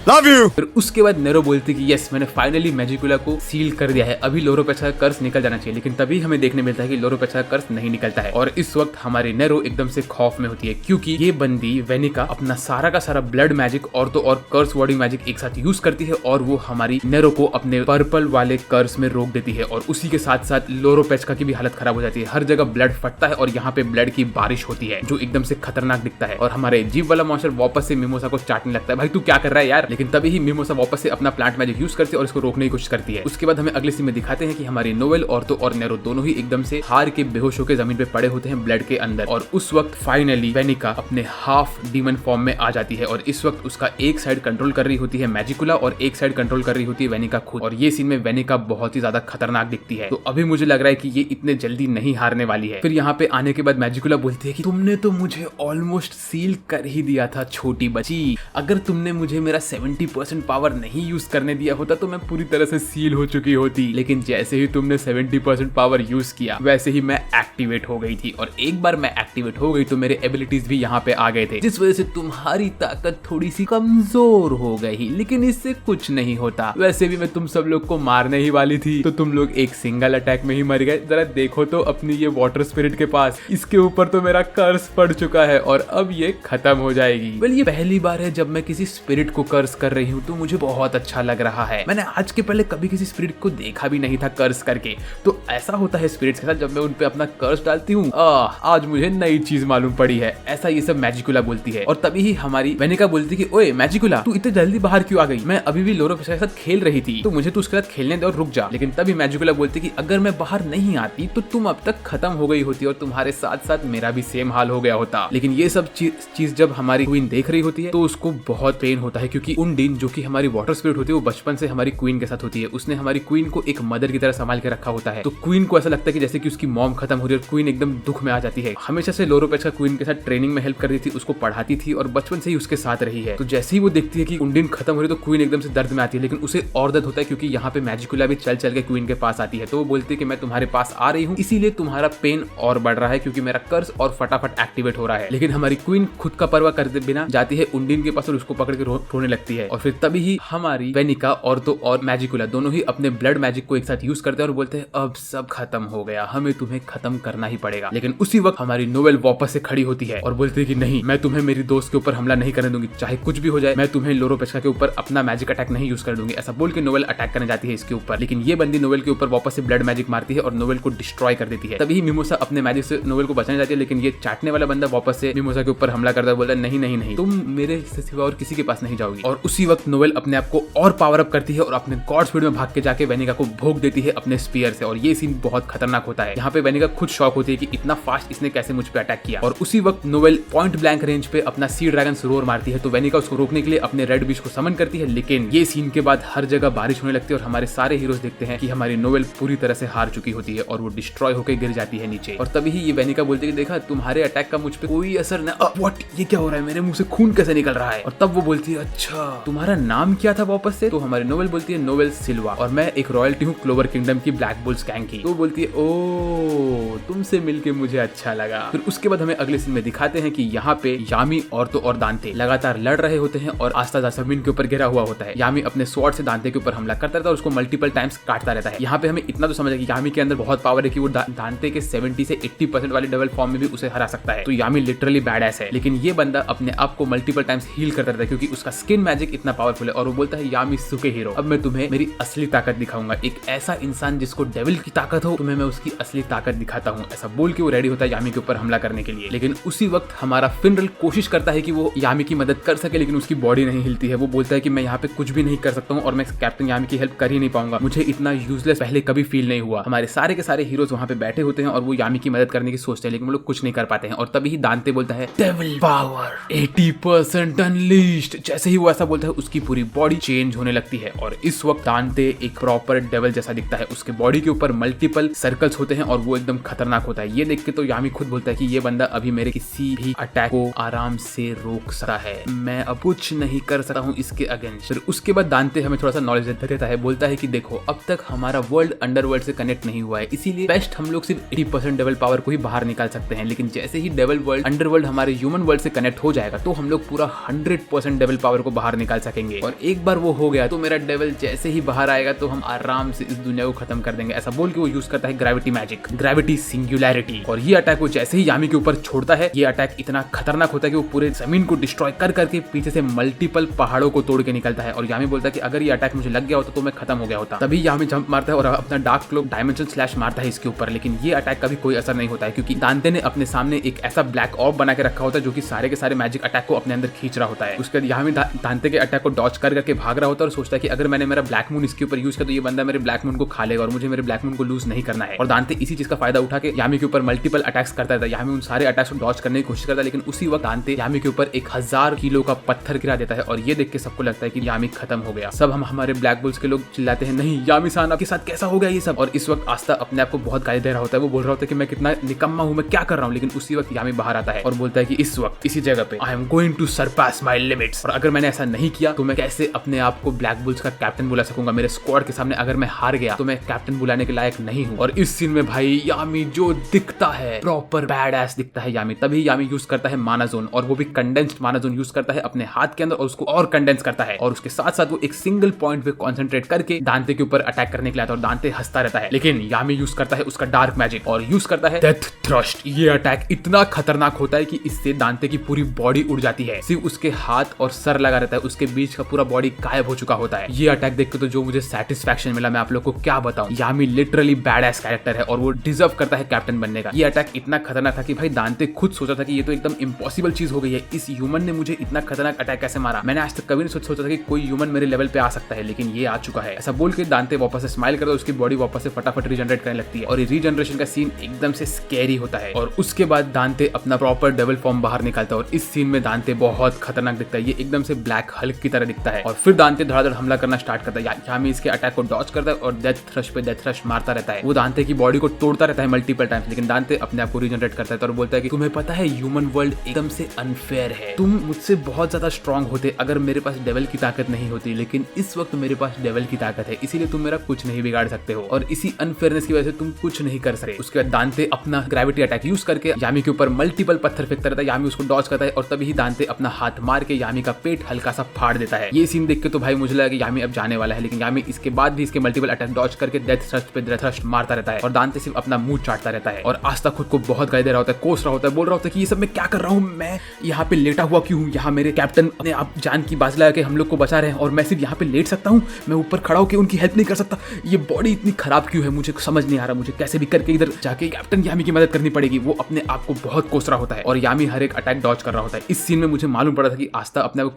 love you. फिर उसके बाद नेरो बोलती कि यस, मैंने फाइनली मैजिकुला को सील कर दिया है, अभी लोरोपेचा का कर्स निकल जाना चाहिए। लेकिन तभी हमें देखने मिलता है कि लोरोपेचा का कर्स नहीं निकलता है और इस वक्त हमारी नेरो एकदम से खौफ में होती है, क्योंकि ये बंदी वेनिका अपना सारा का सारा ब्लड मैजिक और तो और कर्स वर्डिंग मैजिक एक साथ यूज करती है और वो हमारी नेरो को अपने पर्पल वाले कर्स में रोक देती है। और उसी के साथ साथ लोरोपेचा की भी हालत खराब हो जाती है, हर जगह ब्लड फटता है और यहाँ पे ब्लड की बारिश होती है जो एकदम से खतरनाक दिखता है। और हमारे जीव वाला मॉन्स्टर वापस से मिमोसा को चाटने लगता है, भाई तू क्या कर रहा है यार। लेकिन तभी ही मिमोसा वापस से अपना प्लांट मैजिक यूज करती है और इसको रोकने की कोशिश करती है। उसके बाद हमें अगले सीन में दिखाते हैं कि हमारी नोवेल और नेरो दोनों ही एकदम से हार के बेहोश होकर जमीन पे पड़े होते हैं ब्लड के अंदर। और उस वक्त फाइनली वेनिका अपने हाफ डीमन फॉर्म में आ जाती है और इस वक्त उसका एक साइड कंट्रोल कर रही होती है मैजिकुला और एक साइड कंट्रोल कर रही होती है वेनिका खुद। और ये सीन में वेनिका बहुत ही ज्यादा खतरनाक दिखती है। तो अभी मुझे लग रहा है कि ये इतने जल्दी नहीं हारने वाली है। फिर यहाँ पे आने के बाद मैजिकुला बोलती है कि तुमने तो मुझे ऑलमोस्ट सील कर ही दिया था छोटी बच्ची, अगर तुमने मुझे मेरा 70% पावर नहीं यूज करने दिया होता तो मैं पूरी तरह से सील हो चुकी होती। लेकिन जैसे ही तुमने 70% पावर यूज किया वैसे ही मैं एक्टिवेट हो गई थी, और एक बार मैं एक्टिवेट हो गई तो मेरे एबिलिटीज भी यहाँ पे आ गए थे, जिस वजह से तुम्हारी ताकत थोड़ी सी कमजोर हो गई। लेकिन इससे कुछ नहीं होता, वैसे भी मैं तुम सब लोग को मारने ही वाली थी, तो तुम लोग एक सिंगल अटैक में ही मर गए। जरा देखो तो अपनी ये वाटर स्पिरिट के पास, इसके ऊपर तो मेरा कर्स पड़ चुका है और अब ये खत्म हो जाएगी। वेल ये पहली बार है जब मैं किसी स्पिरिट को कर्स कर रही हूँ, तो मुझे बहुत अच्छा लग रहा है। मैंने आज के पहले कभी किसी स्पिरिट को देखा भी नहीं था कर्स करके, तो ऐसा होता है स्पिरिट्स के साथ जब मैं उन पे अपना कर्स डालती हूँ। आज मुझे नई चीज मालूम पड़ी है, ऐसा ये सब मैजिकुला बोलती है। और तभी ही हमारी वेनिका बोलती कि ओए मैजिकुला, तू इतने जल्दी बाहर क्यों आ गई, मैं अभी भी लोरोपेचा के साथ खेल रही थी, तो मुझे तो उसके साथ खेलने दे और रुक जा। लेकिन तभी मैजिकुला बोलती कि अगर मैं बाहर नहीं आती तो तुम अब तक खत्म हो गई होती और तुम्हारे साथ साथ मेरा भी सेम हाल हो गया होता। लेकिन ये सब चीज जब हमारी क्वीन देख रही होती है तो उसको बहुत पेन होता है, क्योंकि उंडीन जो कि हमारी वाटर स्पिरिट होती है, वो बचपन से हमारी क्वीन के साथ होती है। उसने हमारी क्वीन को एक मदर की तरह संभाल के रखा होता है। तो क्वीन को ऐसा लगता है कि जैसे कि उसकी मॉम खत्म हो रही है और क्वीन एकदम दुख में आ जाती है। हमेशा से लोरोपेट्स का क्वीन के साथ ट्रेनिंग में हेल्प करती थी, उसको पढ़ाती थी और बचपन से ही उसके साथ रही है। तो जैसे ही वो देखती है कि उंडीन खत्म हो रही है तो क्वीन एकदम से दर्द में आती है, लेकिन उसे और दर्द होता है क्योंकि यहाँ पे मैजिकुला भी चल चल के क्वीन के पास आती है। तो वो बोलती है कि मैं तुम्हारे पास आ रही हूँ, इसीलिए तुम्हारा पेन और बढ़ रहा है क्योंकि मेरा कर्ज और फटाफट एक्टिवेट हो रहा है। लेकिन हमारी क्वीन खुद का परवाह करते बिना जाती है उंडीन के पास और उसको पकड़ के रोने लगती है। और फिर तभी ही हमारी वेनिका और तो और मैजिकुला दोनों ही अपने ब्लड मैजिक को एक साथ यूज करते हैं और बोलते हैं अब सब खत्म हो गया, हमें तुम्हें खत्म करना ही पड़ेगा। लेकिन उसी वक्त हमारी नोवेल वापस से खड़ी होती है और बोलती है कि नहीं, मैं तुम्हें मेरी दोस्त के ऊपर हमला नहीं करने दूंगी, चाहे कुछ भी हो जाए, मैं तुम्हें लोरोपेट्रा के ऊपर अपना मैजिक अटैक नहीं यूज कर दूंगी। ऐसा बोल के नोवेल अटैक करने जाती है इसके ऊपर, लेकिन ये बंदी नोवेल के ऊपर वापस से ब्लड मैजिक मारती है और नोवेल को डिस्ट्रॉय कर देती है। तभी मिमोसा अपने मैजिक से नोवेल को बचाने जाती है, लेकिन ये चाटने वाला बंदा वापस से मिमोसा के ऊपर हमला करता है, बोलता है नहीं नहीं नहीं, तुम मेरे से सिवा और किसी के पास नहीं जाओगी। और उसी वक्त नोवेल अपने आप को और पावर अप करती है और अपने गॉड स्पीड में भाग के जाके वेनिका को भोग देती है अपने स्पीयर से। और ये सीन बहुत खतरनाक होता है। यहाँ पे वेनिका खुद शॉक होती है कि इतना फास्ट इसने कैसे मुझ पे अटैक किया। और उसी वक्त नोवेल पॉइंट ब्लैंक रेंज पे अपना सी ड्रैगन रोर मारती है। तो वेनिका उसको रोकने के लिए अपने रेड बीच को समन करती है, लेकिन ये सीन के बाद हर जगह बारिश होने लगती है और हमारे सारे हीरोज देखते हैं कि हमारी नोवेल पूरी तरह से हार चुकी होती है और वो डिस्ट्रॉय होकर गिर जाती है नीचे। और तभी ही ये वेनिका बोलती है कि देखा, तुम्हारे अटैक का मुझ पे कोई असर नहीं। व्हाट, ये क्या हो रहा है, मेरे मुंह से खून कैसे निकल रहा है। और तब वो बोलती है अच्छा तुम्हारा नाम क्या था वापस से। तो हमारी नोवेल बोलती है नोवेल सिल्वा और मैं एक रॉयल्टी हूँ क्लोवर किंगडम की ब्लैक बुल्स गैंग की। तो बोलती है ओ तुमसे मिलके मुझे अच्छा लगा। फिर उसके बाद हमें अगले सीन में दिखाते हैं कि यहाँ पे यामी और तो और दांते लगातार लड़ रहे होते हैं और आस्ता जमीन के ऊपर गिरा हुआ होता है। यामी अपने स्वॉर्ड से दांते के ऊपर हमला करता रहता है और उसको मल्टीपल टाइम्स काटता रहता है। यहाँ पे हमें इतना तो समझ है कि यामी के अंदर बहुत पावर है कि वो दांते के 70 से 80% वाले डबल फॉर्म में भी उसे हरा सकता है। तो यामी लिटरली बैडएस है, लेकिन ये बंदा अपने आप को मल्टीपल टाइम्स हील करता रहता है क्योंकि उसका स्किन मैजिक इतना पावरफुल है। और वो बोलता है यामी सुके हीरो, अब मैं तुम्हें मेरी असली ताकत दिखाऊंगा। एक ऐसा इंसान जिसको डेविल की ताकत हो, तुम्हें मैं उसकी असली ताकत दिखाता हूँ। ऐसा बोल के वो रेडी होता है यामी के ऊपर हमला करने के लिए। लेकिन उसी वक्त हमारा फिनरल कोशिश करता है कि वो यामी की मदद कर सके, लेकिन उसकी बॉडी नहीं हिलती है। वो बोलता है कि मैं यहाँ पे कुछ भी नहीं कर सकता हूँ और मैं कैप्टन यामी की हेल्प कर ही नहीं पाऊंगा, मुझे इतना यूजलेस पहले कभी फील नहीं हुआ। हमारे सारे के सारे हीरोज वहाँ पे बैठे होते हैं और वो यामी की मदद करने की सोचते हैं, लेकिन वो लोग कुछ नहीं कर पाते हैं। और तभी ही दांते बोलता है डेविल पावर 80% अनलीश्ड। जैसे ही वो ऐसा बोलता है उसकी पूरी बॉडी चेंज होने लगती है और इस वक्त दांते एक प्रॉपर डेविल जैसा दिखता है। उसके बॉडी के ऊपर मल्टीपल सर्कल्स होते हैं और वो एकदम खतरनाक होता है। ये देख के तो यामी खुद बोलता है कि ये बंदा अभी मेरे किसी भी अटैक को आराम से रोक सकता है, मैं अब कुछ नहीं कर सकता हूँ इसके अगेंस्ट। फिर उसके बाद दांते हमें थोड़ा सा नॉलेज देता है, बोलता है कि देखो अब तक हमारा वर्ल्ड अंडरवर्ल्ड से कनेक्ट नहीं हुआ है, इसीलिए बेस्ट हम लोग सिर्फ 80% डेविल पावर को ही बाहर निकाल सकते हैं। लेकिन जैसे ही डेविल वर्ल्ड अंडरवर्ल्ड हमारे ह्यूमन वर्ल्ड से कनेक्ट हो जाएगा तो हम लोग पूरा 100% डेविल पावर को बाहर निकाल सकेंगे। और एक बार वो हो गया तो मेरा डेविल जैसे ही बाहर आएगा तो हम आराम से इस दुनिया को खत्म कर देंगे। ऐसा बोल के वो यूज करता है ग्रेविटी मैजिक, ग्रेविटी सिंगुलैरिटी। और ये अटैक वो जैसे ही यामी के ऊपर छोड़ता है, ये अटैक इतना खतरनाक होता है कि वो पूरे जमीन को डिस्ट्रॉय कर करके पीछे से मल्टीपल पहाड़ों को तोड़ के निकलता है। और यामी बोलता है कि अगर ये अटैक मुझे लग गया होता तो मैं खत्म हो गया होता। तभी यामी जंप मारता है और अपना डार्क क्लोक डायमेंशन स्लैश मारता है इसके ऊपर, लेकिन ये अटैक का भी कोई असर नहीं होता है क्योंकि दांते ने अपने सामने एक ऐसा ब्लैक ऑर्ब बना के रखा होता है जो कि सारे के सारे मैजिक अटैक को अपने अंदर खींच रहा होता है। उसके बाद यामी दांते के अटैक को डॉच कर करके भाग रहा होता है और सोचता है कि अगर मैंने मेरा ब्लैक मून इसके ऊपर यूज किया तो ये बंदा मेरे ब्लैक मून को खा लेगा और मुझे मेरे ब्लैक मून को लूज नहीं करना है। और दांते इसी चीज का फायदा उठा के यामी के ऊपर मल्टीपल अटैक्स करता था। यामी उन सारे अटैक्स को डॉच करने की कोशिश करता है, लेकिन उसी वक्त दांते यामी के ऊपर 1000 किलो का पत्थर गिरा देता है और ये देख के सबको लगता है कि यामी खत्म हो गया। सब हम हमारे ब्लैक बुल्स के लोग चिल्लाते हैं नहीं यामी सान आपके साथ कैसा हो गया ये सब। और इस वक्त आस्था अपने आप को बहुत गाली दे रहा होता है, वो बोल रहा होता है कि मैं कितना निकम्मा हूँ, मैं क्या कर रहा हूँ। लेकिन उसी वक्त यामी बाहर आता है और बोलता है कि इस वक्त इसी जगह पे I am going to surpass my limits, और अगर मैंने ऐसा नहीं किया तो मैं कैसे अपने आप को ब्लैक बुल्स का कैप्टन बुला सकूंगा। मेरे स्क्वाड के सामने अगर मैं हार गया तो मैं कैप्टन बुलाने के लायक नहीं हूँ। और इस सीन में भाई यामी जो दिखता है प्रॉपर बैड एस दिखता है यामी। तभी यामी यूज करता है माना जोन, और वो भी कंडेंस्ड माना जोन यूज करता है अपने हाथ के अंदर और उसको और कंडेंस करता है। और उसके साथ साथ वो एक सिंगल पॉइंट पे कॉन्सेंट्रेट करके दांते के ऊपर अटैक करने के लिए आता है और दांते हंसता रहता है। लेकिन यामी यूज करता है उसका डार्क मैजिक और यूज करता है डेथ थ्रस्ट। ये अटैक इतना खतरनाक होता है कि इससे दांते की पूरी बॉडी उड़ जाती है, सिर्फ उसके हाथ और सर लगा रहता है, उसके बीच का पूरा बॉडी गायब हो चुका होता है। ये अटैक देख के तो जो मुझे सेटिस्फैक्शन मिला मैं आप लोग को क्या बताऊं। यामी लिटरली बैड एस कैरेक्टर है और वो डिजर्व करता है कैप्टन बनने का। ये अटैक इतना खतरनाक था कि भाई दांते खुद सोचा था कि ये तो एकदम इम्पॉसिबल चीज हो गई है, इस ह्यूमन ने मुझे इतना खतरनाक अटैक कैसे मारा। मैंने आज तक कभी नहीं सोचा था कि कोई ह्यूमन मेरे लेवल पे आ सकता है, लेकिन ये आ चुका है। ऐसा बोल के दांते वापस से स्माइल करता है, उसकी बॉडी वापस से फटाफट रीजनरेट करने लगती है और ये रीजनरेशन का सीन एकदम से स्कैरी होता है। और उसके बाद दांते अपना प्रॉपर डेविल फॉर्म बाहर निकालता है और इस सीन में दांते बहुत खतरनाक दिखता है। ये एकदम से ब्लैक हल्क की तरह दिखता है। और फिर दांते धड़ाधड़ हमला करना स्टार्ट करता है। यामी इसके अटैक को डॉज करता है और डेथ थ्रश पे डेथ थ्रश मारता रहता है। वो दांते की बॉडी को तोड़ता रहता है मल्टीपल टाइम्स, लेकिन दांते अपने आप को रीजनरेट करता है और बोलता है कि तुम्हें पता है ह्यूमन वर्ल्ड एकदम से अनफेयर है, तुम मुझसे बहुत ज्यादा स्ट्रांग होते अगर मेरे पास डेविल की ताकत नहीं होती, लेकिन इस वक्त मेरे पास डेविल की ताकत है, इसीलिए तुम मेरा कुछ नहीं बिगाड़ सकते हो और इसी अनफेयरनेस की वजह से तुम कुछ नहीं कर सकते। उसके बाद दांते अपना ग्रेविटी अटैक यूज करके यामी के ऊपर मल्टीपल पत्थर फेंकता रहता है। यामी उसको डॉज करता है और तभी ही दांते अपना हाथ मार के यामी का पेट हल्का सा फाड़ देता है। ये सीन देख के तो भाई मुझे लगा कि यामी अब जाने वाला है, लेकिन यामी इसके बाद भी इसके मल्टीपल अटैक डॉज करके डेथ थ्रस्ट पे डेथ थ्रस्ट मारता रहता है और दांते सिर्फ अपना मुंह चाटता रहता है। और आस्था खुद को बहुत गाली दे रहा होता है, कोस रहा होता है, बोल रहा होता है कि ये सब मैं क्या कर रहा हूँ, मैं यहाँ पे लेटा हुआ क्यों हूँ, यहाँ मेरे कैप्टन अपने आप जान की बाजी लगा के हम लोग को बचा रहे हैं और मैं सिर्फ यहाँ पे लेट सकता हूँ, मैं ऊपर खड़ा होकर उनकी हेल्प नहीं कर सकता, ये बॉडी इतनी खराब क्यों है, मुझे समझ नहीं आ रहा, मुझे कैसे भी करके इधर जाके कैप्टन यामी की मदद करनी पड़ेगी। वो अपने आप को बहुत कोस रहा होता है और यामी हर एक अटैक डॉज कर रहा होता है। इस सीन में मुझे मालूम पड़ा था कि आस्था अपने को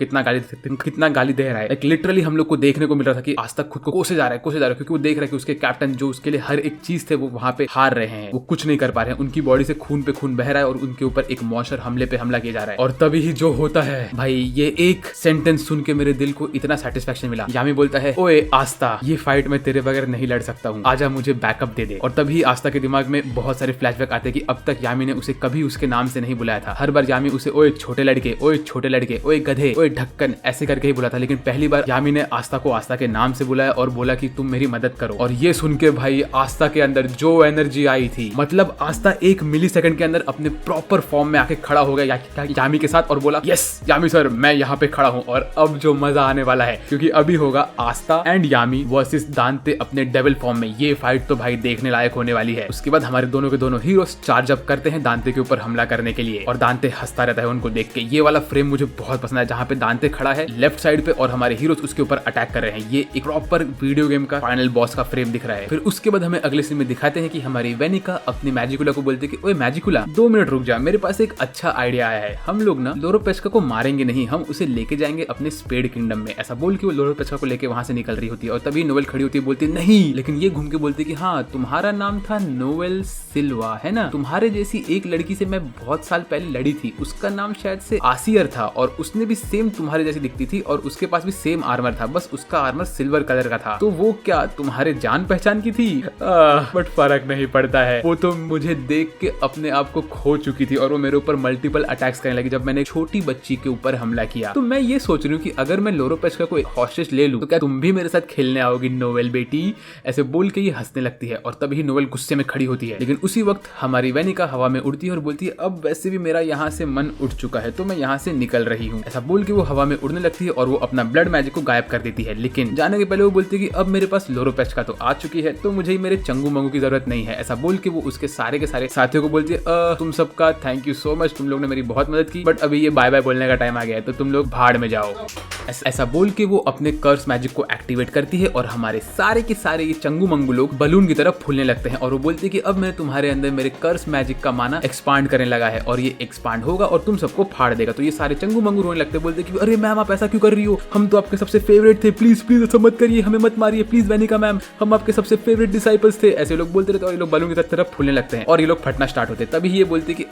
कितना गाली दे रहा है। लिटरली हम लोग को देखने को मिल रहा था कि आस्था खुद को कोसे जा रहा है क्योंकि वो देख रहा है कि उसके कैप्टन जो उसके लिए हर एक चीज थे वो वहां पे हार रहे हैं, वो कुछ नहीं कर पा रहे हैं, उनकी बॉडी से खून पे खून बह रहा है और उनके ऊपर एक मॉन्स्टर हमले पे हमला किया जा रहा है। और तभी ही जो होता है भाई, ये एक सेंटेंस सुन के मेरे दिल को इतना सेटिस्फेक्शन मिला। यामी बोलता है, ओए आस्था, ये फाइट में तेरे बगैर नहीं लड़ सकता हूँ, आजा मुझे बैकअप दे दे। और तभी आस्था के दिमाग में बहुत सारे फ्लैशबैक आते हैं कि अब तक यामी ने उसे कभी उसके नाम से नहीं बुलाया था। हर बार यामी उसे ओए छोटे लड़के, ओए छोटे लड़के, ओए गधे, ओए ढक्कन ऐसे करके ही बुला था, लेकिन पहली बार यामी ने आस्था को आस्था के नाम से बुलाया और बोला कि तुम मेरी मदद करो। और ये सुन के भाई आस्था के अंदर जो एनर्जी आई थी, मतलब आस्था 1 मिली सेकंड के अंदर अपने प्रॉपर फॉर्म में आके खड़ा हो गया यामी के साथ और बोला, यस यामी सर मैं यहाँ पे खड़ा हूँ। और अब जो मजा आने वाला है, क्योंकि अभी होगा आस्था एंड यामी वर्सेस दांते अपने डेविल फॉर्म में। ये फाइट तो भाई देखने लायक होने वाली है। उसके बाद हमारे दोनों के दोनों हीरोज चार्ज अप करते हैं दांते के ऊपर हमला करने के लिए और दांते हंसता रहता है उनको देख के। ये वाला फ्रेम मुझे बहुत पसंद है, जहाँ पे दांते खड़ा है लेफ्ट साइड पे और हमारे हीरोज उसके ऊपर अटैक कर रहे हैं। ये एक प्रॉपर वीडियो गेम का फाइनल बॉस का फ्रेम दिख रहा है। फिर उसके बाद हमें अगले सीन में दिखाते हैं कि हमारी वेनिका अपनी मैजिकुला को बोलती है कि ओए मैजिकुला 2 मिनट रुक जा, मेरे पास एक अच्छा आइडिया आया है। हम लोग ना लोरोपेस्का को मारेंगे नहीं, हम उसे लेके जाएंगे अपने स्पेड किंगडम में। ऐसा बोल के वो लोरोपेस्का को लेके वहां से निकल रही होती है और तभी नोवेल खड़ी होती है, बोलती है नहीं, लेकिन ये घूम के बोलती है कि हाँ तुम्हारा नाम था नोवेल सिल्वा है ना, तुम्हारे जैसी एक लड़की से मैं बहुत साल पहले लड़ी थी, उसका नाम शायद से आसियर था और उसने भी सेम तुम्हारे जैसी दिखती थी और उसके पास भी सेम आर्मर था, बस उसका आर्मर सिल्वर कलर का था। तो वो क्या तुम्हारे जान पहचान की थी? बट फर्क नहीं पड़ता है, वो तो मुझे देख के अपने आप को खो चुकी थी और वो मेरे ऊपर मल्टीपल अटैक्स करने लगी जब मैंने एक छोटी बच्ची के ऊपर हमला किया। तो मैं ये सोच रही हूँ कि अगर मैं लोरोपेस्का को हॉस्टेज ले लूं तो क्या तुम भी मेरे साथ खेलने आओगी नोवेल बेटी? ऐसे बोल के ये हंसने लगती है और तभी नोवेल गुस्से में खड़ी होती है। लेकिन उसी वक्त हमारी वेनिका हवा में उड़ती है और बोलती है अब वैसे भी मेरा यहाँ से मन उठ चुका है तो मैं यहाँ से निकल रही हूँ। ऐसा बोल के वो हवा में उड़ने लगती है और वो अपना ब्लड मैजिक को गायब कर देती है। लेकिन जाने के पहले वो बोलती है कि अब मेरे पास लोरोपेस्का तो आ चुकी है तो मुझे मेरे चंगू मंगू की जरूरत नहीं है। ऐसा बोल के वो उसके सारे के सारे साथियों को बोलती है तुम सबका थैंक यू सो मच, तुम लोग ने मेरी बहुत मदद की, बट अभी ये बाय बाय बोलने का टाइम आ गया है तो तुम लोग भाड़ में जाओ। ऐसा बोल के वो अपने कर्स मैजिक को एक्टिवेट करती है और हमारे सारे के सारे ये चंगू मंगू लोग बलून की तरफ फूलने लगते हैं और वो बोलती है कि अब मैंने तुम्हारे अंदर मेरे कर्स मैजिक का माना एक्सपांड करने लगा है और ये एक्सपांड होगा और तुम सबको फाड़ देगा। तो ये सारे चंगू मंगू रोने लगते हैं, बोलते कि अरे मैम आप ऐसा क्यों कर रही हो, हम तो आपके सबसे फेवरेट थे, प्लीज प्लीज ऐसा मत करिए, हमें मत मारिए प्लीज वेनिका मैम, हम आपके सबसे फेवरेट डिसाइपल्स थे। ऐसे लोग बोलते रहते और ये लोग बलून की तरफ फूलने लगते हैं और ये लोग फटना स्टार्ट होते हैं। तभी ये बोलते कि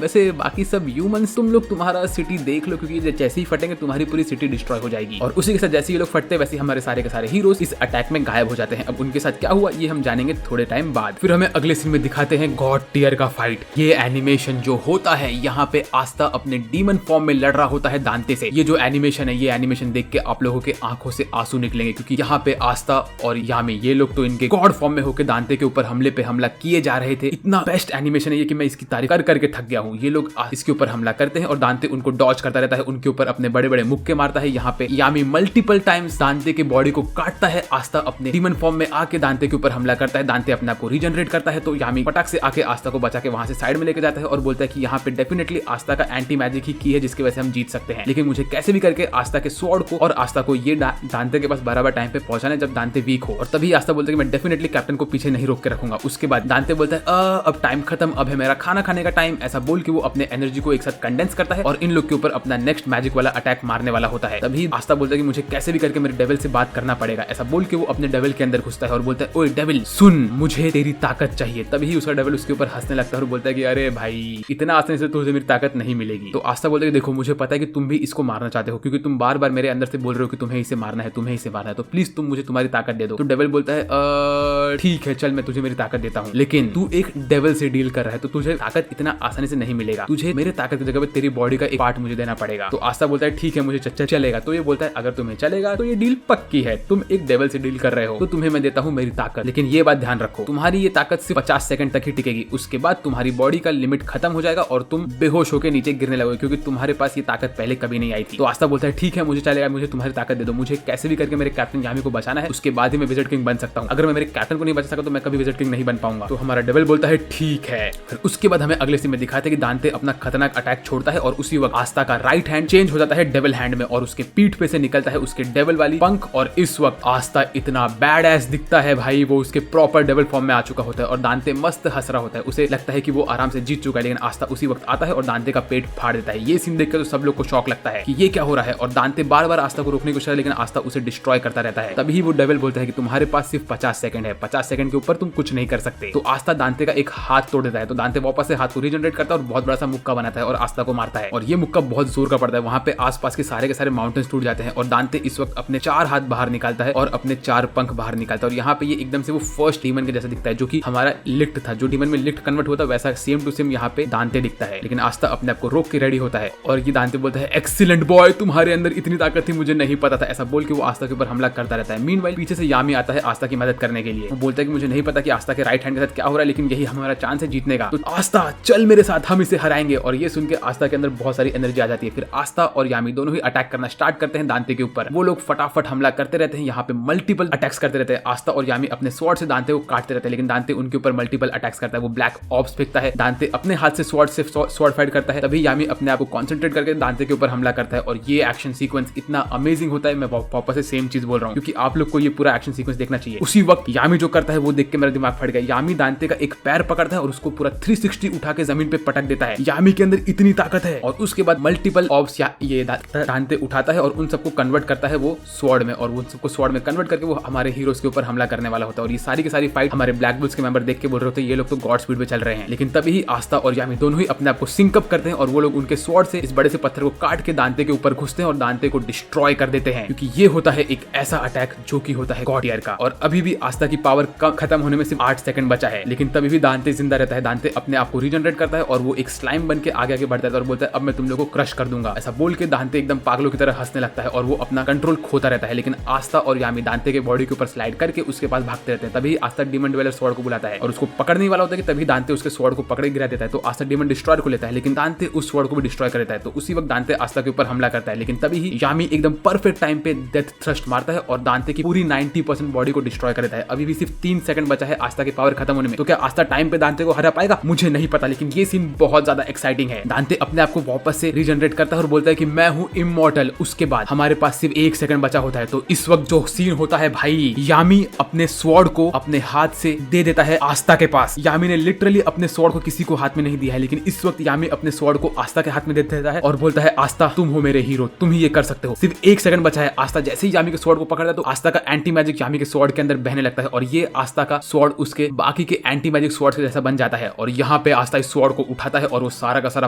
वैसे बाकी सब ह्यूमंस तुम लोग तुम्हारा सिटी देख लो क्योंकि जैसे ही फटेंगे तुम्हारी पूरी सिटी डिस्ट्रॉय हो जाएगी। और उसी के साथ जैसे ये लोग फटते वैसे हमारे सारे के सारे हीरोज इस अटैक में गायब हो जाते हैं। अब उनके साथ क्या हुआ ये हम जानेंगे थोड़े टाइम बाद। फिर हमें अगले सीन में दिखाते हैं गॉड टियर का फाइट। ये एनिमेशन जो होता है यहाँ पे आस्था अपने डीमन फॉर्म में लड़ रहा होता है दांते से। ये जो एनिमेशन है, ये एनिमेशन देख के आप लोगों के आंखों से आंसू निकलेंगे क्योंकि यहाँ पे आस्था और यामी ये लोग तो इनके गॉड फॉर्म में होकर दांते के ऊपर हमले पे हमला किए जा रहे थे। इतना बेस्ट एनिमेशन है ये कि मैं इसकी तारीफ कर करके थक गया हूँ। ये लोग इसके ऊपर हमला करते हैं और दांते उनको डॉज करता रहता है, उनके ऊपर अपने बड़े बड़े मुक्के मारता है। यहाँ पे यामी मल्टीपल टाइम्स दांते के बॉडी को काटता है, आस्था अपने डीमन फॉर्म में आके दांते के ऊपर हमला करता है, दांते अपने आप को रीजनरेट करता है तो यामी पटाख से आके आस्था को बचा के वहां से साइड में लेके जाता है और बोलता है कि यहाँ पे डेफिनेटली आस्था का एंटी मैजिक ही की है जिसकी वजह से हम जीत सकते हैं, लेकिन मुझे कैसे भी करके आस्था के स्वॉर्ड को और आस्था को ये दांते के पास बराबर टाइम पे पहुंचाना जब दांते वीक हो। और तभी आस्था बोलता है कि मैं डेफिनेटली कैप्टन को पीछे नहीं रोक के रखूंगा। उसके बाद दांते बोलता है अब टाइम खत्म, अब है मेरा खाना खाने का टाइम। ऐसा बोल के वो अपने एनर्जी को एक साथ कंडेंस करता है और इन लोग के ऊपर अपना नेक्स्ट मैजिक वाला अटैक मारने वाला होता है। तभी आस्था बोलता है कि मुझे कैसे भी करके मेरे डेविल से बात करना पड़ेगा। ऐसा बोल के वो अपने डेविल के अंदर घुसता है और बोलता है ओए डेविल सुन, मुझे तेरी ताकत चाहिए। तभी उसका डेविल उसके ऊपर हंसने लगता है और बोलता है कि अरे भाई इतना आसानी से तुझे मेरी ताकत नहीं मिलेगी। तो आस्था बोलता है कि देखो मुझे पता है कि तुम भी इसको मारना चाहते हो, क्योंकि तुम बार बार मेरे अंदर से बोल रहे हो कि तुम्हें इसे मारना है, तुम्हें इसे मारना है, तो प्लीज तुम मुझे तुम्हारी ताकत दे दो। तो डेविल बोलता है ठीक है, चल मैं तुझे मेरी ताकत देता हूँ, लेकिन तू एक डेविल से डील कर रहा है तो तुझे ताकत इतना आसानी से नहीं मिलेगा, तुझे मेरे ताकत की जगह पे तेरी बॉडी का एक पार्ट मुझे देना पड़ेगा। तो आस्था बोलता है ठीक है मुझे चलेगा। तो ये बोलता है अगर तुम्हें चलेगा तो ये डील पक्की है, तुम एक डेविल से डील कर रहे हो तो तुम्हें मैं देता हूँ मेरी ताकत, लेकिन ये बात ध्यान रखो तुम्हारी ये ताकत सिर्फ 50 सेकंड तक ही टिकेगी, उसके बाद तुम्हारी बॉडी का लिमिट खत्म हो जाएगा और तुम बेहोश होकर नीचे गिरने लगोगे, क्योंकि तुम्हारे पास ये ताकत पहले कभी नहीं आई थी। तो आस्था बोलता है ठीक है मुझे चलेगा, मुझे तुम्हारी ताकत दे दो, मुझे कैसे भी करके मेरे कैप्टन यामी को बचाना है, उसके बाद ही मैं विज़र्ड किंग बन सकता हूँ। अगर मैं मेरे कैप्टन को नहीं बचा सका तो मैं कभी विज़र्ड किंग नहीं बन पाऊंगा। तो हमारा डेविल बोलता है ठीक है। फिर उसके बाद हमें अगले सीन में दिखाते हैं कि दांते अपना खतरनाक अटैक छोड़ता है और उसी वक्त आस्था का राइट हैंड चेंज हो जाता है डेविल हैंड में और उसके पीठ पे से निकलता है उसके डेविल वाली पंख, और इस वक्त आस्था इतना बैड एस दिखता है भाई, वो उसके प्रॉपर डेविल फॉर्म में आ चुका होता है और दांते मस्त हंस रहा होता है, उसे लगता है कि वो आराम से जीत चुका है, लेकिन आस्था उसी वक्त आता है और दांते का पेट फाड़ देता है। ये सीन देखकर तो सब लोग को शॉक लगता है कि ये क्या हो रहा है, और दांते बार बार आस्था को रोकने की कोशिश करता है, लेकिन आस्था उसे डिस्ट्रॉय करता रहता है। तभी वो डेविल बोलता है कि तुम्हारे पास सिर्फ 50 सेकंड है, 50 सेकंड के ऊपर तुम कुछ नहीं कर सकते। तो आस्था दांते का एक हाथ तोड़ देता है, तो दांते वापस से हाथ को रीजनरेट करता है और बहुत बड़ा सा मुक्का बनाता है और आस्था को मारता है, और ये मुक्का बहुत जोर का पड़ता है। वहां पे आसपास के सारे माउंटेन्स टूट जाते हैं और दांते इस वक्त अपने 4 हाथ बाहर निकालता है और अपने 4 पंख बाहर निकालता है, और यहाँ पे ये एकदम से वो फर्स्ट डीमन के जैसा दिखता है जो कि हमारा लिक्ट था, जो डीमन में लिक्ट कन्वर्ट होता है वैसा सेम टू सेम यहाँ पे दांते दिखता है। लेकिन आस्था अपने आप को रोक के रेडी होता है और ये दांते बोलता है एक्सीलेंट बॉय, तुम्हारे अंदर इतनी ताकत थी मुझे नहीं पता था, ऐसा बोल के वो आस्था के ऊपर हमला करता रहता है। मीनवाइल पीछे से यामी आता है आस्था की मदद करने के लिए, वो बोलता है कि मुझे नहीं पता कि आस्था के राइट हैंड के साथ क्या हो रहा है, लेकिन यही हमारा चांस है जीतने का, तो आस्था चल मेरे साथ, हम इसे हराएंगे। और ये सुन के आस्था के अंदर बहुत सारी एनर्जी आ जाती है। फिर आस्था और यामी दोनों ही अटैक करना स्टार्ट करते हैं दांते के ऊपर। वो लोग फटाफट हमला करते रहते हैं, यहाँ पे मल्टीपल अटैक्स करते रहते हैं। आस्था और यामी अपने स्वॉर्ड से दांते को काटते रहते हैं, लेकिन दांते उनके ऊपर मल्टीपल अटैक्स करता है। वो ब्लैक ऑब्स फेंकता है, दांते अपने हाथ से स्वॉर्ड फाइट करता है, तभी यामी अपने आप को कॉन्सेंट्रेट करके दांते के ऊपर हमला करता है। और ये एक्शन सीक्वेंस इतना अमेजिंग होता है, मैं वापस से सेम चीज बोल रहा हूँ क्योंकि आप लोग को ये पूरा एक्शन सीक्वेंस देखना चाहिए। उसी वक्त यामी जो करता है वो देख के मेरा दिमाग फट गया। यामी दांते का एक पैर पकड़ता है और उसको पूरा 360 उठा के जमीन पे पटक देता है। यामी के अंदर इतनी ताकत है। और उसके बाद मल्टीपल ऑब्स ये दांते उठाता है और उन सबको कन्वर्ट करता है वो स्वॉर्ड में, और वो सबको स्वॉर्ड में कन्वर्ट करके वो हमारे हीरोज के ऊपर हमला करने वाला होता है। और ये सारी की सारी फाइट हमारे ब्लैक बुल्स के मेंबर देख के बोल रहे होते हैं ये लोग तो गॉड स्पीड पे चल रहे हैं। लेकिन तभी ही आस्था और यामी दोनों ही अपने आप को सिंक अप करते हैं और वो लोग उनके स्वॉर्ड से इस बड़े से पत्थर को काट के दांते के ऊपर घुसते हैं और दांते को डिस्ट्रॉय कर देते हैं, क्योंकि ये होता है एक ऐसा अटैक जो कि होता है गॉड ईयर का। और अभी भी आस्था की पावर खत्म होने में सिर्फ 8 सेकंड बचा है, लेकिन तभी भी दांते जिंदा रहता है। दांते अपने आप को रीजनरेट करता है और वो एक स्लाइम बन के आगे आगे बढ़ता है और बोलता है अब मैं तुम लोगों को क्रश कर दूंगा। ऐसा बोल के दांते एकदम पागलों की तरह हंसने लगता है और वो अपना कंट्रोल खोता रहता है। लेकिन आस्था और यामी दांते के बॉडी के ऊपर स्लाइड करके उसके पास भागते रहते हैं। तभी आस्था डीमन डिवेलर स्वॉर्ड को बुलाता है और उसको पकड़ने वाला होता है कि तभी दांते उसके स्वॉर्ड को पकड़े गिरा देता है। तो आस्था डीमन डिस्ट्रॉयर को लेता है, लेकिन दांते उस स्वॉर्ड को भी डिस्ट्रॉय कर देता है। तो उसी वक्त दांते आस्था के ऊपर हमला करता है, लेकिन तभी ही यामी एकदम परफेक्ट टाइम पे डेथ थ्रस्ट मारता है और दांते की पूरी 90% बॉडी को डिस्ट्रॉय कर देता है। अभी भी सिर्फ 3 सेकंड बचा है आस्था की पावर खत्म होने में। तो क्या आस्था टाइम पे दांते को हरा पाएगा? मुझे नहीं पता, लेकिन ये सीन बहुत ज्यादा एक्साइटिंग है। दांते अपने आप को वापस से रीजनरेट करता है और बोलता है कि मैं हूँ इमॉर्टल। उसके बाद हमारे पास सिर्फ 1 सेकंड बचा होता है। तो इस वक्त जो सीन होता है भाई, यामी अपने स्वॉर्ड को अपने हाथ से दे देता है आस्था के पास। यामी ने लिटरली अपने स्वॉर्ड को किसी को हाथ में नहीं दिया है, लेकिन इस वक्त यामी अपने स्वॉर्ड को आस्था के हाथ में दे देता है और बोलता है आस्था तुम हो मेरे हीरो, तुम ही ये कर सकते हो। सिर्फ 1 सेकंड बचा है। आस्था जैसे ही यामी के स्वॉर्ड को पकड़ता है तो आस्था का एंटी मैजिक यामी के स्वॉर्ड के अंदर बहने लगता है और ये आस्था का स्वॉर्ड उसके बाकी के एंटी मैजिक स्वॉर्ड से जैसा बन जाता है। और यहाँ पे आस्था इस स्वॉर्ड को उठाता है और वो सारा का सारा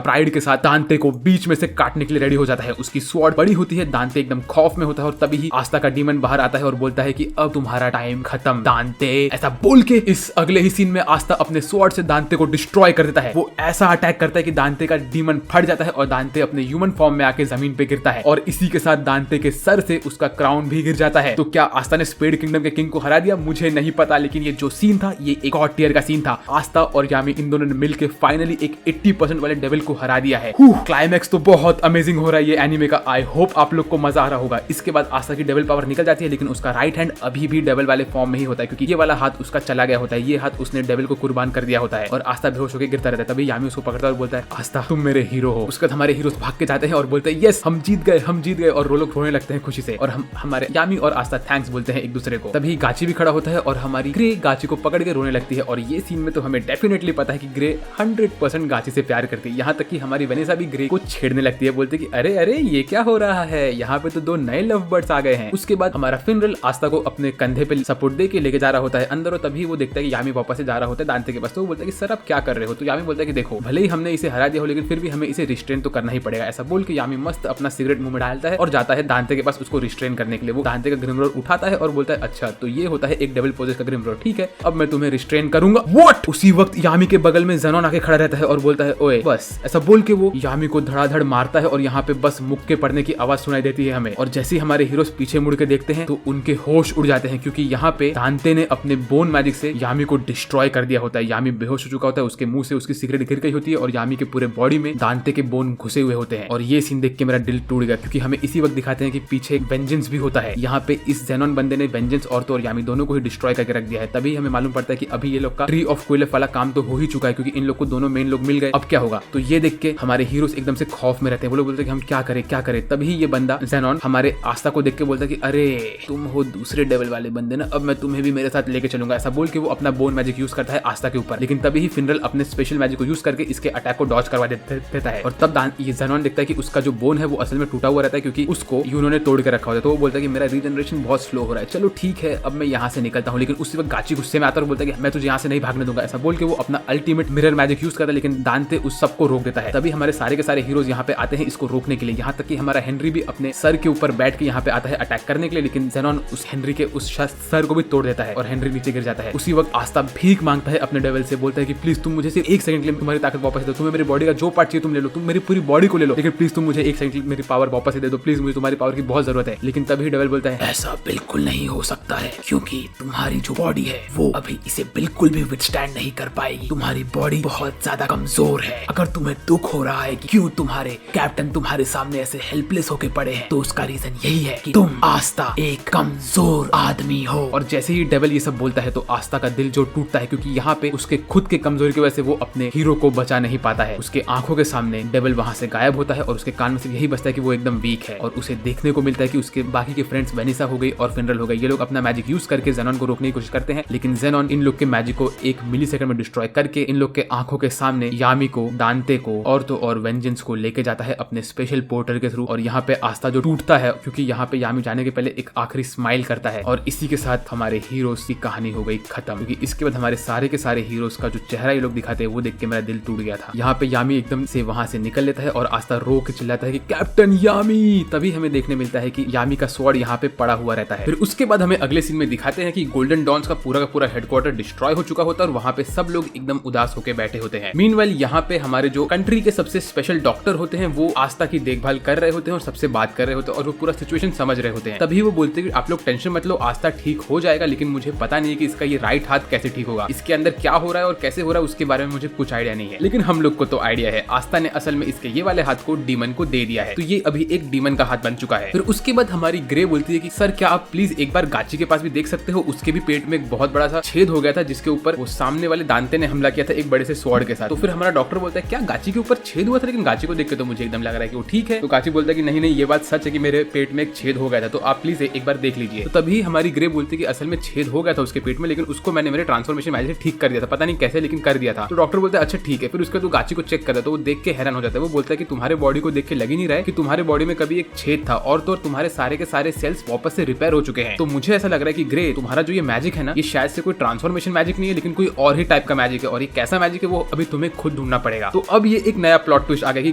प्राइड के साथ दांते को बीच में से काटने के लिए रेडी हो जाता है। उसकी स्वॉर्ड बड़ी होती है, दांते एकदम खौफ में होता है और तभी ही आस्था का डीमन बाहर आता है और बोलता है कि अब तुम्हारा टाइम खत्म दांते। ऐसा बोल के इस अगले ही सीन में आस्था अपने स्वॉर्ड से दांते को डिस्ट्रॉय कर देता है। वो ऐसा अटैक करता है कि दांते का डीमन फट जाता है और दांते अपने ह्यूमन फॉर्म में आके जमीन पे गिरता है और इसी के साथ दांते के सर से उसका क्राउन भी गिर जाता है। तो क्या आस्था ने स्पेड किंगडम के किंग को हरा दिया? मुझे नहीं पता, लेकिन ये जो सीन था ये एक गॉड टियर का सीन था। आस्था और यामी इन दोनों ने मिलकर फाइनली एक 80% वाले डेविल को हरा दिया है। क्लाइमैक्स तो बहुत अमेजिंग हो रहा है ये एनिमे का। आई होप आप लोग को मजा आ रहा होगा। इसके बाद आस्था की डेविल पावर निकल जाती है, लेकिन उसका राइट हैंड अभी भी डेविल वाले फॉर्म में ही होता है, क्योंकि ये वाला हाथ उसका चला गया होता है। ये हाथ उसने डेविल को कुर्बान कर दिया होता है और आस्था बेहोश होकर गिरता रहता है। तभी यामी उसको पकड़ता है और बोलता है आस्था तुम मेरे हीरो हो। उसके बाद हमारे हीरो भाग के जाते हैं और बोलते हैं यस हम जीत गए, हम जीत गए, और वो लोग रोने लगते हैं खुशी से। और हमारे यामी और आस्था थैंक्स बोलते हैं एक दूसरे को। तभी गाची भी खड़ा होता है और हमारी ग्रे गाची को पकड़ के रोने लगती है। और ये सीन में तो हमें डेफिनेटली पता है कि ग्रे 100% गाची से प्यार करती है। यहाँ तक कि हमारी वेनेसा भी ग्रे को छेड़ने लगती है, बोलते कि अरे अरे ये क्या हो रहा है, यहाँ पे तो 2 नए लव बर्ड्स आ गए हैं। उसके बाद हमारा फिनरल आस्था को अपने कंधे पे सपोर्ट दे के लेके जा रहा होता है अंदर, और तभी वो देखता है कि यामी वापस से जा रहा होता है दांते के पास। तो वो बोलता है कि सर आप क्या कर रहे हो? तो यामी बोलता है कि देखो भले ही हमने इसे हरा दिया हो, लेकिन फिर भी हमें इसे रिस्ट्रेन तो करना ही पड़ेगा। ऐसा बोल के यामी मस्त अपना सिगरेट मुंह में डालता है और जाता है दांते के पास उसको रिस्ट्रेन करने के लिए। वो दांते का ग्रिम रोड उठाता है और बोलता है अच्छा तो ये होता है एक डेविल पोजेस का ग्रिम रोड, ठीक है अब मैं तुम्हें रिस्ट्रेन करूंगा। व्हाट? उसी वक्त यामी के बगल में ज़ेनोन आके खड़ा रहता है और बोलता है ओए बस। ऐसा बोल के वो यामी को धड़ाधड़ मारता है और यहाँ पे बस मुक्के पड़ने की आवाज सुनाई देती है हमें। और जैसे ही हमारे हीरोज पीछे मुड़ के देखते हैं तो उनके होश उड़ जाते हैं क्योंकि यहाँ पे दांते ने अपने बोन मैजिक से यामी को डिस्ट्रॉय कर दिया होता है। यामी बेहोश हो चुका होता है, उसके मुंह से उसकी सिगरेट गिर गई होती है और यामी के पूरे बॉडी में दांते के बोन घुसे हुए होते हैं। और ये सीन देख के मेरा दिल टूट गया क्योंकि हमें इसी वक्त दिखाते हैं कि पीछे एक वेंजेंस भी होता है। यहाँ पे इस ज़ेनोन बंदे ने वेंजेंस और यामी दोनों को ही डिस्ट्रॉय करके रख दिया है। तभी हमें मालूम पड़ता है कि अभी ये लोग का ट्री ऑफ क्विलेफ वाला काम तो हो ही चुका है क्योंकि इन लोग को दोनों मेन लोग मिल गए। अब क्या होगा? तो ये देख के हमारे हीरोज एकदम से खौफ में रहते हैं। वो लोग बोलते हैं कि हम क्या करें। तभी ये बंदा ज़ेनोन हमारे आस्था को देख के बोलता है कि अरे तुम हो दूसरे डेविल वाले बंदे ना, अब मैं तुम्हें भी मेरे साथ लेके चलूंगा। ऐसा बोल के वो अपना बोन मैजिक यूज करता है आस्था के ऊपर। लेकिन तभी ही फिनरल अपने स्पेशल मैजिक को यूज करके इसके अटैक को डॉज करवा देता है। और तब ये ज़ेनोन देखता है कि उसका जो बोन है वो असल में टूटा हुआ रहता है क्योंकि उसको यूनो ने तोड़ के रखा होता है। तो वो बोलता है कि मेरा रीजनरेशन बहुत स्लो हो रहा है, चलो ठीक है अब मैं यहाँ से निकलता हूँ। लेकिन उसी वक्त गाची गुस्से में आता है और बोलता है कि मैं तुझे यहाँ से नहीं भागने दूंगा। ऐसा बोल के वो अपना अल्टीमेट मिरर मैजिक यूज करता है लेकिन दांते उस सबको रोक देता है। तभी हमारे सारे के सारे हीरोज यहाँ पे आते हैं इसको रोकने के लिए। यहाँ तक कि हमारा हेनरी भी अपने सर के ऊपर बैठ के यहाँ पे आता है अटैक करने के लिए, लेकिन ज़ेनोन उस हेनरी के उस सर को भी तोड़ देता है और हेनरी नीचे गिर जाता है। उसी वक्त आस्था भीख मांगता है अपने डेविल से, बोलता है कि प्लीज तुम मुझे सिर्फ 1 सेकंड के लिए तुम्हारी ताकत वापस दे दो। तुम्हें मेरी बॉडी का जो पार्ट चाहिए तुम ले लो, तुम मेरी पूरी बॉडी को ले लो, लेकिन प्लीज तुम मुझे 1 सेकंड मेरी पावर वापस दे दो, प्लीज मुझे तुम्हारी पावर की बहुत जरूरत है। लेकिन तभी डेविल बोलता है ऐसा बिल्कुल नहीं हो सकता है क्योंकि तुम्हारी जो बॉडी है वो अभी इसे बिल्कुल भी विथस्टैंड नहीं कर पाएगी। तुम्हारी बॉडी बहुत ज्यादा कमजोर है। अगर तुम्हें दुख हो रहा है कि क्यों तुम्हारे कैप्टन तुम्हारे सामने ऐसे हेल्पलेस होके पड़े हैं तो उसका रीजन यही है कि तुम आस्था एक कमजोर आदमी हो। और जैसे ही डेविल ये सब बोलता है तो आस्था का दिल जो टूटता है क्योंकि यहाँ पे उसके खुद के कमजोरी की वजह से वो अपने हीरो को बचा नहीं पाता है। उसके आंखों के सामने डेविल वहां से गायब होता है और उसके कान में सिर्फ यही बचता है कि वो एकदम वीक है। और उसे देखने को मिलता है कि उसके बाकी के फ्रेंड्स वेनिसा हो गई और फिनरल हो गई। ये लोग अपना मैजिक यूज करके ज़ेनोन को रोकने की कोशिश करते हैं लेकिन ज़ेनोन इन लोग के मैजिक को 1 मिलीसेकंड में डिस्ट्रॉय करके इन लोग के आंखों के सामने यामी को, दांते को और वेंजेंस को लेके जाता है अपने स्पेशल पोर्टल के थ्रू। और यहाँ पे आस्था जो टूटता है क्योंकि यहाँ पे यामी जाने के पहले एक आखिरी स्माइल करता है। और इसी के साथ हमारे हीरोज की कहानी हो गई खत्म क्योंकि इसके बाद हमारे सारे के सारे हीरोज का जो चेहरा ये लोग दिखाते हैं वो देख के मेरा दिल टूट गया था। यहाँ पे यामी एकदम से वहां से निकल लेता है और आस्था रो के चिल्लाता है कि कैप्टन यामी। तभी हमें देखने मिलता है कि यामी का स्वॉर्ड यहाँ पे पड़ा हुआ रहता है। फिर उसके बाद हमें अगले सीन में दिखाते हैं कि गोल्डन डॉन्स का पूरा हेडक्वार्टर डिस्ट्रॉय हो चुका होता है और वहाँ पे सब लोग एकदम उदास होकर बैठे होते हैं। मीनवाइल यहाँ पे हमारे जो कंट्री के सबसे स्पेशल डॉक्टर होते हैं वो आस्था की देखभाल कर रहे होते हैं और सबसे बात कर रहे होते हैं और वो पूरा सिचुएशन समझ रहे होते हैं। तभी वो बोलते हैं कि आप लोग टेंशन मत लो, आस्था ठीक हो जाएगा, लेकिन मुझे पता नहीं है कि इसका ये राइट हाथ कैसे ठीक होगा, इसके अंदर क्या हो रहा है और कैसे हो रहा है उसके बारे में मुझे कुछ आइडिया नहीं है। लेकिन हम लोग को तो आइडिया है, आस्था ने असल में इसके ये वाले हाथ को डीमन को दे दिया है तो ये अभी एक डीमन का हाथ बन चुका है। फिर उसके बाद हमारी ग्रे बोलती है कि सर क्या आप प्लीज एक बार गाची के पास भी देख सकते हो, उसके भी पेट में एक बहुत बड़ा सा छेद हो गया था जिसके ऊपर वो सामने वाले दांते ने हमला किया था एक बड़े से स्वॉर्ड के साथ। तो फिर हमारा डॉक्टर बोलता है क्या गाची के ऊपर छेद हुआ था? लेकिन गाची को देख के तो मुझे एकदम लग रहा है कि वो ठीक है। तो गाची बोलता है कि नहीं ये बात सच है कि मेरे पेट में एक छेद हो गया था, तो आप प्लीज एक बार देख लीजिए। तो तभी हमारी ग्रे बोलती है कि असल में छेद हो गया था उसके पेट में, लेकिन उसको मैंने मेरे ट्रांसफॉर्मेशन मैजिक से ठीक कर दिया था, पता नहीं कैसे लेकिन कर दिया था। तो डॉक्टर बोलता है अच्छा ठीक है। फिर उसके तो गाची को चेक करता है तो वो देख के हैरान हो जाता है। वो बोलता है कि तुम्हारे बॉडी को देख के लग ही नहीं रहा है कि तुम्हारे बॉडी में कभी एक छेद था और तो तुम्हारे सारे के सारे सेल्स वापस से रिपेयर हो चुके हैं। तो मुझे ऐसा लग रहा है कि ग्रे तुम्हारा जो ये मैजिक है ना ये शायद से कोई ट्रांसफॉर्मेशन मैजिक नहीं है लेकिन कोई और ही टाइप का मैजिक है और ये कैसा मैजिक है वो अभी तुम्हें खुद ढूंढना पड़ेगा। तो अब ये एक नया प्लॉट ट्विस्ट आ गया कि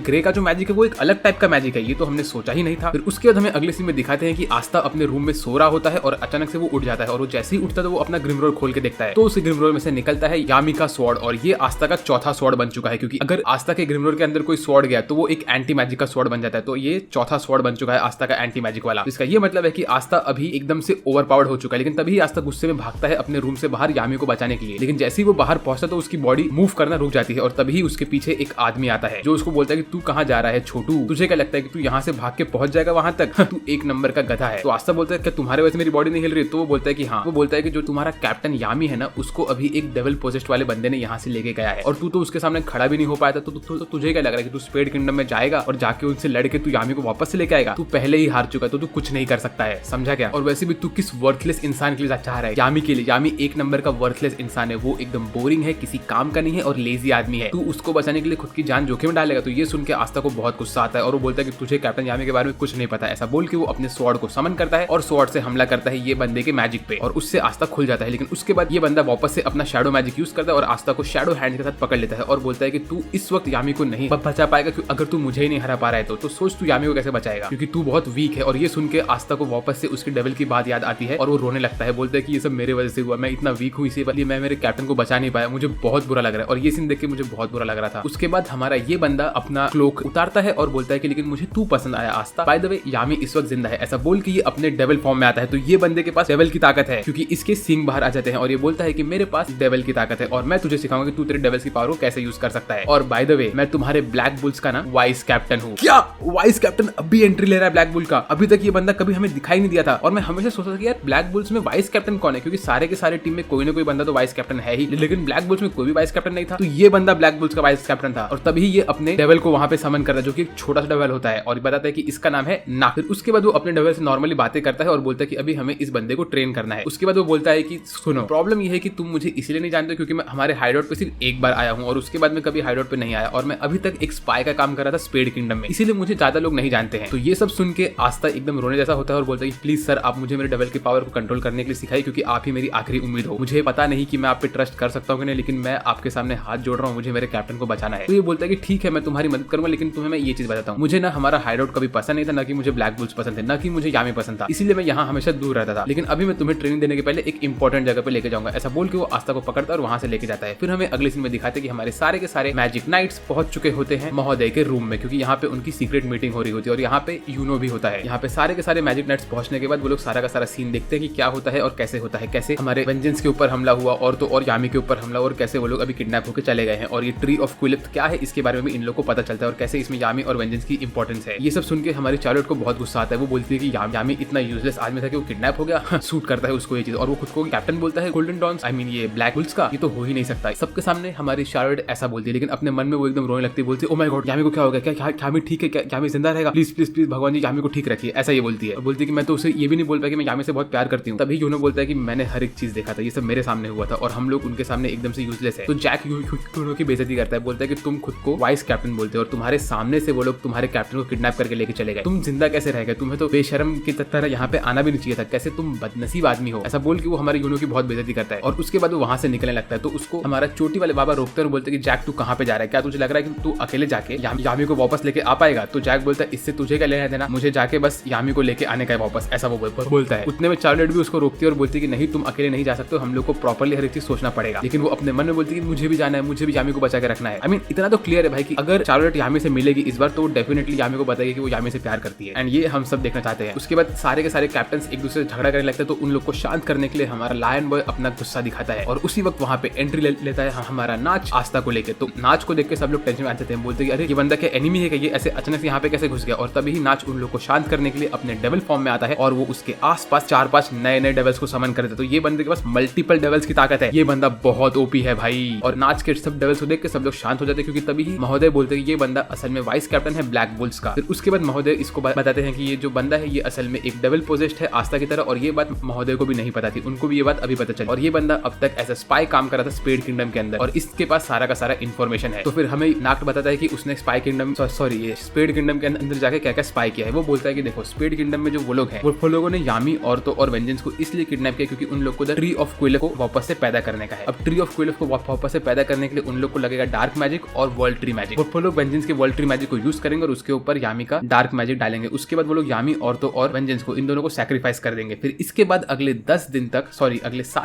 ग्रे का जो मैजिक है वो एक अलग टाइप का मैजिक है, ये तो हमने सोचा ही नहीं था। फिर उसके बाद हमें अगले सीन में दिखाते हैं कि आस्था अपने रूम में सो रहा होता है और अचानक से वो उठ जाता है और वो जैसे ही उठता है तो वो अपना ग्रिमरोल खोल के देखता है तो उस ग्रिमरोल में से निकलता है यामी का स्वॉर्ड और ये आस्था का चौथा स्वॉर्ड बन चुका है क्योंकि अगर आस्था के ग्रिमरोल के अंदर कोई स्वॉर्ड गया तो वो एक एंटी मैजिक का स्वॉर्ड बन जाता है। तो ये चौथा स्वॉर्ड बन चुका है आस्था का एंटी मैजिक वाला। इसका ये मतलब है कि आस्था अभी एकदम से ओवरपावर्ड हो चुका है। लेकिन तभी आस्था गुस्से में भागता है अपने रूम से बाहर यामी को बचाने के लिए, लेकिन जैसे ही वो बाहर पहुंचता तो उसकी बॉडी मूव करना रुक जाती है और तभी उसके पीछे एक आदमी आता है जो उसको बोलता है कि तू कहाँ जा रहा है छोटू, तुझे क्या लगता है कि तू यहाँ से भाग के पहुंच जाएगा वहां तक, तू एक नंबर का गधा है। तो आस्था बोलता है क्या तुम्हारे वजह से मेरी बॉडी नहीं हिल रही? तो वो बोलता है कि हाँ। वो बोलता है कि जो तुम्हारा कैप्टन यामी है ना उसको अभी एक डेविल पोजेस्ड वाले बंदे ने यहाँ से लेके गया है और तू तो उसके सामने खड़ा भी नहीं हो पाया था। तो तुझे क्या लग रहा है कि तू स्पेड किंगडम में जाएगा और जाके उनसे लड़के तू यामी को वापस से लेके आएगा? तू पहले ही हार चुका है तो तू कुछ नहीं कर सकता है, समझा क्या? और वैसे भी तू किस वर्थलेस इंसान के लिए चाह रहा है? यामी के लिए। यामी एक नंबर का वर्थलेस इंसान है, वो एकदम बोरिंग है, किसी काम का नहीं है और लेजी आदमी है। तू उसको बचाने के लिए खुद की जान जोखिम में डालेगा? तो ये सुन के आस्था को बहुत गुस्सा आता है और वो बोलता है कि तुझे कैप्टन यामी के बारे में कुछ नहीं पता। ऐसा बोल के वो अपने स्वॉर्ड को समन करता है और स्वॉर्ड से हमला करता है ये बंदे के मैजिक पे और उससे आस्था खुल जाता है। लेकिन उसके बाद ये बंदा वापस से अपना शैडो मैजिक यूज करता है और आस्था को शैडो हैंड के साथ पकड़ लेता है और बोलता है कि तू इस वक्त यामी को नहीं बचा पाएगा अगर तू मुझे ही नहीं हरा पा रहा है तो सोच सोच तू यामी को कैसे बचाएगा क्योंकि तू बहुत वीक है। और ये सुन के आस्था को वापस से उसके डेविल की बात याद आती है और वो रोने लगता है, बोलता है कि ये सब मेरे वजह से हुआ, मैं इतना वीक हूँ इसीलिए मैं मेरे कैप्टन को बचा नहीं पाया, मुझे बहुत बुरा लग रहा है। और ये सीन देख के मुझे बहुत बुरा लग रहा था। उसके बाद हमारा ये बंदा अपना क्लोक उतारता है और बोलता है कि लेकिन मुझे तू पसंद आया आस्था, बाय द वे यामी इस वक्त जिंदा है, ऐसा बोल के ये अपने डेविल फॉर्म में आता है। तो ये बंदे के पास डेविल की ताकत है क्योंकि इसके सींग बाहर आ जाते हैं और ये बोलता है कि मेरे पास डेविल की ताकत है और मैं तुझे सिखाऊंगा कि तू तेरे डेविल्स की पावर को कैसे यूज कर सकता है। और बाय द वे मैं तुम्हारे ब्लैक बुल्स का ना वाइस कैप्टन हूँ। क्या वाइस कैप्टन अभी एंट्री ले रहा है ब्लैक बुल का? अभी तक ये बंदा कभी हमें दिखाई नहीं दिया था और मैं हमेशा सोचता था कि यार ब्लैक बुल्स में वाइस कैप्टन कौन है, क्योंकि सारे के सारे टीम में कोई ना कोई बंदा तो वाइस कैप्टन है ही, लेकिन ब्लैक बुल्स में कोई भी वाइस कैप्टन नहीं था। तो ये बंदा ब्लैक बुल्स का वाइस कैप्टन था और तभी ये अपने डेविल को वहां पे समन करता है जो कि एक छोटा सा डेविल होता है और बताता है कि इसका नाम है नाक। फिर उसके बाद वो अपने डेविल से नॉर्मली बातें करता है और बोलता है कि अभी हमें इस बंदे को ट्रेन करना है। उसके बाद वो बोलता है कि सुनो, प्रॉब्लम ये है कि तुम मुझे इसलिए नहीं जानते क्योंकि मैं हमारे हाइडआउट पे सिर्फ एक बार आया हूँ और उसके बाद मैं कभी हाइडआउट पे नहीं आया और मैं अभी तक एक स्पाई का काम कर रहा था स्पेड किंगडम में, इसीलिए मुझे ज्यादा लोग नहीं जानते हैं। तो ये सब सुन के आस्था एकदम रोने जैसा होता है और बोलता है कि प्लीज सर आप मुझे मेरे डेविल की पावर को कंट्रोल करने के लिए सिखाइए क्योंकि आप ही मेरी आखिरी उम्मीद हो। मुझे पता नहीं कि मैं आप पे ट्रस्ट कर सकता हूँ कि नहीं, लेकिन मैं आपके सामने हाथ जोड़ रहा हूँ, मुझे मेरे कैप्टन को बचाना है। तो ये बोलता है कि ठीक है मैं तुम्हारी मदद करूंगा, लेकिन तुम्हें मैं ये चीज बताता हूँ, मुझे ना हमारा हाइडआउट कभी पसंद नहीं था, ना कि मुझे ब्लैक बुल्स पसंद थे, ना कि मुझे यामी पसंद था, इसीलिए मैं यहाँ हमेशा दूर रहता था। लेकिन अभी मैं तुम्हें ट्रेनिंग देने के पहले एक इंपॉर्टेंट जगह पे लेके जाऊंगा। ऐसा बोल के वो आस्था को पकड़ता है और वहां से लेके जाता है। फिर हमें अगले सीन में दिखाते हैं कि हमारे सारे के सारे मैजिक नाइट्स पहुंच चुके होते हैं महोदय के रूम में, क्योंकि यहाँ पे उनकी सीक्रेट मीटिंग हो रही होती है और यहाँ पे यूनो भी होता है। यहाँ पे सारे के सारे मैजिक नाइट्स पहुंचने के बाद वो लोग सारा का सारा सीन देखते हैं कि क्या होता है और कैसे होता है, कैसे हमारे वेंजेंस के ऊपर हमला हुआ और तो और यामी के ऊपर हमला और कैसे वो लोग अभी किडनैप होकर चले गए हैं। और ये ट्री ऑफ क्विलिप्स क्या है इसके बारे में भी इन लोग को पता चलता है और कैसे इसमें यामी और वेंजेंस की इंपॉर्टेंस है। ये सब सुन के हमारी चार्लोट को बहुत गुस्सा आता है। वो बोलती है कि यामी इतना यूजलेस आदमी था कि वो किडनैप हो गया, सूट करता है उसको ये चीज, और वो खुद को कैप्टन बोलता है गोल्डन डॉन्स, आई मीन ये ब्लैक बुल्स का, ये तो हो ही नहीं सकता। सबके सामने हमारी चार्लोट ऐसा बोलती है, लेकिन अपने मन में वो एकदम रोने लगती है, बोलती है ओ माय गॉड यामी को क्या हो गया, क्या यामी ठीक है, क्या यामी जिंदा रहेगा, प्लीज प्लीज प्लीज भगवान जी यामी को ठीक रखिए, ऐसा ये बोलती है। बोलती है कि मैं तो उसे ये भी नहीं बोल पाया कि मैं यामी से बहुत प्यार करती हूँ। तभी यूनो बोलता है कि मैंने हर एक चीज देखा था, ये सब मेरे सामने हुआ था और हम लोग उनके सामने एकदम से यूजलेस है। तो जैक यूनो की बेइज्जती करता है, बोलता है कि तुम खुद को वाइस कैप्टन बोलते हो और तुम्हारे सामने से वो लोग तुम्हारे कैप्टन को किडनैप करके लेके चले गए, तुम जिंदा कैसे रह गए, तुम्हें तो बेशर्म की तरह यहाँ पे आना भी नहीं चाहिए था, कैसे तुम बदनसीब आदमी हो, ऐसा बोल के वो हमारे यूनो की बहुत बेइज्जती करता है। और उसके बाद वो वहां से निकलने लगता है। तो उसको हमारा चोटी वाले बाबा रोकते हैं और बोलते हैं कि जैक तू कहाँ पे जा रहा है, क्या तुझे लग रहा है कि तू अकेले जाके यामी को वापस लेके आ पाएगा? तो जैक बोलता है इससे तुझे क्या लेना देना, मुझे जाके बस यामी को लेके आने का है वापस, ऐसा वो बोलता है। उतने में चार्लोट भी उसको रोकती है और बोलती है कि नहीं तुम अकेले नहीं जा सकते, हम लोग को प्रॉपर्ली हर एक चीज सोचना पड़ेगा। लेकिन वो अपने मन में बोलती है कि मुझे भी जाना है, मुझे भी यामी को बचा के रखना है। आई मीन इतना तो क्लियर है भाई कि अगर चार्लोट यामी से मिलेगी इस बार तो डेफिनेटली यामी को बताएगी कि वो यामी से प्यार करती है, एंड ये हम सब देखना चाहते हैं। उसके बाद सारे के सारे कैप्टन एक दूसरे से झगड़ा करने लगते हैं, तो उन लोग को शांत करने के लिए हमारा लायन बॉय अपना गुस्सा दिखाता है और उसी वक्त वहां पे एंट्री लेता है हमारा नाच आस्था को लेकर। तो नाच को देख के सब लोग टेंशन में आ जाते हैं, बोलते हैं अरे ये बंदा क्या एनिमी है, ये ऐसे अचानक से यहाँ पे कैसे घुस गया? और तभी नाच उन लोग को शांत करने के लिए अपने डेविल फॉर्म में आता है और वो उसके आसपास 4-5 नए डेविल्स को समन कर देता है। तो ये बंदे के पास मल्टीपल डेविल्स की ताकत है, ये बंदा बहुत ओपी है भाई। और नाच के सब डेविल्स को देख के सब लोग शांत हो जाते हैं, क्योंकि तभी ही महोदय बोलते हैं कि ये बंदा असल में वाइस कैप्टन है ब्लैक बुल्स का। फिर उसके बाद महोदय इसको बताते हैं कि ये जो बंदा है ये असल में एक डेविल पोजेस्ड है आस्था की तरह, और ये बात महोदय को भी नहीं पता थी, उनको भी ये बात अभी पता चली। और ये बंदा अब तक एज अ स्पाई काम कर रहा था स्पेड किंगडम के अंदर और इसके पास सारा का सारा इन्फॉर्मेशन है। तो फिर हमें नाक बताता है कि उसने स्पाई किंगडम ये स्पेड किंगडम के अंदर जाके क्या क्या स्पाई किया है। वो बोलता है कि देखो स्पेड किंगडम में जो वो लोग हैं वो लोगों ने यामी और वेंजेंस को इसलिए किडनैप किया क्योंकि उन लोग को ट्री ऑफ क्विलिप को वापस से पैदा करने का है। अब ट्री ऑफ क्विलिप को वापस से पैदा करने के लिए उन लोग को लगेगा डार्क मैजिक और वर्ल्ड ट्री मैजिक। वो लोग वेंजेंस के वर्ल्ड ट्री मैजिक को यूज करेंगे और उसके ऊपर यामी का डार्क मैजिक डालेंगे। उसके बाद वो लोग यामी और वेंजेंस को इन दोनों को सैक्रिफाइस कर देंगे। फिर इसके बाद अगले 7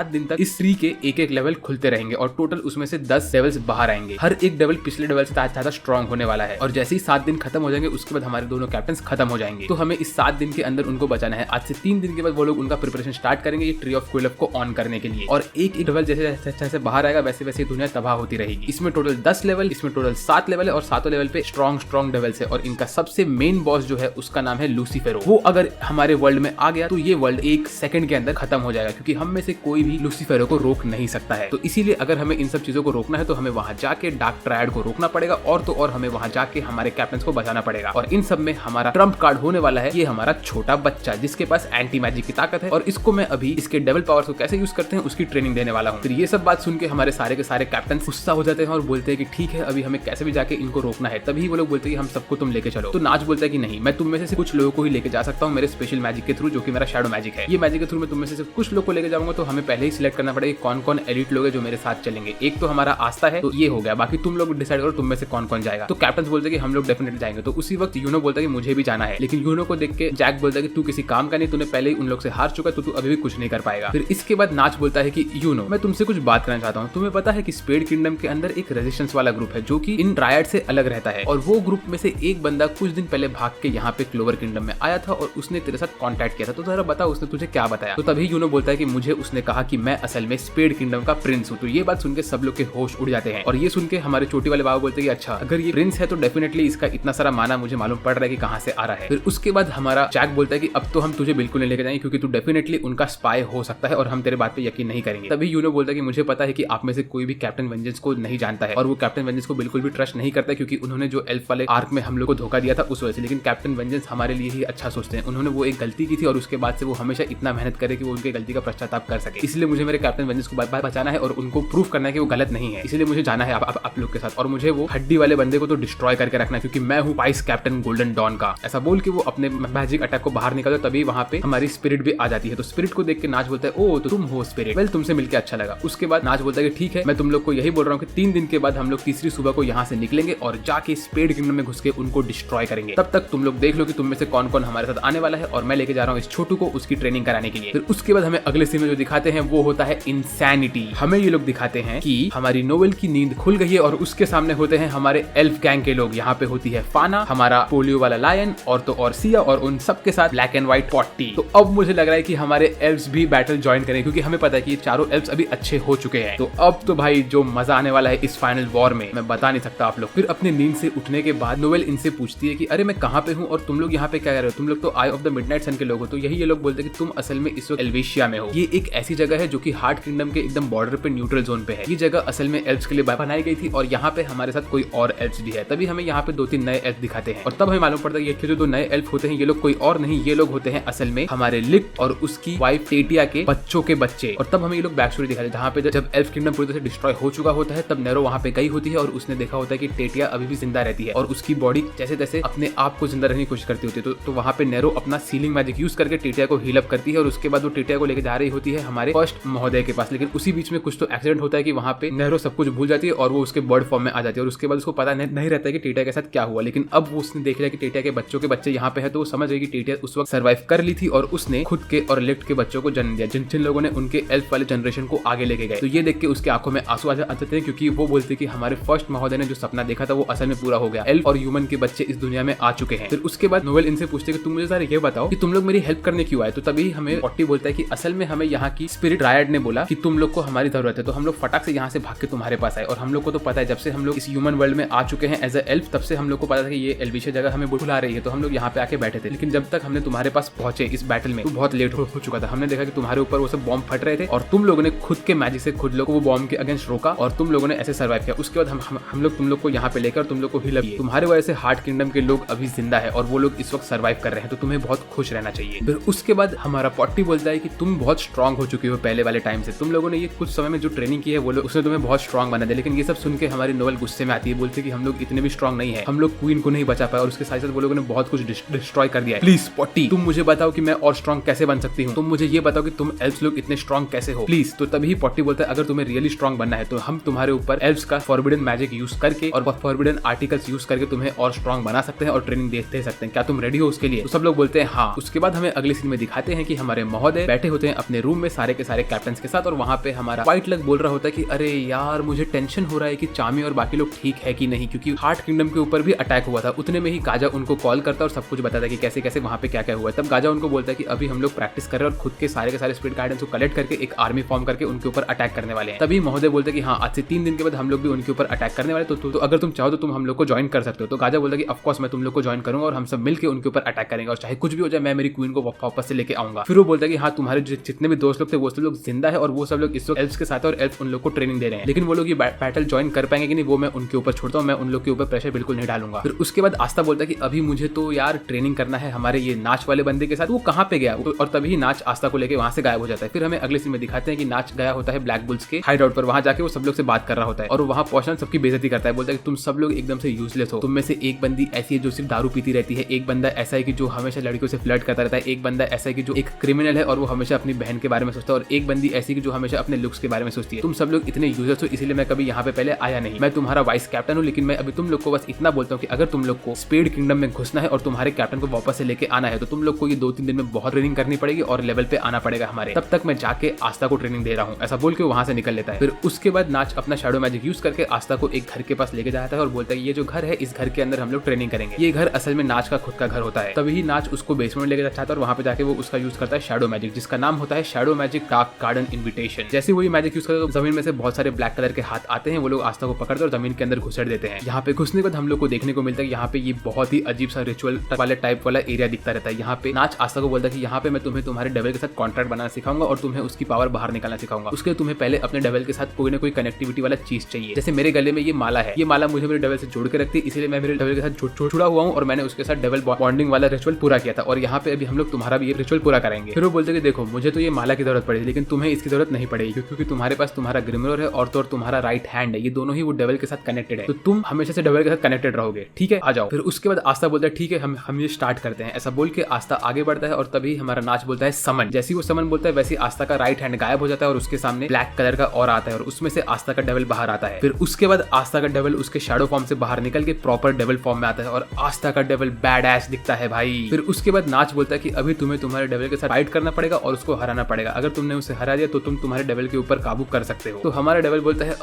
दिन तक इस ट्री के एक लेवल खुलते रहेंगे और टोटल उसमें से 10 लेवल्स बाहर आएंगे। हर एक लेवल पिछले लेवल से ज्यादा स्ट्रॉन्ग होने वाला है और जैसे ही 7 दिन खत्म हो जाएंगे उसके बाद हमारे दोनों कैप्टन खत्म हो जाएंगे। तो हमें इस 7 दिन के अंदर उनको बचाना है। आज से 3 दिन के बाद वो लोग उनका प्रिपरेशन स्टार्ट करेंगे ये ट्री ऑफ क्विलिप को ऑन करने के लिए। और एक लेवल जैसे बाहर आएगा वैसे वैसे दुनिया तबाह होती रहेगी। इसमें टोटल 10 लेवल, इसमें टोटल 7 लेवल है और 7 लेवल पे स्ट्रॉन्ग डेविल्स है और इनका सबसे मेन बॉस जो है उसका नाम है लूसीफेरो। वो अगर हमारे वर्ल्ड में आ गया तो ये वर्ल्ड 1 सेकंड के अंदर खत्म हो जाएगा, क्योंकि हम में से कोई भी लूसीफेरो को रोक नहीं सकता है। तो इसीलिए अगर हमें इन सब चीजों को रोकना है तो हमें वहां जाके डार्क ट्रायड को रोकना पड़ेगा और तो और हमें वहां जाके हमारे कैप्टन को बचाना पड़ेगा। और इन सब में हमारा ट्रम्प कार्ड होने वाला है ये हमारा छोटा बच्चा जिसके पास एंटी मैजिक की ताकत है और इसको मैं अभी इसके डेविल पावर्स को कैसे यूज करते हैं उसकी ट्रेनिंग देने वाला हूँ। फिर ये सब बात सुन के हमारे सारे के सारे कैप्टन गुस्सा हो जाते हैं और बोलते हैं कि ठीक है अभी हमें कैसे भी जाके इनको रोकना है। तभी वो लोग बोलते हैं कि हम सबको तुम लेके चलो। तो नाच बोलता है कि नहीं, मैं तुम में से कुछ लोगों को ही लेके जा सकता हूँ मेरे स्पेशल मैजिक के थ्रू, जो कि मेरा शैडो मैजिक है। ये मैजिक के थ्रू मैं तुम में से सिर्फ कुछ लोग को लेके जाऊंगा। तो हमें पहले ही सिलेक्ट करना पड़ेगा कौन कौन एलिट लोग हैं जो मेरे साथ चलेंगे। एक तो हमारा आस्था है, तो ये हो गया, बाकी तुम लोग डिसाइड करो तुम में से कौन कौन जाएगा। तो कैप्टन बोलते हैं कि हम लोग डेफिनेटली जाएंगे। तो उसी उसी वक्त यूनो बोलता है कि मुझे भी जाना है, लेकिन यूनो को देख के जैक बोलता है कि तू किसी काम का नहीं, तूने पहले ही उन लोग से हार चुका, तो तू अभी भी कुछ नहीं कर पाएगा। फिर इसके बाद नाच बोलता है कि यूनो, मैं तुमसे कुछ बात करना चाहता हूँ। तुम्हें पता है कि स्पेड किंगडम के अंदर एक रेजिस्टेंस वाला ग्रुप है जो कि इन ट्रायड से अलग रहता है, और वो ग्रुप में से एक बंदा कुछ दिन पहले भाग के यहाँ पे क्लोवर किंगडम में आया था और उसने तेरे साथ कांटेक्ट किया था, तो जरा बता उसने तुझे क्या बताया। तो तभी यूनो बोलता है कि मुझे उसने कहा कि मैं असल में स्पेड किंगडम का प्रिंस हूँ। तो ये बात सुन के सब लोग के होश उड़ जाते हैं, और ये सुन के हमारे चोटी वाले बाबा बोलते हैं कि अच्छा, अगर ये प्रिंस है तो डेफिनेटली इसका इतना सारा माना मुझे मालूम पड़ रहा है कि कहाँ से आ रहा है। फिर उसके बाद हमारा जैक बोलता है कि अब तो हम तुझे बिल्कुल नहीं लेके जाएंगे, क्योंकि तू डेफिनेटली उनका स्पाई हो सकता है और हम तेरे बात पे यकीन नहीं करेंगे। तभी यूनो बोलता है कि मुझे पता है कि आप में से कोई भी कैप्टन वेंजेंस को नहीं जानता है, और वो कैप्टन वेंजेंस को बिल्कुल भी ट्रस्ट नहीं करता, क्योंकि उन्होंने जो एल्फ वाले आर्क में हम लोग को धोखा दिया था उस वजह से। लेकिन कैप्टन वेंजेंस हमारे लिए ही अच्छा सोचते हैं। उन्होंने वो एक गलती की थी और उसके बाद से वो हमेशा इतना मेहनत करे कि वो उनकी गलती का पश्चाताप कर सके। इसलिए मुझे मेरे कैप्टन वेंजेंस को बार-बार बचाना है और उनको प्रूफ करना है कि वो गलत नहीं है। इसलिए मुझे जाना है आप लोग के साथ, और मुझे वो हड्डी वाले बंदे को तो डिस्ट्रॉय करके रखना है, क्योंकि मैं हूँ वाइस कैप्टन गोल्डन डॉन का। ऐसा बोल के वो अपने मैजिक अटैक को बाहर निकलता, तभी वहाँ पे हमारी स्पिरिट भी आ जाती है। तो स्पिरिट को देख के नाच बोलता है, ओ तो तुम हो स्पिरिट, वेल तुमसे मिलकर अच्छा लगा। उसके बाद नाच बोलता है कि ठीक है, मैं तुम लोग को यही बोल रहा हूँ कि 3 दिन के बाद हम लोग तीसरी सुबह को यहाँ से निकलेंगे और जाके स्पेड किंगडम में घुस के उनको डिस्ट्रॉय करेंगे। तब तक तुम लोग देख लो कि तुम में से कौन कौन हमारे साथ आने वाला है, और मैं लेके जा रहा हूँ इस छोटू को उसकी ट्रेनिंग कराने के लिए। फिर उसके बाद हमें अगले सीन में जो दिखाते हैं वो होता है इंसैनिटी। हमें ये लोग दिखाते हैं कि हमारी नोवेल की नींद खुल गई है और उसके सामने होते हैं हमारे एल्फ गैंग के लोग। यहाँ पे होती है फाना, हमारा पोलियो वाला लायन, और तो और सिया, और उन सब के साथ ब्लैक एंड व्हाइट पॉट्टी। तो अब मुझे लग रहा है कि हमारे एल्फ्स भी बैटल ज्वाइन करें, क्योंकि हमें पता है कि ये चारों एल्फ्स अभी अच्छे हो चुके हैं। तो अब तो भाई जो मजा आने वाला है इस फाइनल वॉर में, मैं बता नहीं सकता आप लोग। फिर अपनी नींद से उठने के बाद नोवेल इनसे पूछती है कि अरे मैं कहाँ पे हूँ और तुम लोग यहाँ पे क्या कर रहे हो, तुम लोग तो आई ऑफ द मिडनाइट सन के लोग हो। तो यही ये लोग बोलते हैं कि तुम असल में इस वक्त एल्वेशिया में हो। ये एक ऐसी जगह है जो कि हार्ट किंगडम के एकदम बॉर्डर पे न्यूट्रल जोन पे है। ये जगह असल में एल्फ्स के लिए बनाई गई थी, और यहाँ पे हमारे साथ कोई और एल्फ्स भी है। तभी हमें यहाँ पे 2-3 नए एल्फ दिखाते हैं, और तब हमें मालूम पड़ता है कि जो 2 नए एल्फ होते हैं ये लोग कोई और नहीं, ये लोग होते हैं असल में हमारे लिक्ट और उसकी वाइफ टेटिया के बच्चों के बच्चे। और तब हमें ये लोग बैक स्टोरी दिखाते हैं, जहाँ पे जब एल्फ किंगडम पूरी तरह से डिस्ट्रॉय हो चुका होता है, तब नेरो वहाँ पे गई होती है और उसने देखा होता है कि टेटिया अभी भी जिंदा रहती है, और उसकी बॉडी जैसे तैसे अपने आप को जिंदा रहने की कोशिश करती होती है। तो वहाँ पे नेरो अपना सीलिंग मैजिक यूज करके टेटिया को हील अप करती है, और उसके बाद वो टेटिया को लेकर जा रही होती है हमारे फर्स्ट महोदय के पास। लेकिन उसी बीच में कुछ तो एक्सीडेंट होता है कि वहाँ पे नेरो सब कुछ भूल जाती है और वो उसके बर्ड फॉर्म में आ जाती है, और उसके बाद उसको पता नहीं रहता है कि टेटिया के साथ क्या हुआ। लेकिन अब वो उसने देख लिया कि टेटिया के बच्चों के बच्चे यहाँ पे है, तो वो समझ गई कि टेटिया उस वक्त सर्वाइव कर ली थी, और उसने खुद के और लिफ्ट के बच्चों को जन्म दिया, जिन लोगों ने उनके एल्फ वाले जनरेशन को आगे लेके गए। तो ये देख के उसके आंखों में आंसू आ जाते हैं, क्योंकि वो बोलते कि हमारे फर्स्ट महोदय ने जो सपना देखा था वो असल में पूरा हो गया, एल्फ और ह्यूमन के बच्चे इस दुनिया में आ चुके हैं। फिर उसके बाद नोवेल इनसे पूछते कि तुम मुझे जरा ये बताओ कि तुम लोग मेरी हेल्प करने क्यों आए। तो तभी हमें पॉट्टी बोलता है कि असल में हमें यहाँ की स्पिरिट ट्रायड ने बोला कि तुम लोग को हमारी जरूरत है, तो हम लोग फटाक से यहाँ से भाग के तुम्हारे पास आए। और हम लोग को तो पता है जब से हम लोग इस ह्यूमन वर्ल्ड में आ चुके हैं एज अ एल्फ, तब से हम लोग को पता था कि ये एल्विशिया जगह हमें बुला रही है, तो हम लोग यहाँ पे आके बैठे थे। लेकिन जब तक हमने तुम्हारे पास पहुंचे इस बैटल में, तो बहुत लेट हो चुका था। हमने देखा कि तुम्हारे ऊपर वो सब बॉम्ब फट रहे थे, और तुम लोगों ने खुद के मैजिक से खुद लोग को वो बॉम्ब के अगेंस्ट रोका, और तुम लोगों ने ऐसे सर्वाइव किया। उसके बाद हम लोग तुम लोग को यहाँ पे लेकर तुम लोग को हिला दिए। तुम्हारे वजह से हार्ट किंगडम के लोग अभी जिंदा है, और वो लोग इस वक्त सर्वाइव कर रहे हैं, तो तुम्हें बहुत खुश रहना चाहिए। फिर उसके बाद हमारा पॉट्टी बोलता है कि तुम बहुत स्ट्रांग हो चुके हो पहले वाले टाइम से, तुम लोगों ने ये कुछ समय में जो ट्रेनिंग की है वो उसने तुम्हें बहुत स्ट्रांग बना दिया। लेकिन ये सब सुन के हमारी नोवेल गुस्से में आती है, बोलती है कि हम लोग इतने भी स्ट्रांग नहीं है, हम लोग क्वीन को नहीं बचा पाए, और उसके साथ साथ वो लोगों ने बहुत कुछ डिस्ट्रॉय कर दिया है। प्लीज पॉट्टी, तुम मुझे बताओ कि मैं और स्ट्रांग कैसे बन सकती हूँ, तुम मुझे ये बताओ कि तुम एल्फ्स लोग इतने स्ट्रांग कैसे हो प्लीज। तो तभी पॉट्टी बोलता है अगर तुम्हें रियली स्ट्रांग बनना है तो हम तुम्हारे ऊपर एल्फ्स का फॉरबिडन मैजिक यूज करके और फॉरबिडन आर्टिकल्स यूज करके तुम्हें और स्ट्रांग बना सकते हैं और ट्रेनिंग दे सकते हैं, क्या तुम रेडी हो उसके लिए। तो सब लोग बोलते हैं हाँ। उसके बाद हमें अगले सीन में दिखाते हैं कि हमारे महोदय बैठे होते हैं अपने रूम में सारे के सारे कैप्टन के साथ, और वहाँ पे हमारा व्हाइट लग बोल रहा होता है कि अरे यार मुझे टेंशन हो रहा है कि चामी और बाकी लोग ठीक है कि नहीं, क्योंकि हार्ट किंगडम के ऊपर भी अटैक हुआ था। उतने में ही गाजा उनको कॉल करता है और सब कुछ बताता है कि कैसे कैसे वहाँ पे क्या क्या हुआ है। तब गाजा उनको बोलता है कि अभी हम लोग प्रैक्टिस कर रहे हैं और खुद के सारे स्पिरिट गार्डियंस को कलेक्ट करके एक आर्मी फॉर्म करके उनके ऊपर अटैक करने वाले हैं। तभी महोदय बोलते हैं कि हाँ आज से 3 दिन के बाद हम लोग भी उनके ऊपर अटैक करने वाले, तो अगर तुम चाहो तो तुम हम लोग को ज्वाइन कर सकते हो। तो गाजा बोलता है कि ऑफ कोर्स मैं तुम लोग को ज्वाइन करूंगा और हम सब मिलकर उनके ऊपर अटैक करेंगे, और चाहे कुछ भी हो जाए मैं मेरी क्वीन को वापस से लेके आऊंगा। फिर वो बोलता है कि हाँ तुम्हारे जितने भी दोस्त लोग थे वो सब लोग जिंदा है, और वो सब लोग इस वक्त एल्फ्स के साथ और एल्फ उन लोग को ट्रेनिंग दे रहे हैं। लेकिन वो लोग ये बैटल ज्वाइन कर पाएंगे कि नहीं वो मैं उनके ऊपर छोड़ता हूँ, मैं उन लोग के ऊपर प्रेशर बिल्कुल नहीं डालूंगा। फिर उसके बाद आस्था बोलता है कि अभी मुझे तो यार ट्रेनिंग करना है हमारे ये नाच वाले बंदे के साथ, वो कहाँ पे गया, और तभी नाच आस्था को लेकर वहां से गायब हो जाता है। फिर हमें अगले सीन में दिखाते हैं कि नाच गया होता है ब्लैक बुल्स के हाइड आउट पर, वहां जाके वो सब लोग से बात कर रहा होता है, और वहां पहुंचना सबकी बेइज्जती करता है, बोलता है कि तुम सब लोग एकदम से यूजलेस हो, तुम में से एक बंदी ऐसी है जो सिर्फ दारू पीती रहती है, एक बंदा ऐसा है कि जो हमेशा लड़कियों से फ्लर्ट करता रहता है, एक बंदा ऐसा है कि जो एक क्रिमिनल है और वो हमेशा अपनी बहन के बारे में सोचता है, और एक बंदी ऐसी कि जो हमेशा अपने लुक्स के बारे में सोचती है। तुम सब लोग इतने यूजर्स हो, इसलिए मैं कभी यहाँ पे पहले आया नहीं। मैं तुम्हारा वाइस कैप्टन हूँ, लेकिन मैं अभी तुम लोग को बस इतना बोलता हूँ कि अगर तुम लोग को स्पेड किंगडम में घुसना है और तुम्हारे कैप्टन को वापस से लेके आना है, तो तुम लोग को ये 2-3 दिन में बहुत ट्रेनिंग करनी पड़ेगी और लेवल पे आना पड़ेगा हमारे, तब तक मैं जाके आस्था को ट्रेनिंग दे रहा हूँ। ऐसा बोल के वहां से निकल लेता है। फिर उसके बाद नाच अपना शैडो मैजिक यूज करके आस्था को एक घर के पास लेके जाता है और बोलता है ये जो घर है इस घर के अंदर हम लोग ट्रेनिंग करेंगे। ये घर असल में नाच का खुद का घर होता है। तभी नाच उसको बेसमेंट लेके जाता है और वहां पे जाके वो उसका यूज करता है शैडो मैजिक, जिसका नाम होता है shadow magic dark garden invitation. जैसे वो ये मैजिक यूज करते तो जमीन में से बहुत सारे ब्लैक कलर के हाथ आते हैं, वो लोग आस्था को पकड़ते और जमीन के अंदर घुसेड़ देते हैं। यहाँ पे घुसने के बाद हम लोग को देखने को मिलता है यहाँ पे ये बहुत ही अजीब सा रिचुअल वाले टाइप वाला एरिया दिखता रहता है। यहाँ पे नाच आस्था को बोलता है कि यहाँ पे मैं तुम्हें तुम्हारे डेविल के साथ कॉन्ट्रैक्ट बनाना सिखाऊंगा और तुम्हें उसकी पावर बाहर निकालना सिखाऊंगा। उसके लिए तुम्हें पहले अपने डेविल के साथ कोई ना कोई कनेक्टिविटी वाला चीज चाहिए। जैसे मेरे गले में ये माला है, ये माला मुझे मेरे डेविल से जोड़ के रखती है, इसलिए मैं मेरे डेविल के साथ जुड़ा हुआ हूँ और मैंने उसके साथ डेविल बॉन्डिंग वाला रिचुअल पूरा किया था और यहाँ पे अभी हम लोग तुम्हारा भी ये रिचुअल पूरा करेंगे। फिर वो बोलते कि देखो मुझे तो ये माला की जरूरत पड़ेगी लेकिन तुम्हें इसकी जरूरत नहीं पड़ेगी क्योंकि तुम्हारे पास तुम्हारा ग्रिमरोर है और तो तुम्हारा राइट हैंड है, ये दोनों ही वो डेविल के साथ कनेक्टेड है, तो तुम हमेशा से डेविल के साथ कनेक्टेड रहोगे, ठीक है, आ जाओ। फिर उसके बाद आस्था बोलता है ठीक है हम ये स्टार्ट करते हैं। ऐसा बोल के आस्था आगे बढ़ता है और तभी हमारा नाच बोलता है समन। जैसे वो समन बोलता है वैसे आस्था का राइट हैंड गायब हो जाता है और उसके सामने ब्लैक कलर का और आता है और उसमें से आस्था का डेविल बाहर आता है। फिर उसके बाद आस्था का डेविल उसके शैडो फॉर्म से बाहर निकल के प्रॉपर डेविल फॉर्म में आता है और आस्था का डेविल बैड एस दिखता है भाई। फिर उसके बाद नाच बोलता है कि अभी तुम्हें तुम्हारे डेविल के साथ फाइट करना पड़ेगा और उसको हराना पड़ेगा। अगर तुमने उसे हरा दिया तो तुम तुम्हारे डेविल के ऊपर काबू कर सकते हो। तो हमारा डेविल बोलता है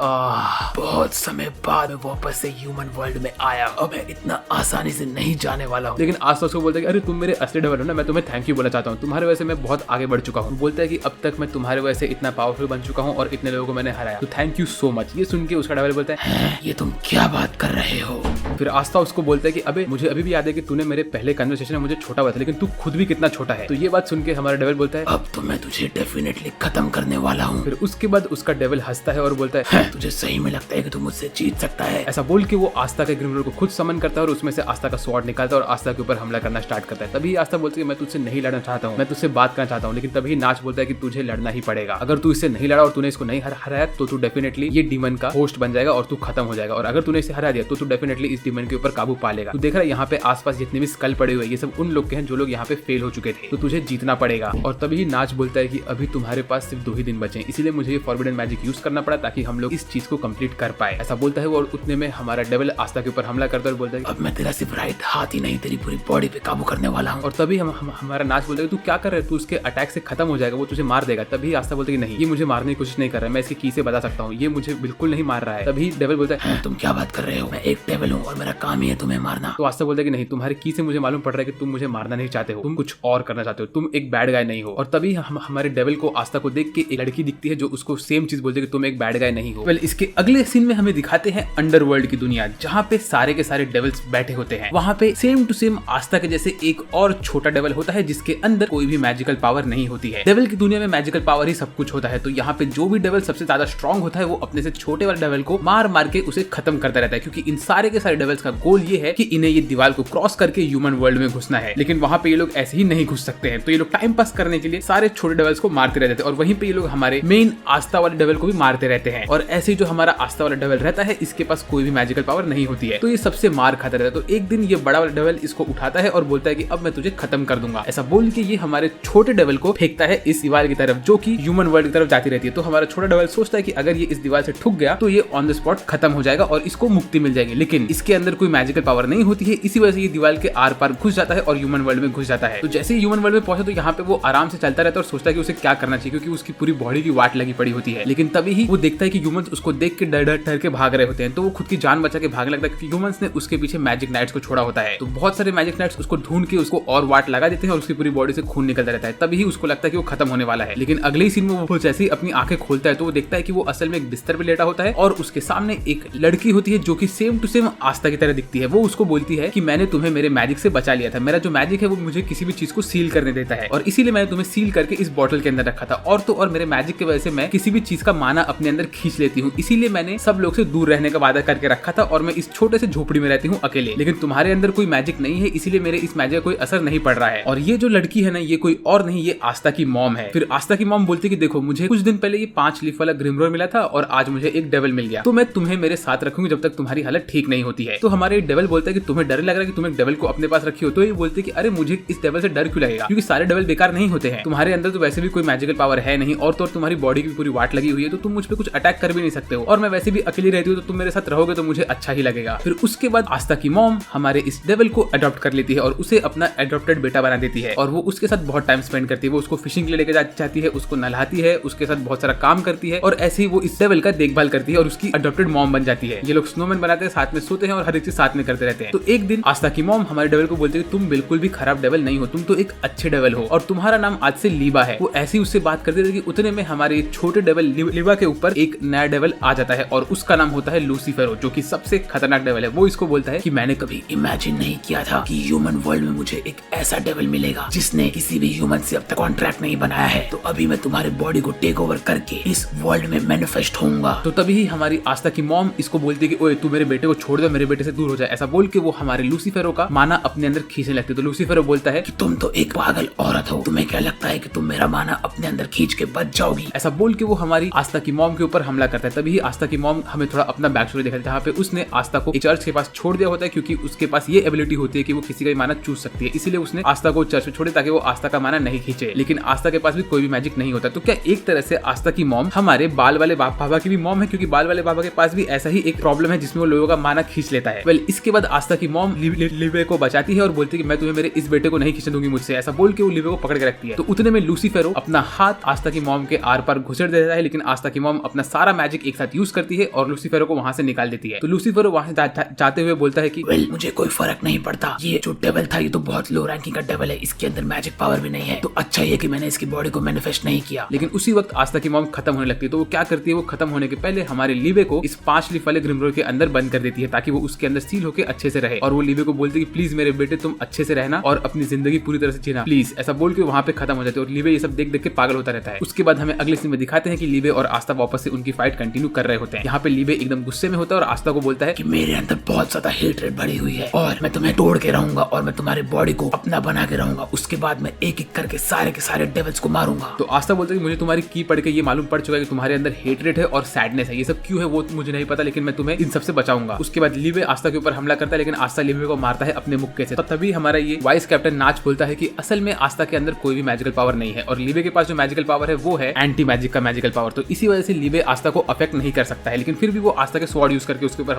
बहुत समय बाद वापस से ह्यूमन वर्ल्ड में आया, अब मैं इतना आसानी से नहीं जाने वाला हूँ। लेकिन आस्था उसको बोलता है कि अरे तुम मेरे असली डेविल हो ना, मैं तुम्हें थैंक यू बोलना चाहता हूँ, तुम्हारे वजह से मैं बहुत आगे बढ़ चुका हूँ। बोलता है कि अब तक मैं तुम्हारे वजह से इतना पावरफुल बन चुका हूँ और इतने लोगों को मैंने हराया, तो थैंक यू सो मच। ये सुन के उसका डेविल बोलता है ये तुम क्या बात कर रहे हो। फिर आस्था उसको बोलता है कि अबे मुझे अभी भी याद है कि तूने मेरे पहले कन्वर्सेशन में मुझे छोटा हुआ था लेकिन तू खुद भी कितना छोटा है। तो ये बात सुन के हमारा डेविल बोलता है अब तो मैं तुझे डेफिनेटली खत्म करने वाला हूँ। फिर उसके बाद उसका डेविल हंसता है और बोलता है तुझे सही में लगता है कि तू मुझसे जीत सकता है। ऐसा बोल के वो आस्था के ग्रिमरोर को खुद समन करता है और उसमें से आस्था का स्वॉर्ड निकालता है और आस्था के ऊपर हमला करना स्टार्ट करता है। तभी आस्था बोलती है मैं तुझसे नहीं लड़ना चाहता हूँ, मैं तुझसे बात करना चाहता हूँ। लेकिन तभी नाच बोलता है कि तुझे लड़ना ही पड़ेगा, अगर तू इससे नहीं लड़ा और तूने इसको नहीं हराया तो तू डेफिनेटली ये डीमन का होस्ट बन जाएगा और तू खत्म हो जाएगा, और अगर तूने इसे हरा दिया तो तू डेफिनेटली इस डीमन के ऊपर काबू पा लेगा। तू देख रहा है यहाँ पे आसपास जितने भी स्कल पड़े हुए ये सब उन लोग के हैं जो लोग यहाँ पे फेल हो चुके थे, तो तुझे जीतना पड़ेगा। और तभी नाच बोलता है कि अभी तुम्हारे पास सिर्फ 2 ही दिन बचे हैं, इसीलिए मुझे ये फॉरबिडन मैजिक यूज करना पड़ा ताकि हम लोग इस चीज को कंप्लीट कर पाए। ऐसा बोलता है वो और उतने में हमारा डेविल आस्था के ऊपर हमला करता है और बोलता है अब मैं तेरा सिर्फ राइट हाथ ही नहीं तेरी पूरी बॉडी पे काबू करने वाला हूँ। और तभी हमारा नाच बोलता है तू क्या कर रहा है, तू उसके अटैक से खत्म हो जाएगा, वो तुझे मार देगा। तभी आस्था बोलता है नहीं ये मुझे मारने की कोशिश नहीं कर रहा है, मैं इसकी की से बता सकता हूँ, ये मुझे बिल्कुल नहीं मार रहा है। तभी डेविल बोलता है तुम क्या बात कर रहे हो, मैं एक डेविल हूँ और मेरा काम ही है तुम्हें मारना। तो आस्था बोलता है कि नहीं तुम्हारी की से मुझे मालूम पड़ रहा है कि तुम मुझे मारना नहीं चाहते हो, तुम कुछ और करना चाहते हो, तुम एक बैड गाय नहीं हो। और तभी हमारे डेविल को आस्था को देख के एक लड़की दिखती है जो उसको सेम चीज बोलती है कि तुम एक बैड गाय नहीं हो। वेल इसके अगले सीन में हमें दिखाते हैं अंडरवर्ल्ड की दुनिया जहाँ पे सारे के सारे डेविल्स बैठे होते हैं। वहाँ पे सेम टू सेम आस्था के जैसे एक और छोटा डेविल होता है जिसके अंदर कोई भी मैजिकल पावर नहीं होती है। डेविल की दुनिया में मैजिकल पावर ही सब कुछ होता है, तो यहाँ पे जो भी डेविल सबसे ज्यादा स्ट्रॉन्ग होता है वो अपने से छोटे वाले डेविल को मार मार के उसे खत्म करता रहता है, क्योंकि इन सारे के सारे डेविल्स का गोल ये है कि इन्हें ये दीवार को क्रॉस करके ह्यूमन वर्ल्ड में घुसना है। लेकिन वहाँ पे ये लोग ऐसे ही नहीं घुस सकते हैं, तो ये लोग टाइम पास करने के लिए सारे छोटे डेविल्स को मारते रहते हैं और वहीं पे ये लोग हमारे मेन आस्था वाले डेविल को भी मारते रहते हैं। और ऐसे ही जो हमारा आस्था वाला डेविल रहता है इसके पास कोई भी मैजिकल पावर नहीं होती है, तो ये सबसे मार खाता रहता है। तो एक दिन ये बड़ा वाला डेविल इसको उठाता है और बोलता है कि अब मैं तुझे खत्म कर दूंगा। ऐसा बोल के ये हमारे छोटे डेविल को फेंकता है इस दीवार की तरफ जो कि ह्यूमन वर्ल्ड की तरफ जाती रहती है। तो हमारा छोटा डेविल सोचता है कि अगर ये इस दीवार से ठुक गया तो ये ऑन द स्पॉट खत्म हो जाएगा और इसको मुक्ति मिल जाएगी, लेकिन इसके अंदर कोई मैजिकल पावर नहीं होती है, इसी वजह से ये दीवार के आर पार घुस जाता है और ह्यूमन वर्ल्ड में घुस जाता है। तो जैसे ही ह्यूमन वर्ल्ड में पहुंचे तो यहाँ पे वो आराम से चलता रहता है और सोचता है कि उसे क्या करना चाहिए, क्योंकि उसकी पूरी बॉडी की वाट लगी पड़ी होती है। लेकिन तभी ही वो देखता है कि ह्यूमंस उसको देख के डर डर के भाग रहे होते हैं, तो वो खुद की जान बचा के भागने लगता है क्योंकि ह्यूमंस ने उसके पीछे मैजिक नाइट्स को छोड़ा होता है। तो बहुत सारे मैजिक नाइट्स उसको ढूंढ के उसको और वाट लगा देते हैं और उसकी पूरी बॉडी से खून निकलता रहता है। तभी ही उसको लगता है कि वो खत्म होने वाला है। लेकिन अगले ही सीन में वो जैसे ही अपनी आंखें खोलता है तो वो देखता है कि वो असल में एक बिस्तर पे लेटा होता है और उसके सामने एक लड़की होती है जो कि सेम टू सेम आस्था की तरह दिखती है। वो उसको बोलती है कि मैंने तुम्हें मेरे मैजिक से बचा लिया था, मेरा जो मैजिक है वो मुझे किसी भी चीज को सील करने देता है और इसीलिए मैंने तुम्हें सील करके इस बॉटल के अंदर रखा था, और तो और मेरे मैजिक की वजह से मैं किसी भी चीज का माना अपने अंदर खींच लेती हूँ, इसीलिए मैंने सब लोग से दूर रहने का वादा करके रखा था और मैं इस छोटे से झोपड़ी में रहती हूँ अकेले। लेकिन तुम्हारे अंदर कोई मैजिक नहीं है, इसीलिए मेरे इस मैजिक का कोई असर नहीं पड़ रहा है। और ये जो लड़की है ना ये कोई और नहीं, ये आस्था की मॉम है। फिर आस्था की मॉम बोलती है कि देखो मुझे कुछ दिन पहले ये 5 लीफ वाला ग्रिमरोर मिला था और आज मुझे एक डेविल मिल गया, तो मैं तुम्हें मेरे साथ रखूंगी जब तक तुम्हारी हालत ठीक नहीं होती है। है। तो हमारे डेविल बोलता है कि तुम्हें डर लग रहा है कि तुम एक डेविल को अपने पास रखी हो। तो ये बोलते हैं कि अरे मुझे इस डेविल से डर क्यों लगेगा, क्योंकि सारे डेविल बेकार नहीं होते हैं, तुम्हारे अंदर तो वैसे भी कोई मैजिकल पावर है नहीं, और तो तुम्हारी बॉडी की पूरी वाट लगी हुई है, तो तुम मुझ पे कुछ अटैक कर भी नहीं सकते हो, और मैं वैसे भी अकेली रहती हूँ, तो तुम मेरे साथ रहोगे तो मुझे अच्छा ही लगेगा। फिर उसके बाद आस्था की मॉम हमारे इस डेविल को अडॉप्ट कर लेती है और उसे अपना एडॉप्टेड बेटा बना देती है, और वो उसके साथ बहुत टाइम स्पेंड करती है। वो उसको फिशिंग के लिए लेके जाती है, उसको नहलाती है, उसके साथ बहुत सारा काम करती है, और ऐसे ही वो इस डेविल का देखभाल करती है और उसकी अडॉप्टेड मॉम बन जाती है। ये लोग स्नोमैन बनाते हैं, साथ में सोते हैं और हर एक चीज साथ में करते रहते हैं। तो एक दिन आस्था की मॉम हमारे डेविल को बोलती है तुम बिल्कुल भी खराब डेविल नहीं हो, तुम तो एक अच्छे डेविल हो और तुम्हारा नाम आज से लीबा है। वो ऐसी उससे बात करते थे कि उतने में हमारे छोटे डेविल लीबा के ऊपर एक नया डेविल आ जाता है, और उसका नाम होता है लूसीफेरो, जो कि सबसे खतरनाक डेविल है। वो इसको बोलता है कि मैंने कभी इमेजिन नहीं किया था कि ह्यूमन वर्ल्ड में मुझे एक ऐसा डेविल मिलेगा जिसने किसी भी ह्यूमन से अब तक कॉन्ट्रैक्ट नहीं बनाया है, तो अभी मैं तुम्हारे बॉडी को टेक ओवर करके इस वर्ल्ड में मैनिफेस्ट होऊंगा। तो तभी हमारी आस्था की मॉम इसको बोलती है कि ओए तू मेरे बेटे को छोड़ दे, मेरे बेटे से दूर हो जाए। ऐसा बोल के वो हमारे लूसीफेरो का माना अपने अंदर खींचने लगती है। तो लूसीफेरो बोलता है कि तुम तो एक पागल औरत हो, तुम्हें क्या लगता है कि तुम मेरा माना अपने अंदर खींच के बच जाओगी। ऐसा बोल के वो हमारी आस्था की मॉम के ऊपर हमला करता है। तभी आस्था की मॉम हमें थोड़ा अपना बैक स्टोरी दिखाती है, जहाँ पे उसने आस्था को एक चर्च के पास छोड़ दिया होता है, क्योंकि उसके पास ये एबिलिटी होती है कि वो किसी का भी माना चूस सकती है। इसीलिए उसने आस्था को चर्च में छोड़े ताकि वो आस्था का माना नहीं खींचे। लेकिन आस्था के पास भी कोई भी मैजिक नहीं होता। तो क्या एक तरह से आस्था की मॉम हमारे बाल वाले बाबा की भी मॉम है, क्योंकि बाल वाले बाबा के पास भी ऐसा ही एक प्रॉब्लम है जिसमें वो लोगों का माना खींच लेता है। वेल, इसके बाद आस्था की मॉम लिवे को बचाती है और बोलती है कि मैं तुम्हें मेरे इस बेटे को नहीं खींचने दूंगी मुझसे। ऐसा बोल के वो लिवे को पकड़ के रखती है। तो उतने में लूसीफेरो अपना हाथ आस्था की मॉम के आर पार घुसेड़ देता है, लेकिन आस्था की मॉम अपना सारा मैजिक एक साथ यूज करती है और लूसीफेरो को वहां से निकाल देती है। तो लूसीफेरो वहां से जाते हुए बोलता है कि वेल, मुझे कोई फर्क नहीं पड़ता, ये जो डेविल था ये तो बहुत लो रैंकिंग का डेविल है, इसके अंदर मैजिक पावर भी नहीं है, तो अच्छा ये कि मैंने इसकी बॉडी को मैनिफेस्ट नहीं किया। लेकिन उसी वक्त आस्था की मॉम खत्म होने लगती है। तो वो क्या करती है, वो खत्म होने के पहले हमारे लिवे को इस 5 लीफ वाले ग्रिमरोल के अंदर बंद कर देती है, ताकि वो उसके अंदर सील होकर अच्छे से रहे। और वो लिवे को बोलती है कि प्लीज मेरे बेटे तुम अच्छे से रहना और अपनी जिंदगी पूरी तरह से जीना प्लीज। ऐसा बोल के वहां पे खत्म हो जाते हैं और लिवे ये सब देख देख के पागल होता रहता है। उसके बाद हमें अगले सीन में दिखाते हैं कि लिवे और आस्था वापस से उनकी फाइट कंटिन्यू कर रहे होते हैं। यहाँ पे लिवे एकदम गुस्से में होता है और आस्था को बोलता है कि मेरे अंदर बहुत ज्यादा हेटरेट भरी हुई है और मैं तुम्हें तोड़ के रहूंगा और मैं तुम्हारे बॉडी को अपना बना के रहूंगा। उसके बाद मैं एक एक करके सारे के सारे डेविल्स को मारूंगा। तो आस्था बोलता है कि मुझे तुम्हारी की पढ़ के ये मालूम पड़ चुका है कि तुम्हारे अंदर हेटरेट है और सैडनेस है। ये सब क्यों है वो मुझे नहीं पता, लेकिन मैं तुम्हें इन सबसे बचाऊंगा। उसके बाद लिवे आस्था के ऊपर हमला करता है, लेकिन आस्था लिवे को मारता है अपने मुक्के से। तो तभी हमारा ये वाइस कैप्टन नाच बोलता है कि असल में आस्था के अंदर कोई भी मैजिकल पावर नहीं है और लिवे के पास जो मैजिकल पावर है वो है एंटी मैजिक का मैजिकल पावर। तो इसी वजह से लिवे आस्था को अफेक्ट नहीं कर सकता है, लेकिन फिर भी वो आस्था के स्वॉर्ड यूज करके उसके ऊपर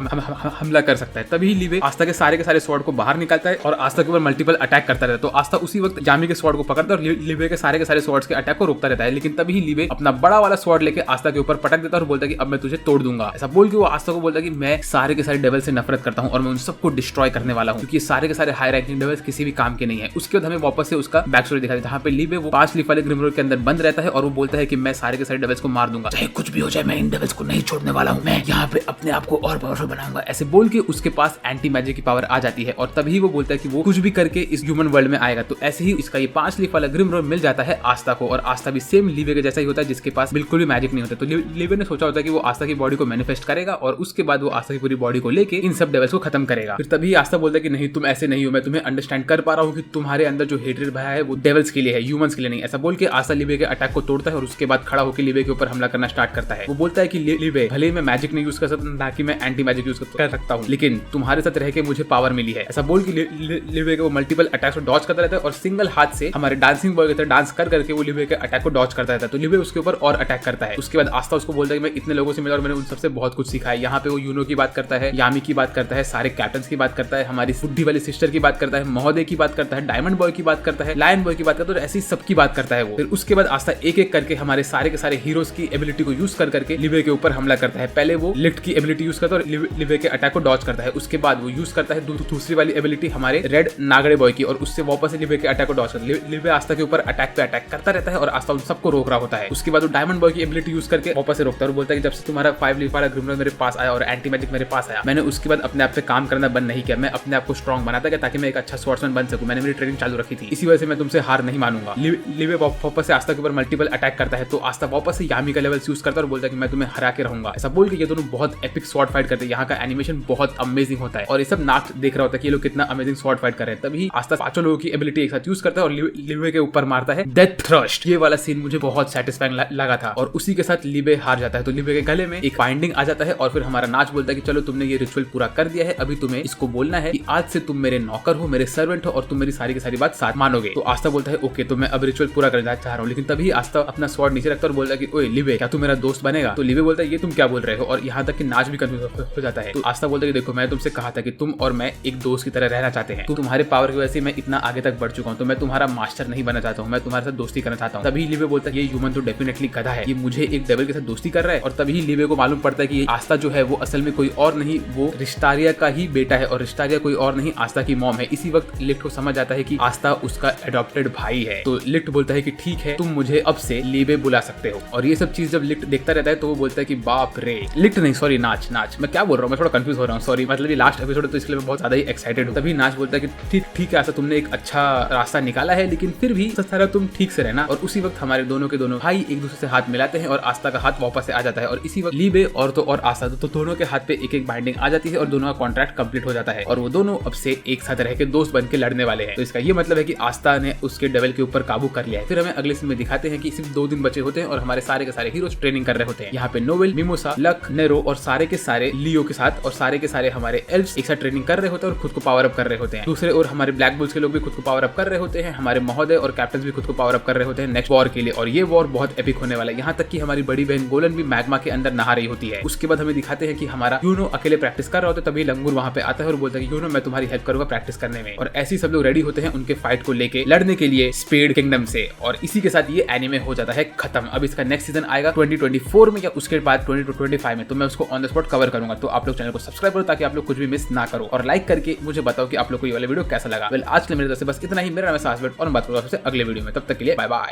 हमला कर सकता है। तभी लिवे आस्था के सारे स्वॉर्ड को बाहर निकालता है और आस्था के ऊपर मल्टीपल अटैक करता रहता है। तो आस्था उसी वक्त जामी के स्वॉर्ड को पकड़ता है और लिवे के सारे स्वॉर्ड्स के अटैक को रोकता रहता है। लेकिन तभी लिवे अपना बड़ा वाला स्वॉर्ड लेके आस्था के ऊपर पटक देता है और बोलता है कि अब मैं तुझे तोड़ दूंगा। ऐसा बोल के वो आस्था को बोलता है कि मैं सारे के सारे डेविल से नफरत करता हूं और मैं उन सबको डिस्ट्रॉय करने वाला हूं, क्योंकि सारे के सारे हाई रैंकिंग डेविल्स किसी भी काम के नहीं है। उसके बाद हमें वापस से उसका बैक स्टोरी दिखाते हैं, जहां पे लिवे वो 5 लीफ वाले ग्रिमरोल के अंदर बंद रहता है और वो बोलता है कि मैं सारे के सारे डेविल्स को मार दूंगा, चाहे कुछ भी हो जाए, मैं इन डेविल्स को नहीं छोड़ने वाला हूं, मैं यहाँ पे अपने आप को और पावरफुल बनाऊंगा। ऐसे बोल के उसके पास एंटी मैजिक की पावर आ जाती है और तभी वो बोलता है कि वो कुछ भी करके इस ह्यूमन वर्ल्ड में आएगा। तो ऐसे ही इसका ये 5 लीफ वाला ग्रिमरोल मिल जाता है आस्था को और आस्था भी सेम लिवे के जैसा ही होता है, जिसके पास बिल्कुल भी मैजिक नहीं होता। तो लिवे ने सोचा होता है कि वो आस्था की बॉडी को मैनिफेस्ट करेगा और उसके बाद वो आस्था की पूरी बॉडी को लेके इन सब डेविल्स को खत्म करेगा। फिर तभी आस्था बोलता है कि नहीं, तुम ऐसे नहीं हो, मैं तुम्हें अंडरस्टैंड कर पा रहा हूँ कि तुम्हारे अंदर जो हेटरेट भरा है वो डेविल्स के लिए है, ह्यूमंस के लिए नहीं। ऐसा बोल के आस्था लिवे के अटैक को तोड़ता है और उसके बाद खड़ा होकर लिवे के ऊपर हमला करना स्टार्ट करता है। वो बोलता है कि लिवे, भले मैं मैजिक नहीं यूज कर सकता, ना कि मैं एंटी मैजिक यूज कर सकता हूँ, लेकिन तुम्हारे साथ रह के मुझे पावर मिली है। ऐसा बोल के लिवे के वो मल्टीपल अटैक्स को डॉज करता रहता है और सिंगल हाथ से हमारे डांसिंग बॉय की तरह डांस करके वो लिवे के अटैक को डॉज करता रहता है। तो लिवे उसके ऊपर और अटैक करता है। उसके बाद आस्था उसको बोलता है कि मैं इतने लोगों से मिला और मैंने उन सबसे बहुत कुछ सीखा है। यहाँ पे वो यूनो की बात करता है, यामी की बात करता है, सारे कैप्टन्स की बात करता है, हमारी बुद्धि वाली सिस्टर की बात करता है, महोदय की बात करता है, डायमंड बॉय की बात करता है, लायन बॉय की बात करता है, तो ऐसी सबकी बात करता है वो। फिर उसके बाद आस्था एक एक करके हमारे सारे के सारे हीरोज की एबिलिटी को यूज करके लिवे के ऊपर हमला करता है। पहले वो लिफ्ट की एबिलिटी यूज करता है और लिवे के अटैक को डॉज करता है। उसके बाद वो यूज करता है दूसरी वाली एबिलिटी हमारे रेड नागड़े बॉय की और उससे वापस लिवे के अटैक को डॉज करता है। लिवे आस्था के ऊपर अटैक पे अटैक करता रहता है और आस्था उन सबको रोक रहा होता है। उसके बाद वो डायमंड बॉय की एबिलिटी यूज करके वापस से रोकता है और बोलता है कि जब से तुम्हारा 5 लीफ वाला ग्रिमरोल मेरे पास आया और एंटी मैजिक मेरे पास आया, मैंने उसके बाद अपने आप पे काम करना बंद नहीं किया। मैं अपने आप को स्ट्रॉन्ग बनाता गया ताकि मैं एक अच्छा स्वॉर्ड्समैन बन सकूं। मैंने मेरी ट्रेनिंग चालू रखी थी, इसी वजह से मैं तुमसे हार नहीं मानूंगा। लिवे वापस से आस्था के ऊपर मल्टीपल अटैक करता है तो आस्था वापस से यामी का लेवल यूज करता है और बोलता है कि मैं तुम्हें हरा के रहूंगा। ऐसा बोल के ये दोनों बहुत एपिक स्वॉर्ड फाइट करते हैं। यहाँ का एनिमेशन बहुत अमेजिंग होता है और ये सब नाच देख रहा होता है कि ये लोग कितना अमेजिंग स्वॉर्ड फाइट कर रहे हैं। तभी आस्था 5 लोगों की एबिलिटी एक साथ यूज करता है और लिवे के ऊपर मारता है डेथ थ्रस्ट। ये वाला सीन मुझे बहुत सेटिस्फाइंग लगा था और उसी के साथ लिवे हार जाता है। तो लिवे के गले में एक बाइंडिंग आ जाता है और फिर हमारा नाच बोलता है कि चलो तुमने ये रिचुअल पूरा कर दिया है, अभी तुम्हें इसको बोलना है कि आज से तुम मेरे नौकर हो, मेरे सर्वेंट हो और तुम मेरी सारी की सारी बात साथ मानोगे। तो आस्था बोलता है ओके, तो मैं अब रिचुअल पूरा करना चाह रहा हूँ। लेकिन तभी आस्था अपना स्वॉर्ड नीचे रखता है और बोलता है कि ओए लिवे, क्या तू मेरा दोस्त बनेगा? तो लिवे बोलता है ये तुम क्या बोल रहे हो, और यहाँ तक कि नाच भी कंफ्यूज हो जाता है। तो आस्था बोलता है कि देखो, मैं तुमसे कहा था कि तुम और मैं एक दोस्त की तरह रहना चाहते हैं, तो तुम्हारे पावर की वजह से मैं इतना आगे तक बढ़ चुका हूँ, तो मैं तुम्हारा मास्टर नहीं बनना चाहता हूँ, मैं तुम्हारे साथ दोस्ती करना चाहता हूँ। तभी लिवे बोलता है ये ह्यूमन तो डेफिनेटली गधा है, ये मुझे एक डेविल के साथ दोस्ती कर रहा है। और तभी लिवे को मालूम पड़ता है कि आस्था जो है वो असल में कोई और नहीं, वो रिस्टारिया का ही बेटा है और रिस्टारिया कोई और नहीं आस्था की मॉम है। इसी वक्त लिक्ट को समझ आता है कि आस्था उसका एडॉप्टेड भाई है। तो लिक्ट बोलता है कि ठीक है, तुम मुझे अब से लिवे बुला सकते हो। और ये सब चीज जब लिक्ट देखता रहता है तो वो बोलता है कि बाप रे, लिक्ट नहीं सॉरी नाच, मैं क्या बोल रहा हूँ, मैं थोड़ा कंफ्यूज हो रहा हूँ, सॉरी, मतलब ये लास्ट एपिसोड है तो इसके लिए मैं बहुत ज्यादा ही एक्साइटेड हूँ। तभी नाच बोलता है कि ठीक है आस्था, तुमने एक अच्छा रास्ता निकाला है, लेकिन फिर भी सारा तुम ठीक से रहना। और उसी वक्त हमारे दोनों के दोनों भाई एक दूसरे से हाथ मिलाते हैं और आस्था का हाथ वापस से आ जाता है। और इसी वक्त लिवे और तो और आस्था तो दोनों के हाथ पे एक एक बाइंडिंग आ जाती है और दोनों का कॉन्ट्रैक्ट कंप्लीट हो जाता है और वो दोनों अब से एक साथ रह के दोस्त बन के लड़ने वाले हैं। तो इसका ये मतलब है कि आस्था ने उसके डेविल के ऊपर काबू कर लिया है। फिर हमें अगले सीन में दिखाते हैं कि सिर्फ 2 दिन बचे होते हैं और हमारे सारे के सारे हीरोज ट्रेनिंग कर रहे होते हैं। यहाँ पे नोवेल, मिमोसा, लक, नेरो और सारे के सारे लियो के साथ और सारे के सारे हमारे एल्व्स एक साथ ट्रेनिंग कर रहे होते हैं और खुद को पावर अप कर रहे होते हैं। दूसरे और हमारे ब्लैक बुल्स के लोग भी खुद को पावर अप कर रहे होते हैं, हमारे महोदय और कैप्टन भी खुद को पावर अप कर रहे होते हैं नेक्स्ट वॉर के लिए। और ये वॉर बहुत एपिक होने वाला है। यहाँ तक कि हमारी बड़ी बहन गोलन भी मैग्मा के अंदर नहा रही होती है। उसके बाद हमें दिखाते हैं कि हमारा यूनो अकेले प्रैक्टिस कर रहा होता है। तभी लंगूर वहाँ पे आता है और बोलता है कि यूनो मैं तुम्हारी हेल्प करूंगा प्रैक्टिस करने में। और ऐसे सब लोग रेडी होते हैं उनके फाइट को लेके लड़ने के लिए स्पेड किंगडम से। और इसी के साथ ये एनिमे हो जाता है खत्म। अब इसका नेक्स्ट सीजन आएगा 2024 में या उसके बाद 2025 में, तो मैं उसको ऑन द स्पॉट कवर करूंगा। तो आप लोग चैनल को सब्सक्राइब करो ताकि आप लोग कुछ भी मिस ना करो और लाइक करके मुझे बताओ कि आप लोग को ये वाला वीडियो कैसा लगा। वेल आज के मेरे तरफ से बस इतना ही। मेरा नाम है सासबेट और मैं बात करूंगा आपसे अगले वीडियो में। तब तक के लिए बाय बाय।